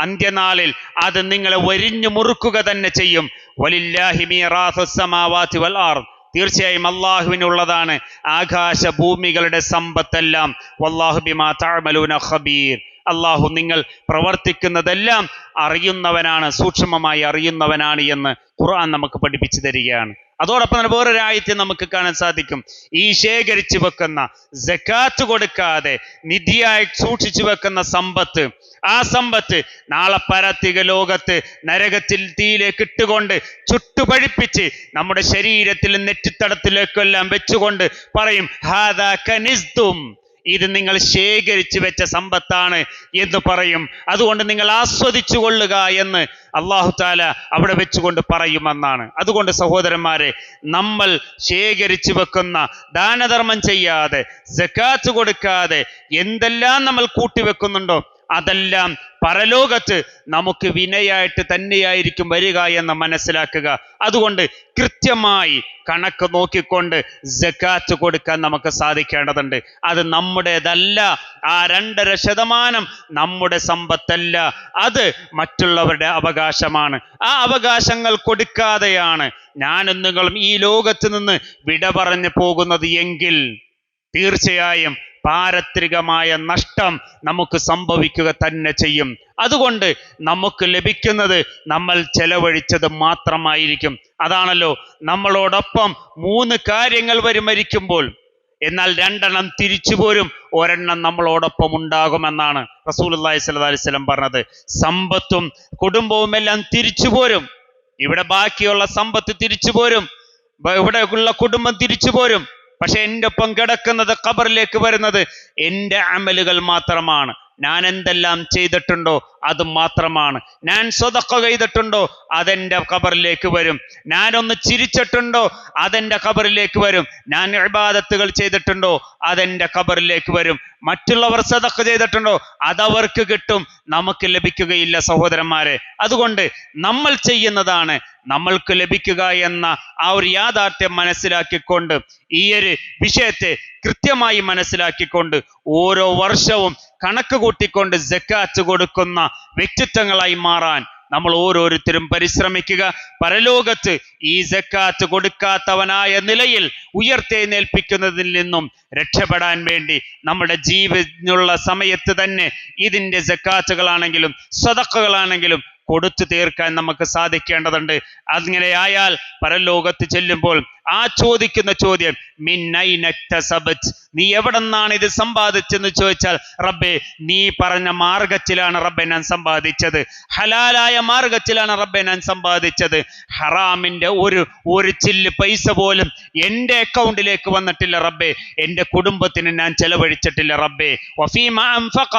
A: അന്ത്യനാളിൽ അത് നിങ്ങളെ വരിഞ്ഞു മുറുക്കുക തന്നെ ചെയ്യും. വലില്ലാഹി മീറാസുസ് സമാവാതി വൽ അർദ്, തീർച്ചയായും അള്ളാഹുവിനുള്ളതാണ് ആകാശ ഭൂമികളുടെ സമ്പത്തെല്ലാം. വല്ലാഹു ബിമാ തഅമലൂന ഖബീർ, അള്ളാഹു നിങ്ങൾ പ്രവർത്തിക്കുന്നതെല്ലാം അറിയുന്നവനാണ്, സൂക്ഷ്മമായി അറിയുന്നവനാണ് എന്ന് ഖുർആൻ നമുക്ക് പഠിപ്പിച്ചു തരികയാണ്. അതോടൊപ്പം തന്നെ വേറൊരായത്തെ നമുക്ക് കാണാൻ സാധിക്കും, ഈ ശേഖരിച്ചു വെക്കുന്ന സക്കാത്ത് കൊടുക്കാതെ നിധിയായി സൂക്ഷിച്ചു വെക്കുന്ന സമ്പത്ത്, ആ സമ്പത്ത് നാളെ പരത്തിക ലോകത്ത് നരകത്തിൽ തീയിലേക്ക് ഇട്ടുകൊണ്ട് ചുട്ടുപഴിപ്പിച്ച് നമ്മുടെ ശരീരത്തിൽ നെറ്റിത്തടത്തിലേക്കെല്ലാം വെച്ചുകൊണ്ട് പറയും, ഹാദാ കനിസ്തും, ഇത് നിങ്ങൾ ശേഖരിച്ചു വെച്ച സമ്പത്താണ് എന്ന് പറയും. അതുകൊണ്ട് നിങ്ങൾ ആസ്വദിച്ചു കൊള്ളുക എന്ന് അല്ലാഹു തആല അവിടെ വെച്ചുകൊണ്ട് പറയുമെന്നാണ്. അതുകൊണ്ട് സഹോദരന്മാരെ, നമ്മൾ ശേഖരിച്ചു വെക്കുന്ന, ദാനധർമ്മം ചെയ്യാതെ സക്കാത്ത് കൊടുക്കാതെ എന്തെല്ലാം നമ്മൾ കൂട്ടിവെക്കുന്നുണ്ടോ അതെല്ലാം പരലോകത്ത് നമുക്ക് വിനയായിട്ട് തന്നെയായിരിക്കും വരിക എന്ന് മനസ്സിലാക്കുക. അതുകൊണ്ട് കൃത്യമായി കണക്ക് നോക്കിക്കൊണ്ട് സക്കാത്ത് കൊടുക്കാൻ നമുക്ക് സാധിക്കേണ്ടതുണ്ട്. അത് നമ്മുടേതല്ല, ആ 2.5% നമ്മുടെ സമ്പത്തല്ല, അത് മറ്റുള്ളവരുടെ അവകാശമാണ്. ആ അവകാശങ്ങൾ കൊടുക്കാതെയാണ് ഞാനും നിങ്ങളും ഈ ലോകത്ത് നിന്ന് വിട പറഞ്ഞു പോകുന്നത് എങ്കിൽ തീർച്ചയായും പാരത്രികമായ നഷ്ടം നമുക്ക് സംഭവിക്കുക തന്നെ ചെയ്യും. അതുകൊണ്ട് നമുക്ക് ലഭിക്കുന്നത് നമ്മൾ ചെലവഴിച്ചത് മാത്രമായിരിക്കും. അതാണല്ലോ നമ്മളോടൊപ്പം 3 കാര്യങ്ങൾ വരും മരിക്കുമ്പോൾ, എന്നാൽ 2 തിരിച്ചു പോരും, 1 നമ്മളോടൊപ്പം ഉണ്ടാകുമെന്നാണ് റസൂലുള്ളാഹി സ്വല്ലല്ലാഹി അലൈഹി വസല്ലം പറഞ്ഞത്. സമ്പത്തും കുടുംബവും എല്ലാം തിരിച്ചു പോരും. ഇവിടെ ബാക്കിയുള്ള സമ്പത്ത് തിരിച്ചു പോരും, ഇവിടെ ഉള്ള കുടുംബം തിരിച്ചു പോരും. പക്ഷെ എൻ്റെ ഒപ്പം കിടക്കുന്നത്, ഖബറിലേക്ക് വരുന്നത് എൻ്റെ അമലുകൾ മാത്രമാണ്. ഞാൻ എന്തെല്ലാം ചെയ്തിട്ടുണ്ടോ അത് മാത്രമാണ്. ഞാൻ സ്വതക്ക ചെയ്തിട്ടുണ്ടോ അതെൻ്റെ ഖബറിലേക്ക് വരും. ഞാനൊന്ന് ചിരിച്ചിട്ടുണ്ടോ അതെൻ്റെ ഖബറിലേക്ക് വരും. ഞാൻ ഇബാദത്തുകൾ ചെയ്തിട്ടുണ്ടോ അതെൻ്റെ ഖബറിലേക്ക് വരും. മറ്റുള്ളവർ സദഖ ചെയ്തിട്ടുണ്ടോ അതവർക്ക് കിട്ടും, നമുക്ക് ലഭിക്കുകയില്ല സഹോദരന്മാരെ. അതുകൊണ്ട് നമ്മൾ ചെയ്യുന്നതാണ് നമ്മൾക്ക് ലഭിക്കുക എന്ന ആ ഒരു യാഥാർത്ഥ്യം മനസ്സിലാക്കിക്കൊണ്ട്, ഈ ഒരു വിഷയത്തെ കൃത്യമായി മനസ്സിലാക്കിക്കൊണ്ട് ഓരോ വർഷവും കണക്ക് കൂട്ടിക്കൊണ്ട് സക്കാത്ത് കൊടുക്കുന്ന വ്യക്തിത്വങ്ങളായി മാറാൻ നമ്മൾ ഓരോരുത്തരും പരിശ്രമിക്കുക. പരലോകത്ത് ഈ സക്കാത്ത് കൊടുക്കാത്തവനായ നിലയിൽ ഉയർത്തെഴുന്നേൽപ്പിക്കുന്നതിൽ നിന്നും രക്ഷപ്പെടാൻ വേണ്ടി നമ്മുടെ ജീവനുള്ള സമയത്ത് തന്നെ ഇതിൻ്റെ സക്കാത്തുകളാണെങ്കിലും സദഖകളാണെങ്കിലും കൊടുത്തു തീർക്കാൻ നമുക്ക് സാധിക്കേണ്ടതുണ്ട്. അങ്ങനെയായാൽ പരലോകത്ത് ചെല്ലുമ്പോൾ ആ ചോദിക്കുന്ന ചോദ്യം, നീ എവിടെ നിന്നാണ് ഇത് സമ്പാദിച്ചെന്ന് ചോദിച്ചാൽ, റബ്ബേ നീ പറഞ്ഞ മാർഗത്തിലാണ് റബ്ബെ ഞാൻ സമ്പാദിച്ചത്, ഹലാലായ മാർഗത്തിലാണ് റബ്ബെ ഞാൻ സമ്പാദിച്ചത്. ഹറാമിന്റെ ഒരു ചില്ല് പൈസ പോലും എൻ്റെ അക്കൗണ്ടിലേക്ക് വന്നിട്ടില്ല റബ്ബെ, എൻ്റെ കുടുംബത്തിന് ഞാൻ ചെലവഴിച്ചിട്ടില്ല റബ്ബെ. വഫീമ അൻഫഖ,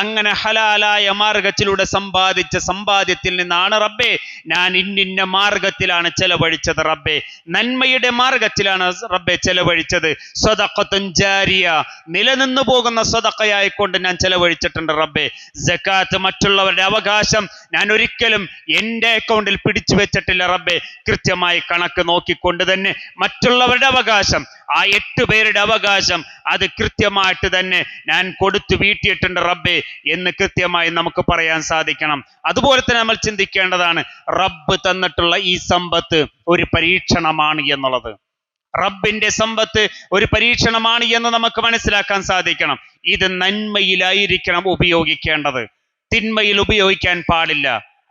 A: അങ്ങനെ ഹലാലായ മാർഗത്തിലൂടെ സമ്പാദിച്ച സമ്പാദ്യത്തിൽ നിന്നാണ് റബ്ബെ ഞാൻ ഇന്നിന്ന മാർഗത്തിലാണ് ചെലവഴിച്ചത് റബ്ബെ, നന്മയുടെ മാർഗത്തിലാണ് റബ്ബെ ചെലവഴിച്ചത്. സ്വദഖത്തുൻ ജാരിയ, നിലനിന്നു പോകുന്ന സ്വദഖയായിക്കൊണ്ട് ഞാൻ ചെലവഴിച്ചിട്ടുണ്ട് റബ്ബെ. സക്കാത്ത് മറ്റുള്ളവരുടെ അവകാശം ഞാൻ ഒരിക്കലും എൻ്റെ അക്കൗണ്ടിൽ പിടിച്ചു വെച്ചിട്ടില്ല റബ്ബെ. കൃത്യമായി കണക്ക് നോക്കിക്കൊണ്ട് തന്നെ മറ്റുള്ളവരുടെ അവകാശം, ആ 8 പേരുടെ അവകാശം, അത് കൃത്യമായിട്ട് തന്നെ ഞാൻ കൊടുത്തു വീട്ടിയിട്ടുണ്ട് റബ്ബെ എന്ന് കൃത്യമായി നമുക്ക് പറയാൻ സാധിക്കണം. അതുപോലെ തന്നെ നമ്മൾ ചിന്തിക്കേണ്ടതാണ്, റബ്ബ് തന്നിട്ടുള്ള ഈ സമ്പത്ത് ഒരു പരീക്ഷണമാണ് എന്നുള്ളത്. റബ്ബിന്റെ സമ്പത്ത് ഒരു പരീക്ഷണമാണ് എന്ന് നമുക്ക് മനസ്സിലാക്കാൻ സാധിക്കണം. ഇത് നന്മയിലായിരിക്കണം ഉപയോഗിക്കേണ്ടത്, തിന്മയിൽ ഉപയോഗിക്കാൻ പാടില്ല.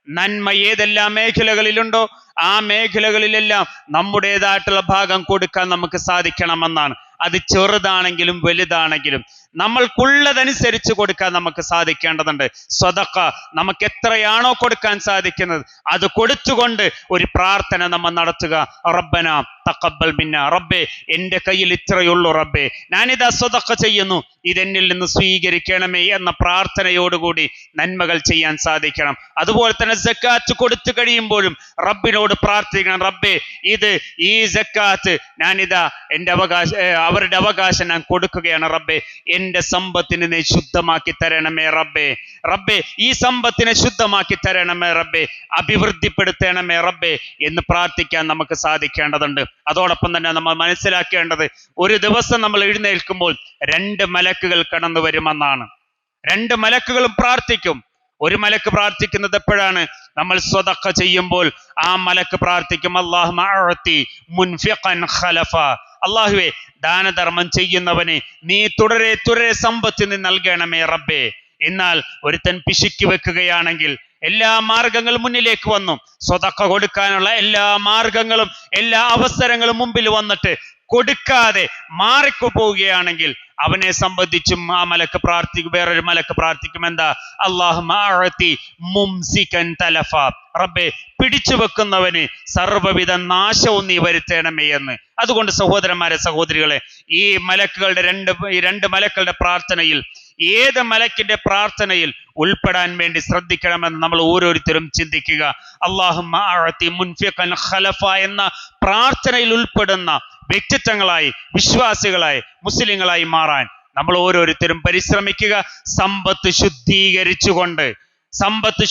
A: നന്മ ഏതെല്ലാം മേഖലകളിലുണ്ടോ ആ മേഖലകളിലെല്ലാം നമ്മുടേതായിട്ടുള്ള ഭാഗം കൊടുക്കാൻ നമുക്ക് സാധിക്കണമെന്നാണ്. അത് ചെറുതാണെങ്കിലും വലുതാണെങ്കിലും നമ്മൾക്കുള്ളതനുസരിച്ച് കൊടുക്കാൻ നമുക്ക് സാധിക്കേണ്ടതുണ്ട്. സ്വദഖ നമുക്ക് എത്രയാണോ കൊടുക്കാൻ സാധിക്കുന്നത് അത് കൊടുത്തുകൊണ്ട് ഒരു പ്രാർത്ഥന നമ്മൾ നടത്തുക. റബ്ബന തഖബ്ബൽ മിന്ന, റബ്ബേ എൻ്റെ കയ്യിൽ ഇത്രയുള്ളൂ റബ്ബേ, ഞാനിതാ സ്വദഖ ചെയ്യുന്നു, ഇതെന്നിൽ നിന്ന് സ്വീകരിക്കണമേ എന്ന പ്രാർത്ഥനയോടുകൂടി നന്മകൾ ചെയ്യാൻ സാധിക്കണം. അതുപോലെ തന്നെ സക്കാത്ത് കൊടുത്തു കഴിയുമ്പോഴും റബ്ബിനോട് പ്രാർത്ഥിക്കണം, റബ്ബേ ഈ സക്കാത്ത് ഞാനിതാ എൻ്റെ അവരുടെ അവകാശം ഞാൻ കൊടുക്കുകയാണ് റബ്ബേ, എൻ്റെ സമ്പത്തിനെ നീ ശുദ്ധമാക്കി തരണമേ റബ്ബേ, റബ്ബേ ഈ സമ്പത്തിനെ ശുദ്ധമാക്കി തരണമേ റബ്ബേ, അഭിവൃദ്ധിപ്പെടുത്തണമേ റബ്ബേ എന്ന് പ്രാർത്ഥിക്കാൻ നമുക്ക് സാധിക്കേണ്ടതുണ്ട്. അതോടൊപ്പം തന്നെ നമ്മൾ മനസ്സിലാക്കേണ്ടത്, ഒരു ദിവസം നമ്മൾ എഴുന്നേൽക്കുമ്പോൾ 2 മലക്കുകൾ കടന്നു വരുമെന്നാണ്. 2 മലക്കുകളും പ്രാർത്ഥിക്കും. ഒരു മലക്ക് പ്രാർത്ഥിക്കുന്നത് എപ്പോഴാണ്? നമ്മൾ സ്വദഖ ചെയ്യുമ്പോൾ ആ മലക്ക് പ്രാർത്ഥിക്കും, അല്ലാഹുമ്മ അഅതി മുൻഫിഖൻ ഖലഫ, അല്ലാഹുവേ ദാനധർമ്മം ചെയ്യുന്നവനെ നീ തുടരെ സമ്പത്ത് നീ നൽകണമേ റബ്ബേ. എന്നാൽ ഒരുത്തൻ പിശുക്കി വെക്കുകയാണെങ്കിൽ, എല്ലാ മാർഗങ്ങളും മുന്നിലേക്ക് വന്നു. സ്വതക്ക കൊടുക്കാനുള്ള എല്ലാ മാർഗങ്ങളും എല്ലാ അവസരങ്ങളും മുമ്പിൽ വന്നിട്ട് കൊടുക്കാതെ മാറിപ്പോവുകയാണെങ്കിൽ അവനെ സംബന്ധിച്ചും ആ മലക്ക് പ്രാർത്ഥിക്കും, വേറൊരു മലക്ക് പ്രാർത്ഥിക്കും, എന്താ? അല്ലാഹുമ്മ അഅതി മുംസികൻ തലഫ, റബ്ബേ പിടിച്ചു വെക്കുന്നവന് സർവ്വവിധ നാശവും നീ വരുത്തണമേ എന്ന്. അതുകൊണ്ട് സഹോദരന്മാരെ, സഹോദരികളെ, ഈ രണ്ട് മലക്കളുടെ പ്രാർത്ഥനയിൽ ഏത് മലക്കിന്റെ പ്രാർത്ഥനയിൽ ഉൾപ്പെടാൻ വേണ്ടി ശ്രദ്ധിക്കണമെന്ന് നമ്മൾ ഓരോരുത്തരും ചിന്തിക്കുക. അല്ലാഹുമ്മ അഅതി മുൻഫിഖൻ ഖലഫ എന്ന പ്രാർത്ഥനയിൽ ഉൾപ്പെടുന്ന വ്യക്തിത്വങ്ങളായി, വിശ്വാസികളായി, മുസ്ലിങ്ങളായി മാറാൻ നമ്മൾ ഓരോരുത്തരും പരിശ്രമിക്കുക. സമ്പത്ത്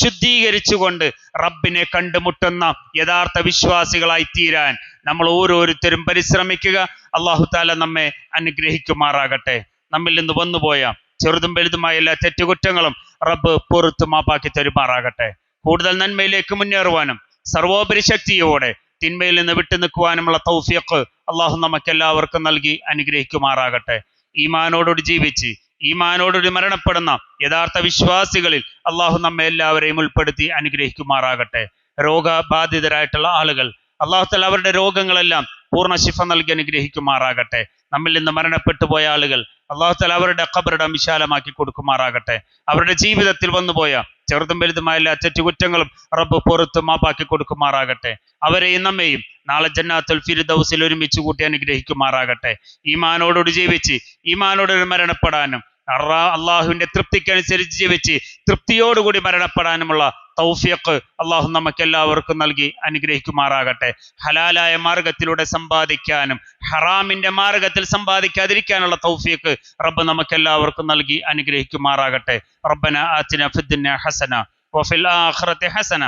A: ശുദ്ധീകരിച്ചുകൊണ്ട് റബ്ബിനെ കണ്ടുമുട്ടുന്ന യഥാർത്ഥ വിശ്വാസികളായി തീരാൻ നമ്മൾ ഓരോരുത്തരും പരിശ്രമിക്കുക. അല്ലാഹു തആല നമ്മെ അനുഗ്രഹിക്കുമാറാകട്ടെ. നമ്മിൽ നിന്ന് വന്നുപോയ ചെറുതും വലുതുമായ എല്ലാ തെറ്റുകുറ്റങ്ങളും റബ്ബ് പൊറുത്തു മാപ്പാക്കി തരുമാറാകട്ടെ. കൂടുതൽ നന്മയിലേക്ക് മുന്നേറുവാനും സർവോപരി ശക്തിയോടെ തിന്മയിൽ നിന്ന് വിട്ടു നിൽക്കുവാനുമുള്ള തൗഫീഖ് അള്ളാഹു നമുക്കെല്ലാവർക്കും നൽകി അനുഗ്രഹിക്കുമാറാകട്ടെ. ഈമാനോടുകൂടി ജീവിച്ച് ഈമാനോടുകൂടി മരണപ്പെടുന്ന യഥാർത്ഥ വിശ്വാസികളിൽ അള്ളാഹു നമ്മെ എല്ലാവരെയും ഉൾപ്പെടുത്തി അനുഗ്രഹിക്കുമാറാകട്ടെ. രോഗബാധിതരായിട്ടുള്ള ആളുകൾ അള്ളാഹു തആല അവരുടെ രോഗങ്ങളെല്ലാം പൂർണ്ണ ശിഫ നൽകി അനുഗ്രഹിക്കുമാറാകട്ടെ. നമ്മിൽ നിന്ന് മരണപ്പെട്ടു പോയ ആളുകൾ അള്ളാഹു തആല അവരുടെ ഖബറിടം വിശാലമാക്കി കൊടുക്കുമാറാകട്ടെ. അവരുടെ ജീവിതത്തിൽ വന്നുപോയ ചെറുതും വലുതുമായ എല്ലാ തെറ്റുകുറ്റങ്ങളും റബ്ബ് പൊറുത്ത് മാപ്പാക്കി കൊടുക്കുമാറാകട്ടെ. അവരെയും നമ്മെയും നാളെ ജന്നാത്തുൽ ഫിർദൗസിൽ ഒരുമിച്ച് കൂട്ടി അനുഗ്രഹിക്കുമാറാകട്ടെ. ഈമാനോടുകൂടി ജീവിച്ച് ഈമാനോടുകൂടി മരണപ്പെടാനും അള്ളാഹുവിന്റെ തൃപ്തിക്കനുസരിച്ച് ജീവിച്ച് തൃപ്തിയോടുകൂടി മരണപ്പെടാനുമുള്ള തൗഫീഖ് അള്ളാഹു നമുക്ക് എല്ലാവർക്കും നൽകി അനുഗ്രഹിക്കുമാറാകട്ടെ. ഹലാലായ മാർഗത്തിലൂടെ സമ്പാദിക്കാനും ഹറാമിന്റെ മാർഗത്തിൽ സമ്പാദിക്കാതിരിക്കാനുള്ള തൗഫീഖ് റബ്ബ് നമുക്ക് എല്ലാവർക്കും നൽകി അനുഗ്രഹിക്കുമാറാകട്ടെ. റബ്ബന ആതിന ഫിദ്ദുനിയ ഹസന വഫിൽ ആഖിറതി ഹസന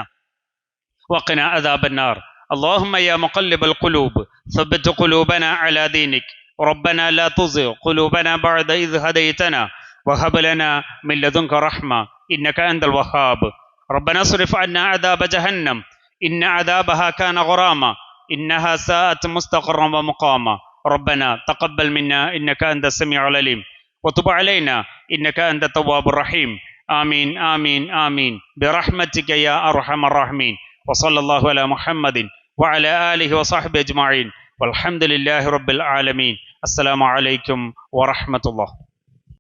A: വഖിനാ അദാബന്നാർ. اللهم يا مقلب القلوب ثبت قلوبنا على دينك. ربنا لا تزغ قلوبنا بعد إذ هديتنا وهب لنا من لدنك رحمة إنك أنت الوهاب. ربنا اصرف عنا عذاب جهنم إن عذابها كان غراما إنها ساءت مستقرا ومقاما. ربنا تقبل منا إنك أنت السميع العليم وتب علينا إنك أنت التواب الرحيم. آمين آمين آمين برحمتك يا أرحم الراحمين. وصلى الله على محمد وعلى آله وصحبه أجمعين والحمد لله رب العالمين. السلام عليكم ورحمة الله.